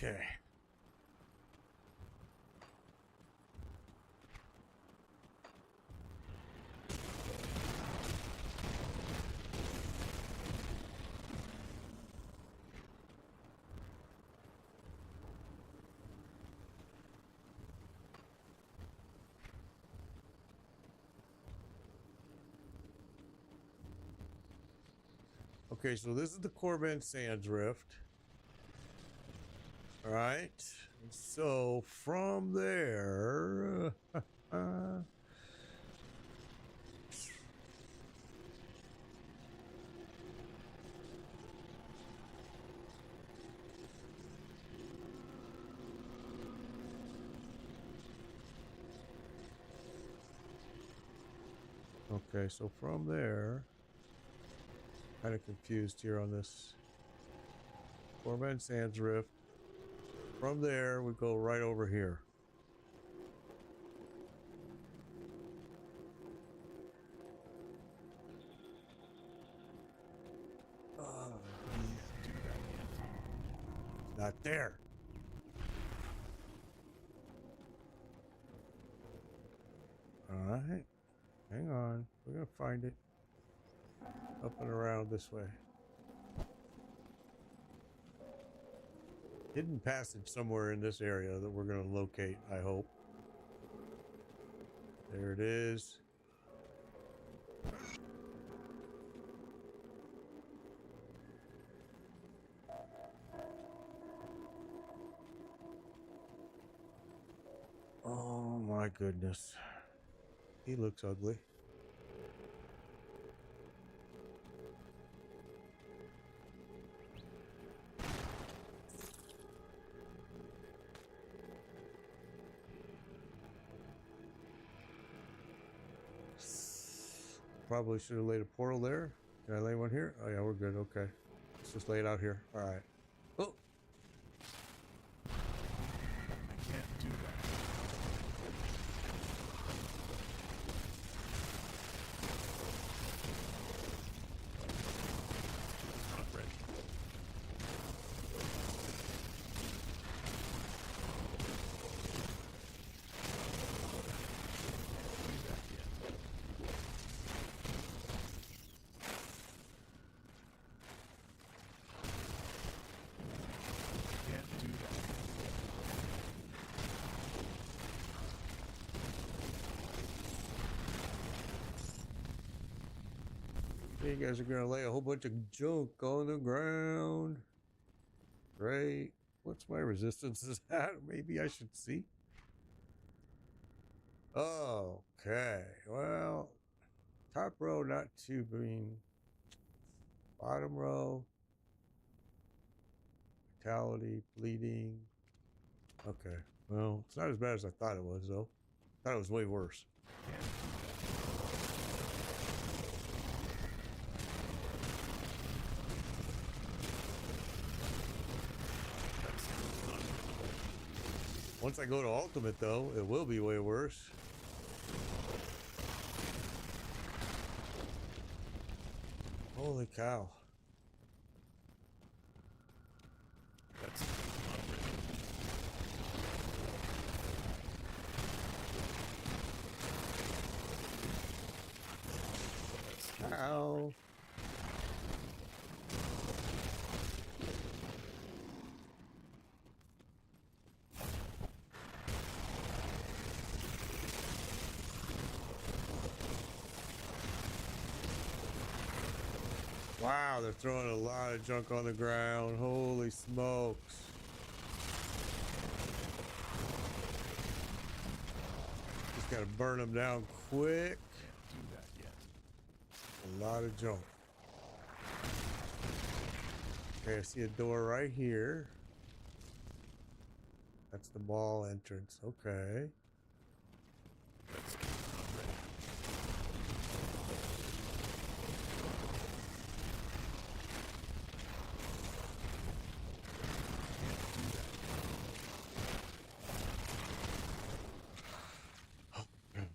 Okay. Okay, so this is the Corban Sands Rift. All right. So from there, okay, so from there, kind of confused here on this Corban Sands Rift. From there, we go right over here. Not there. All right. Hang on. We're going to find it. Up and around this way. Hidden passage somewhere in this area that we're going to locate, I hope. There it is. Oh my goodness. He looks ugly. Probably should have laid a portal there. Can I lay one here? Oh yeah, we're good. Okay. Let's just lay it out here. All right. Oh. I can't do that. Not ready. Can't do that. You guys are gonna lay a whole bunch of junk on the ground. Great. What's my resistance is at? Maybe I should see. Okay. Well, top row not too green. Bottom row. Vitality, bleeding. Okay. Well, it's not as bad as I thought it was, though. I thought it was way worse. Can't do that. That skill's not ready. Once I go to ultimate, though, it will be way worse. Holy cow. That skill's not ready. That skill's Ow. Wow, they're throwing a lot of junk on the ground. Holy smokes. Just gotta burn them down quick. do that yet. A lot of junk. Okay, I see a door right here. That's the mall entrance. Okay. That skill's not ready. Can't do that.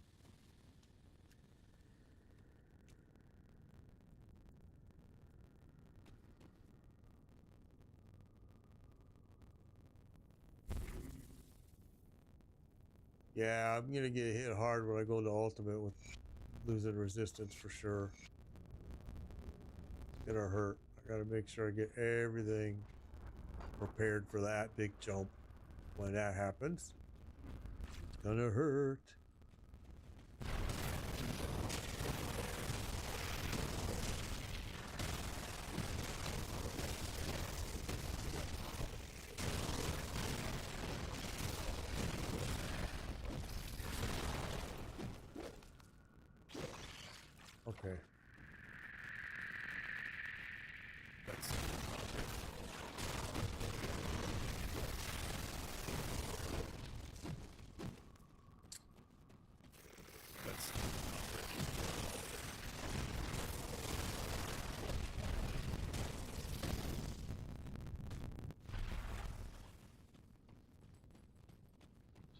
Yeah, I'm gonna get hit hard when I go to ultimate with losing resistance for sure. It's gonna hurt. I gotta make sure I get everything prepared for that big jump when that happens. It's gonna hurt.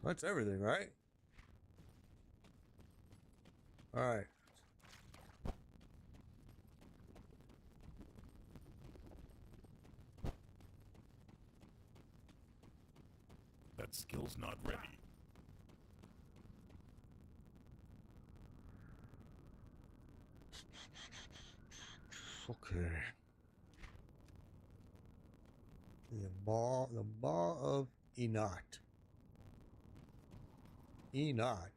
That's everything, right? All right. That skill's not ready. Okay. The Maw of Enot. Enot.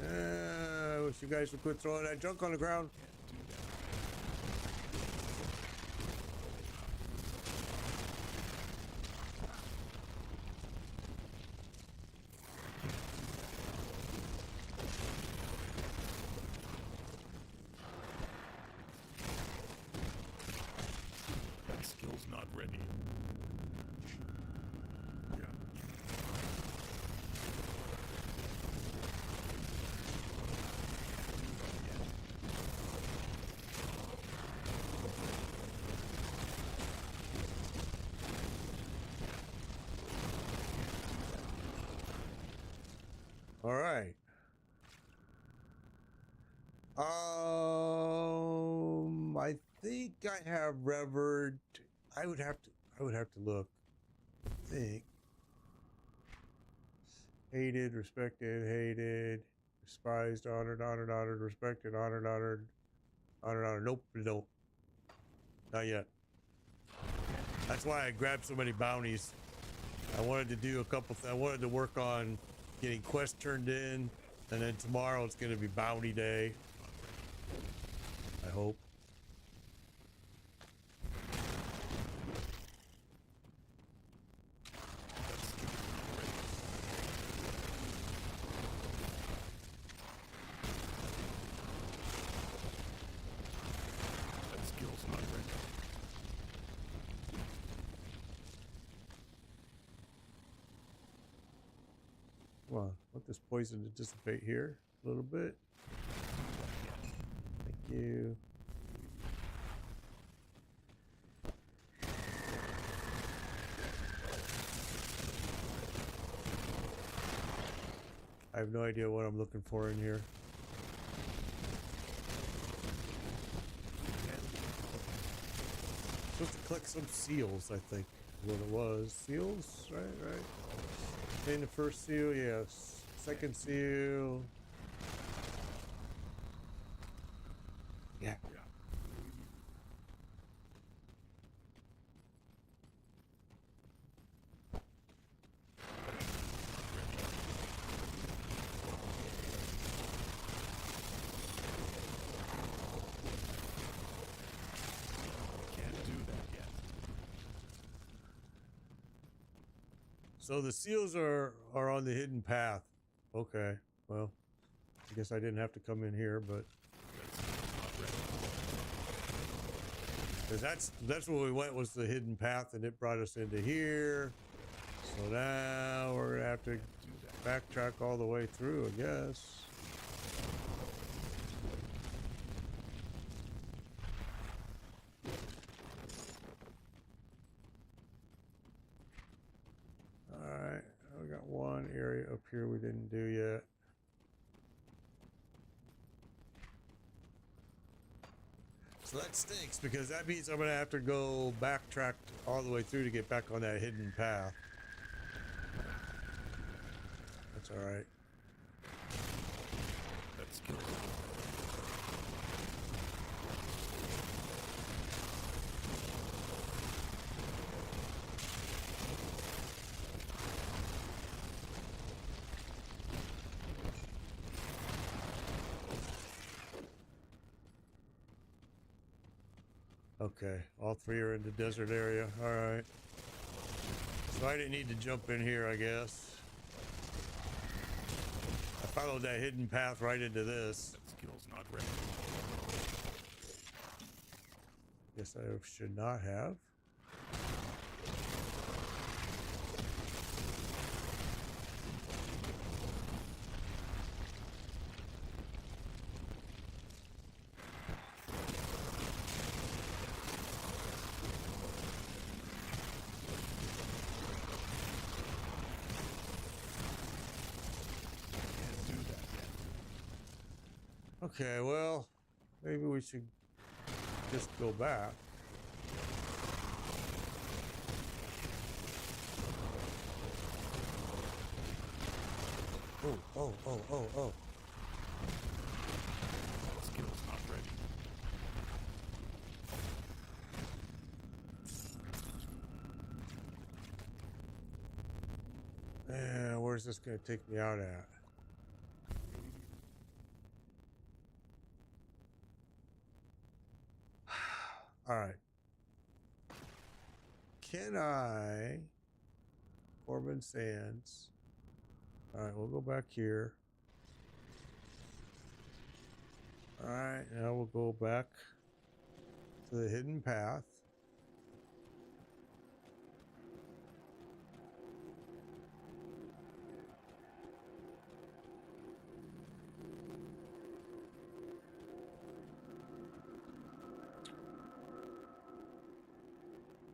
I wish you guys would quit throwing that junk on the ground. That skill's not ready. Yeah. All right. I think I have revered. I would have to look. I think. Hated, respected, hated, despised, honored, honored, honored, respected, honored, honored, honored, honored. Nope, nope. Not yet. That's why I grabbed so many bounties. I wanted to do a couple. I wanted to work on getting quests turned in, and then tomorrow it's going to be bounty day. I hope. That skill's not ready. Come on, let this poison to dissipate here a little bit. Thank you. I have no idea what I'm looking for in here. Supposed to collect some seals, I think, is what it was. Seals, right. In the first seal, yes. Second seal. Yeah. Can't do that yet. So the seals are on the hidden path. Okay. Well, I guess I didn't have to come in here, but because that's where we went, was the hidden path, and it brought us into here. So now we're gonna have to backtrack all the way through, I guess. Alright, we got one area up here we didn't do yet. So that stinks, because that means I'm gonna have to go backtrack all the way through to get back on that hidden path. That's alright. That skill's Okay, all three are in the desert area. Alright. So I didn't need to jump in here, I guess. I followed that hidden path right into this. that skill's not ready. Guess I should not have. Okay, well, maybe we should just go back. Oh. That skill's not ready. Yeah, where's this gonna take me out at? All right. Can I? Corbin Sands. All right, we'll go back here. All right, now we'll go back to the hidden path.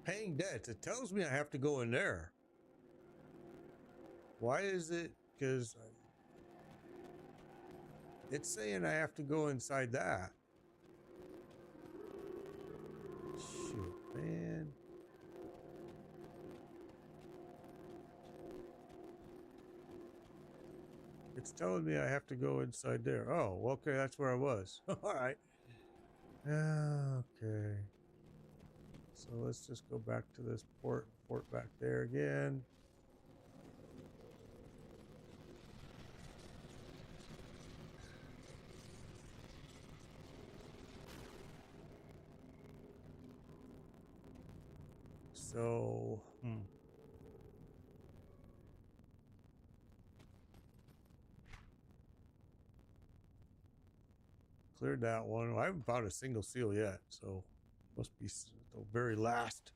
Paying debts. It tells me I have to go in there. Why is it? Because it's saying I have to go inside that. Shoot, man. It's telling me I have to go inside there. Oh, okay, that's where I was. All right. Okay. So let's just go back to this port back there again. So, cleared that one. I haven't found a single seal yet, so must be the very last.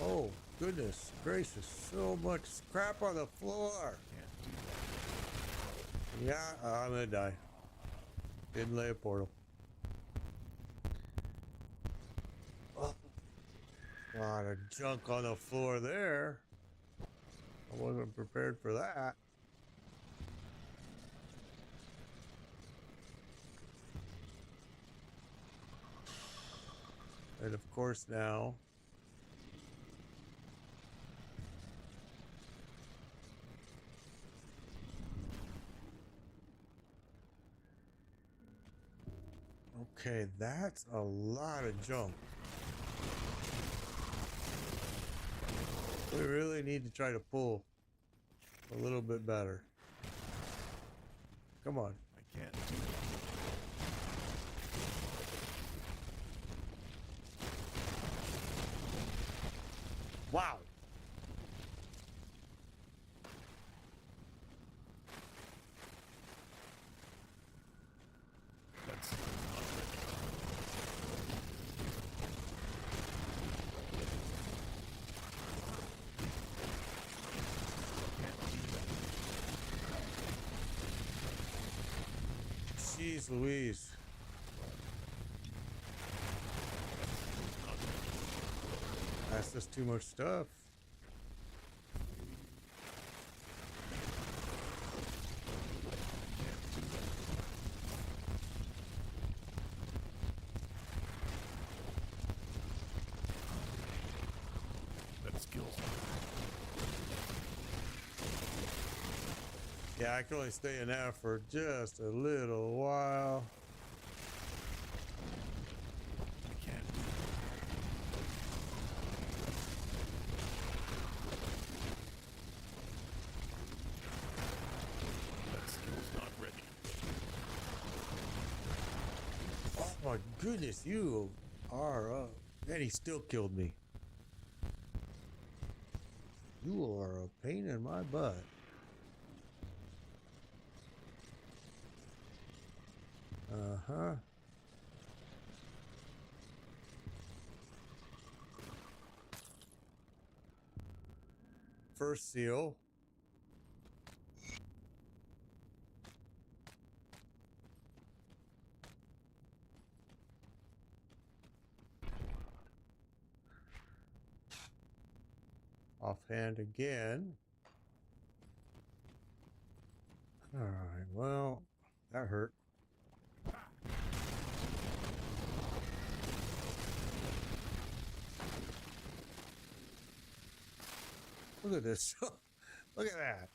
Oh, goodness gracious, so much crap on the floor. Yeah, I'm gonna die. Didn't lay a portal. Oh, a lot of junk on the floor there. I wasn't prepared for that. And of course now, okay, that's a lot of junk. We really need to try to pull a little bit better. Come on. I can't do that. Wow. That's not ready. Jeez Louise. That's just too much stuff. That skill's not Yeah, I can only stay in that for just a little while. I can't do that. That skill's not ready. Oh my goodness, you are and he still killed me. You are a pain in my butt. Uh-huh. First seal. offhand again. All right, well, that hurt. Look at this. Look at that.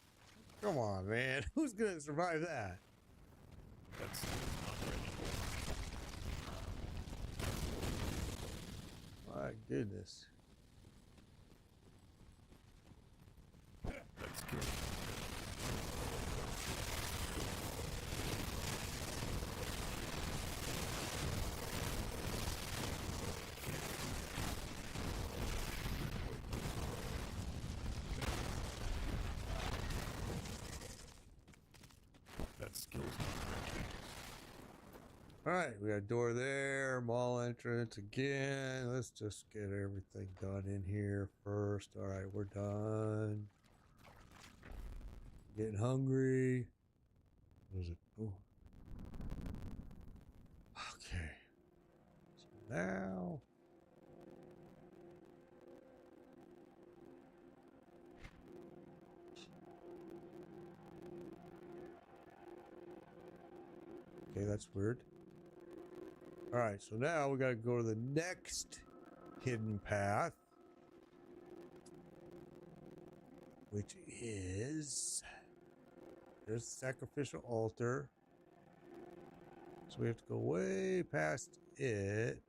Come on, man. Who's gonna survive that? That skill's not ready. My goodness. That skill's That skill's not ready. All right, we got a door there, mall entrance again. Let's just get everything done in here first. All right, we're done. Getting hungry. What is it? Oh. Okay. So now. Okay, that's weird. All right, so now we got to go to the next hidden path, which is there's the sacrificial altar. So we have to go way past it.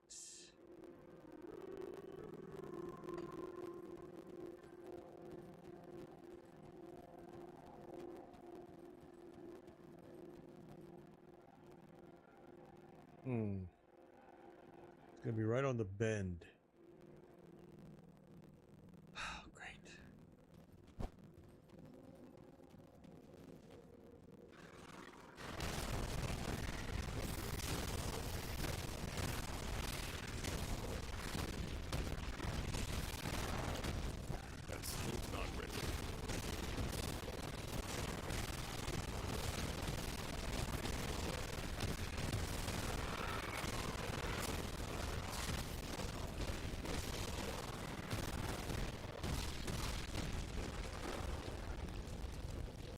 It's gonna be right on the bend. Oh, great. That skill's not ready.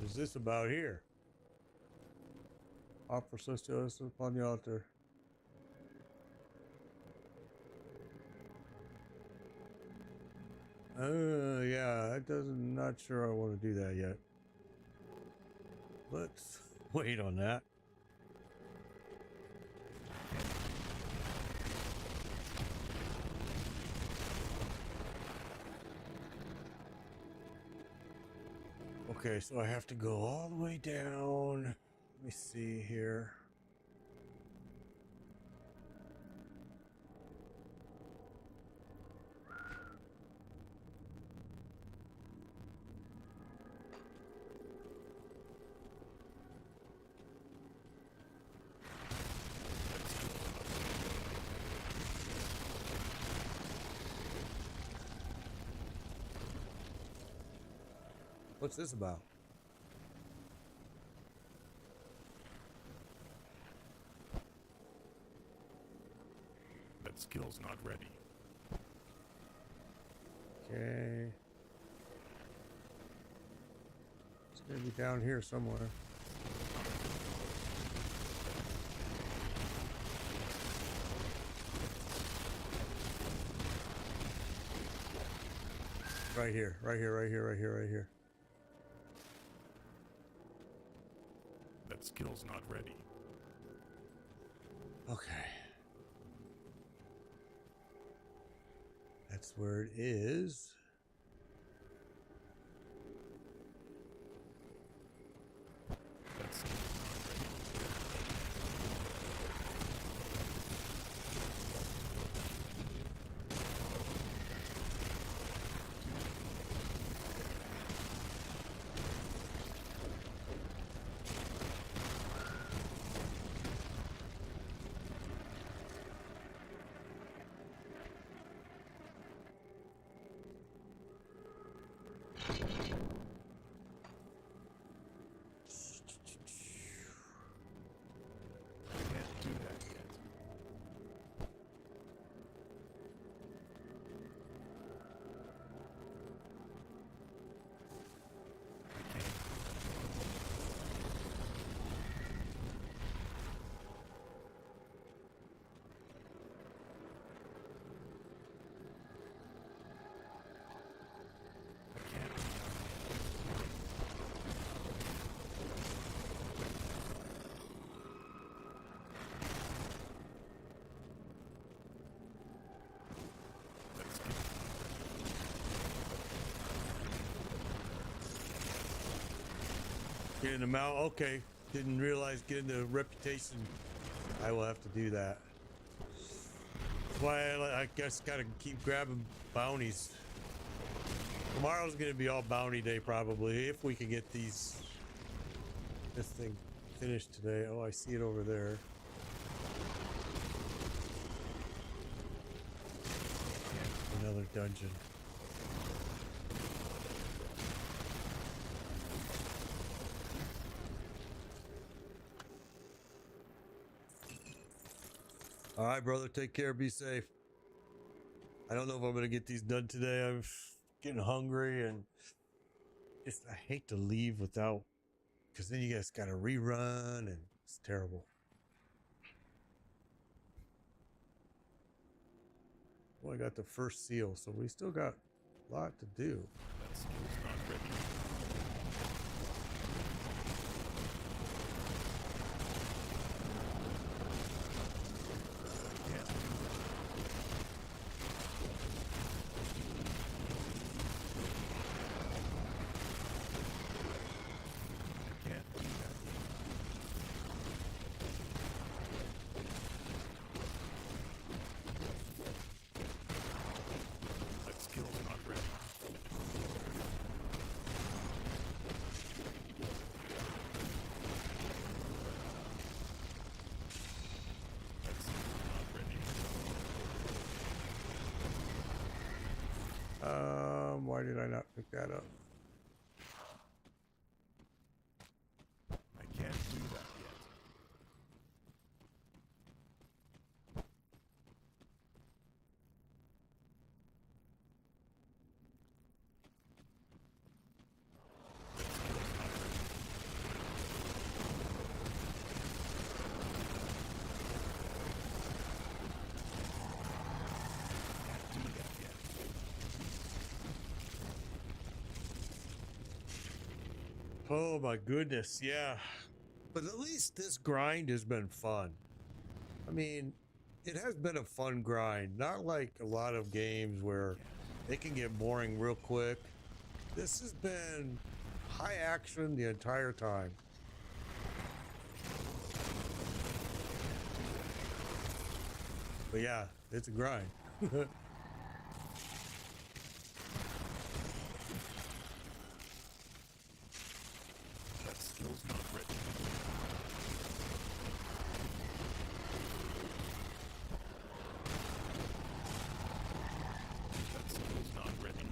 What is this about here? Offer celestials upon the altar. Yeah, that doesn't. Not sure I want to do that yet. Let's wait on that. Okay, so I have to go all the way down. Let me see here. What's this about? That skill's not ready. Okay. It's gonna be down here somewhere. Right here, right here, right here, right here, right here. That skill's not ready. Okay. That's where it is. That skill's not ready. Can't do that yet. Getting them out. Okay. Didn't realize getting the reputation. I will have to do that. That's why I guess gotta keep grabbing bounties. Tomorrow's gonna be all bounty day probably, if we can get this thing finished today. Oh, I see it over there. Another dungeon. All right, brother. Take care. Be safe. I don't know if I'm going to get these done today. I'm getting hungry and just, I hate to leave without, because then you guys got to rerun and it's terrible. Well, I got the first seal, so we still got a lot to do. That skill's not ready. Why did I not pick that up? I can't do that yet. Oh my goodness, yeah. But at least this grind has been fun. I mean, it has been a fun grind, not like a lot of games where they can get boring real quick. This has been high action the entire time. But yeah, it's a grind. Skill's not ready. That skill's not ready.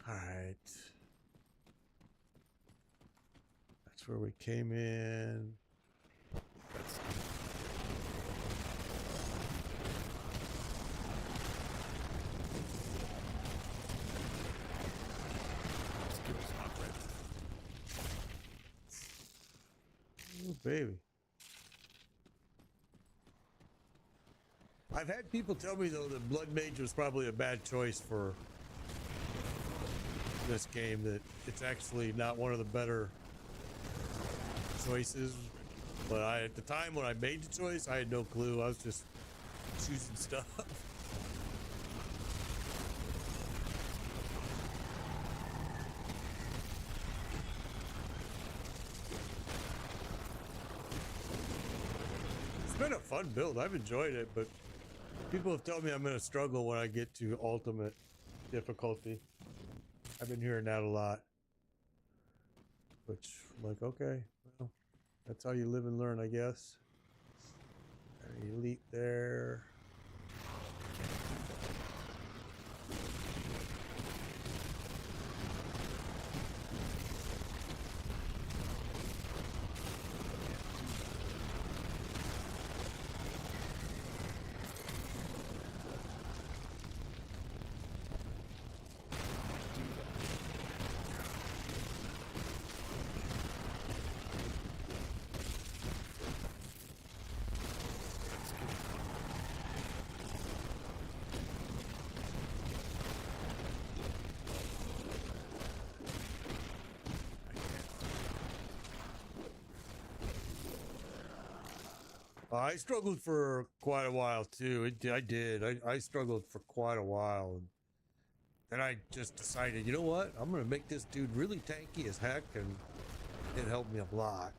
All right. That's where we came in. That's Oh, baby. I've had people tell me though that BattleMage was probably a bad choice for this game, that it's actually not one of the better choices. But at the time when I made the choice, I had no clue. I was just choosing stuff. It's been a fun build. I've enjoyed it, but people have told me I'm going to struggle when I get to ultimate difficulty. I've been hearing that a lot. Which, I'm like, okay, well, that's how you live and learn, I guess. Elite there. I struggled for quite a while too. I did. I struggled for quite a while. then I just decided, you know what? I'm gonna make this dude really tanky as heck, and it helped me a lot.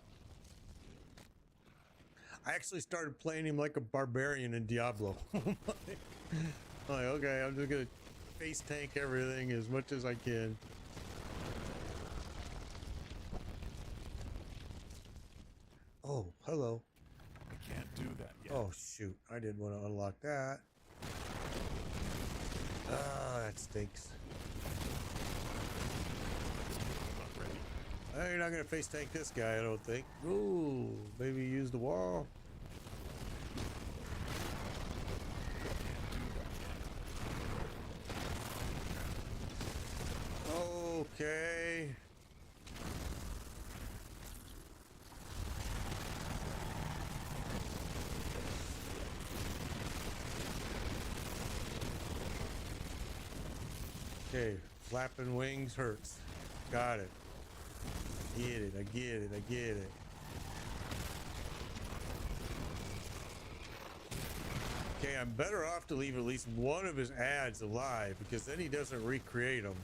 I actually started playing him like a barbarian in Diablo. Like, okay, I'm just gonna face tank everything as much as I can. Oh, hello. I can't do that yet. Oh, shoot. I didn't want to unlock that. Ah, that stinks. Not ready. You're not gonna face tank this guy, I don't think. Ooh, maybe use the wall. Okay. Okay, flapping wings hurts. Got it. Get it, I get it, I get it. Okay, I'm better off to leave at least one of his ads alive, because then he doesn't recreate them.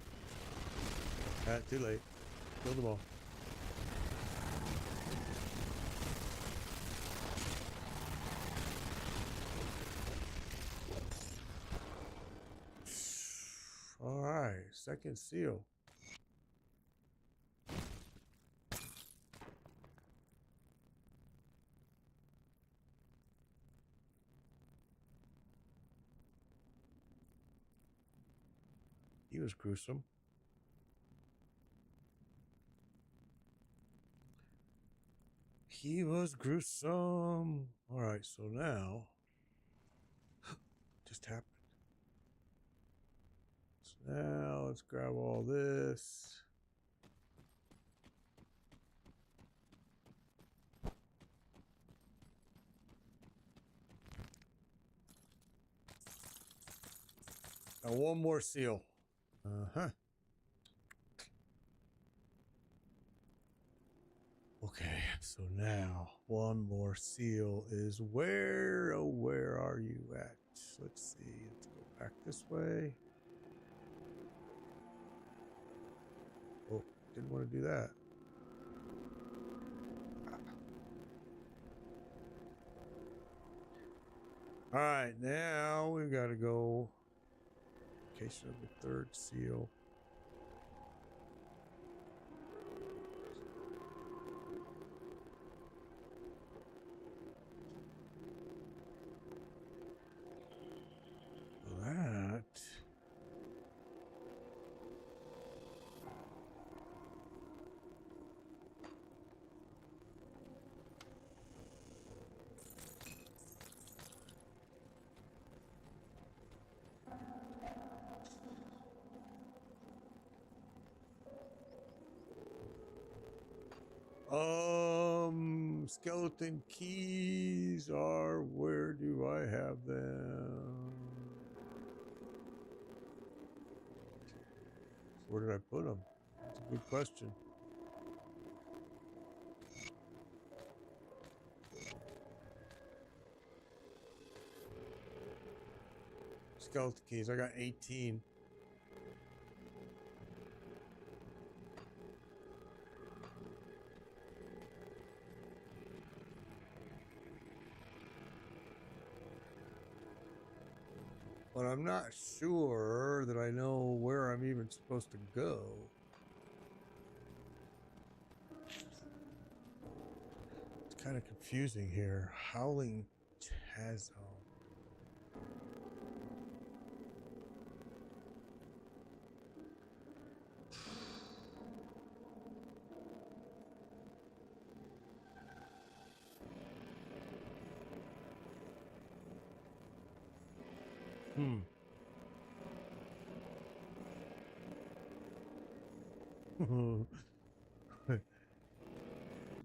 Too late. Killed them all. All right, second seal. He was gruesome. He was gruesome. All right, so now just happened. So now let's grab all this. Now one more seal. Uh-huh. Okay, so now one more seal is where, oh, where are you at? Let's see, let's go back this way. Oh, didn't want to do that. All right, now we've got to go. Location of the third seal. That. Skeleton keys are, where do I have them? Where did I put them? That's a good question. Skeleton keys, I got 18. But I'm not sure that I know where I'm even supposed to go. It's kind of confusing here. Howling Chasm.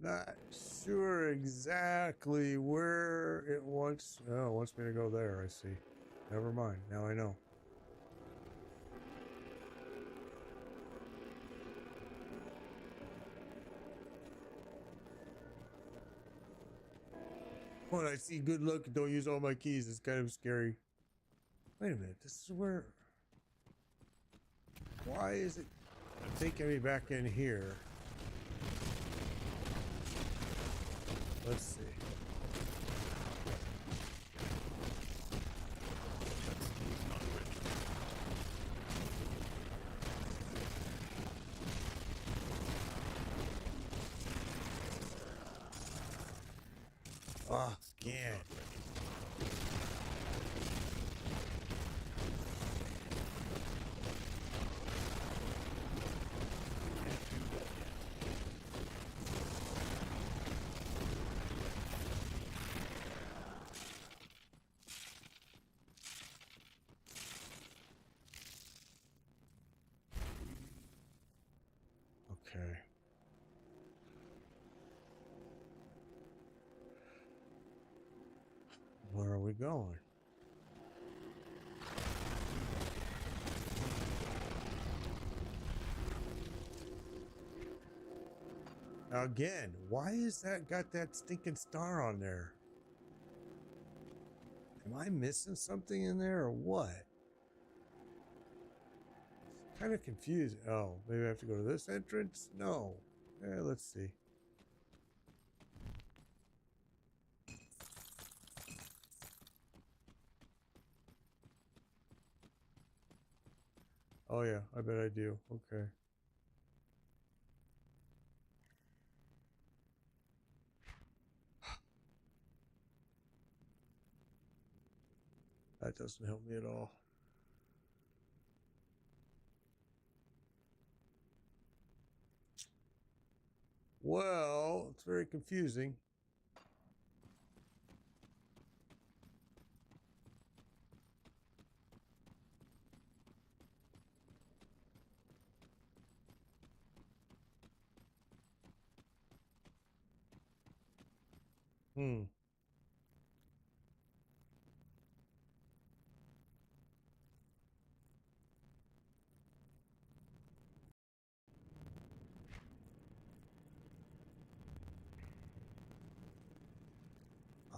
Not sure exactly where it wants. Oh, it wants me to go there. I see. Never mind. Now I know. When I see good luck and don't use all my keys, it's kind of scary. Wait a minute. This is where. Why is it taking me back in here? Let's see. Oh, yeah. Okay. Where are we going? Now again, why is that got that stinking star on there? Am I missing something in there or what? Kind of confused. Oh, maybe I have to go to this entrance? No. Let's see. Oh yeah, I bet I do. Okay. That doesn't help me at all. Well, it's very confusing. Hmm.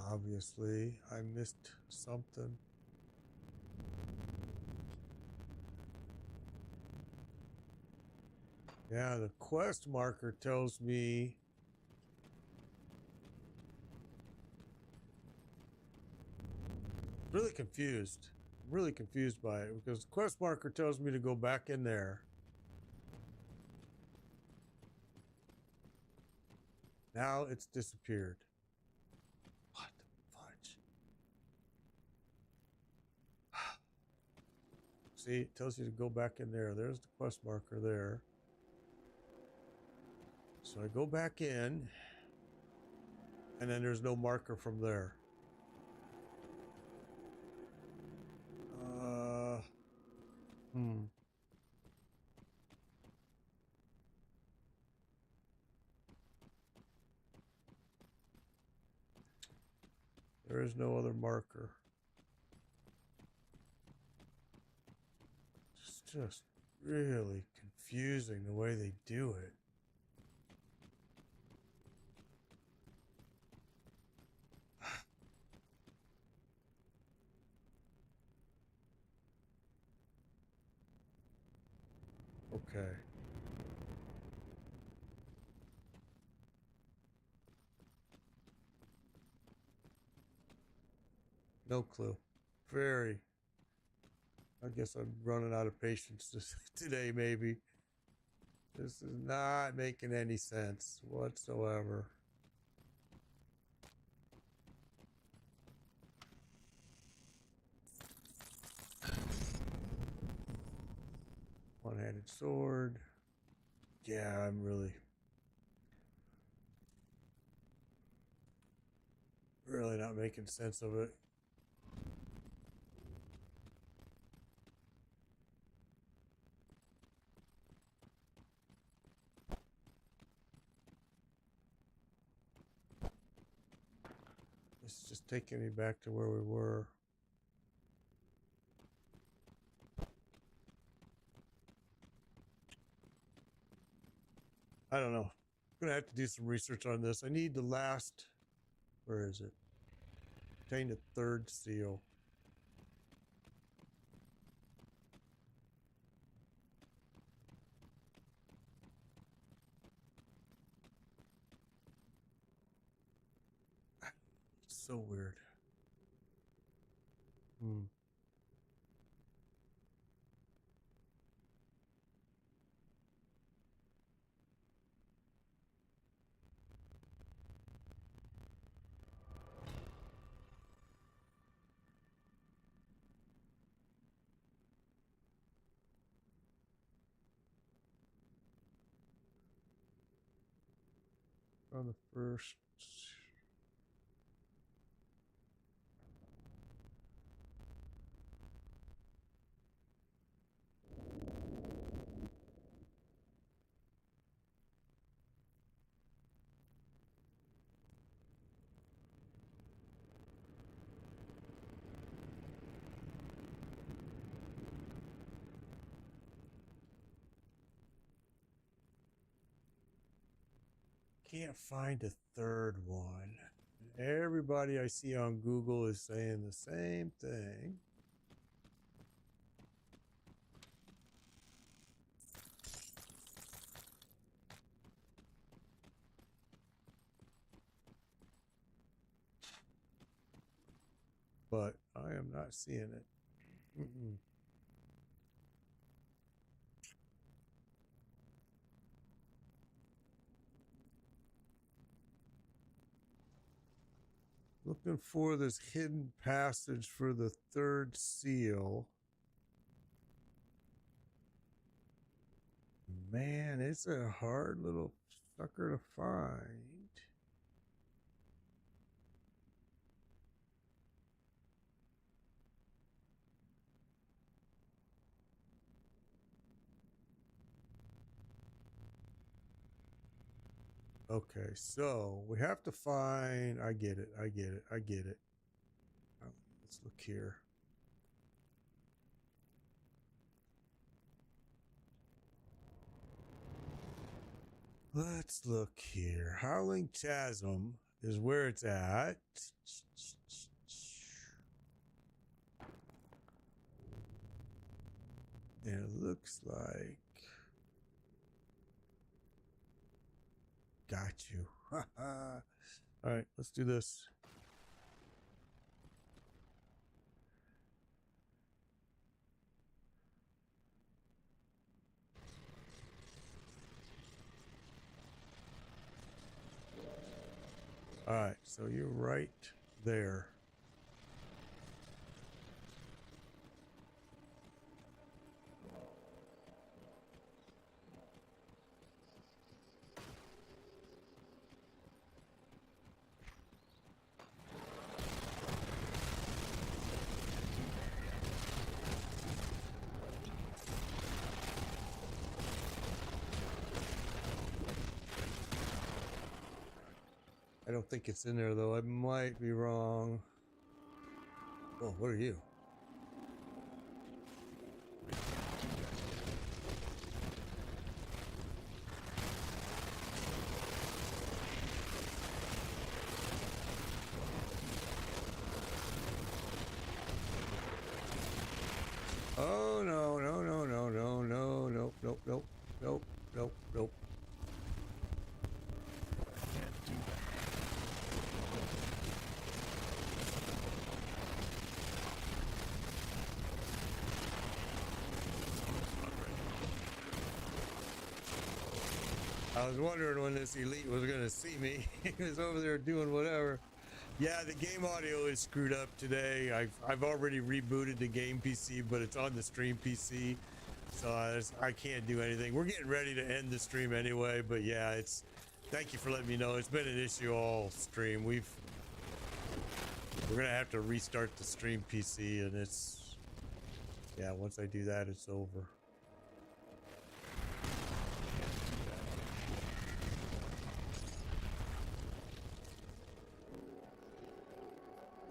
Obviously, I missed something. Yeah, the quest marker tells me really confused. Really confused by it because the quest marker tells me to go back in there. Now it's disappeared. What the fudge? See, it tells you to go back in there. There's the quest marker there. So I go back in, and then there's no marker from there. Hmm. There is no other marker. It's just really confusing the way they do it. Okay. No clue. Very. I guess I'm running out of patience today, maybe. This is not making any sense whatsoever. One-handed sword. Yeah, I'm really not making sense of it. This is just taking me back to where we were. I don't know. I'm gonna have to do some research on this. I need the last. Where is it? Obtain the third seal. So weird. Hmm. On the first. Can't find a third one. Everybody I see on Google is saying the same thing. But I am not seeing it. Mm-mm. Looking for this hidden passage for the third seal. Man, it's a hard little sucker to find. Okay, so we have to find. I get it. I get it. I get it. Let's look here. Let's look here. Howling Chasm is where it's at. And it looks like. Got you. All right, let's do this. All right, so you're right there. I don't think it's in there though. I might be wrong. Oh, what are you? Oh no, no, no, no, no, no, nope, nope, nope, nope, nope, nope. Can't do that. I was wondering when this elite was gonna see me. He was over there doing whatever. Yeah, the game audio is screwed up today. I've already rebooted the game PC, but it's on the stream PC, so I can't do anything. We're getting ready to end the stream anyway, but yeah, it's. Thank you for letting me know. It's been an issue all stream. We're gonna have to restart the stream PC, and it's. Yeah, once I do that, it's over.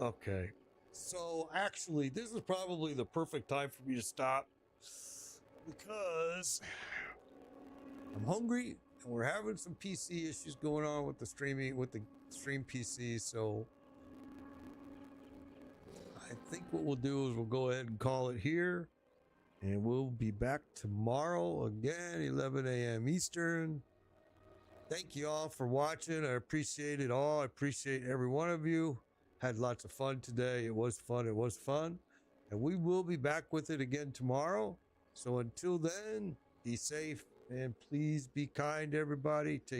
Okay, so actually, this is probably the perfect time for me to stop because I'm hungry and we're having some PC issues going on with the stream PC. So I think what we'll do is we'll go ahead and call it here, and we'll be back tomorrow again, 11 a.m. Eastern. Thank you all for watching. I appreciate it all. I appreciate every one of you. Had lots of fun today. It was fun. It was fun. And we will be back with it again tomorrow. So until then, be safe and please be kind, everybody. Take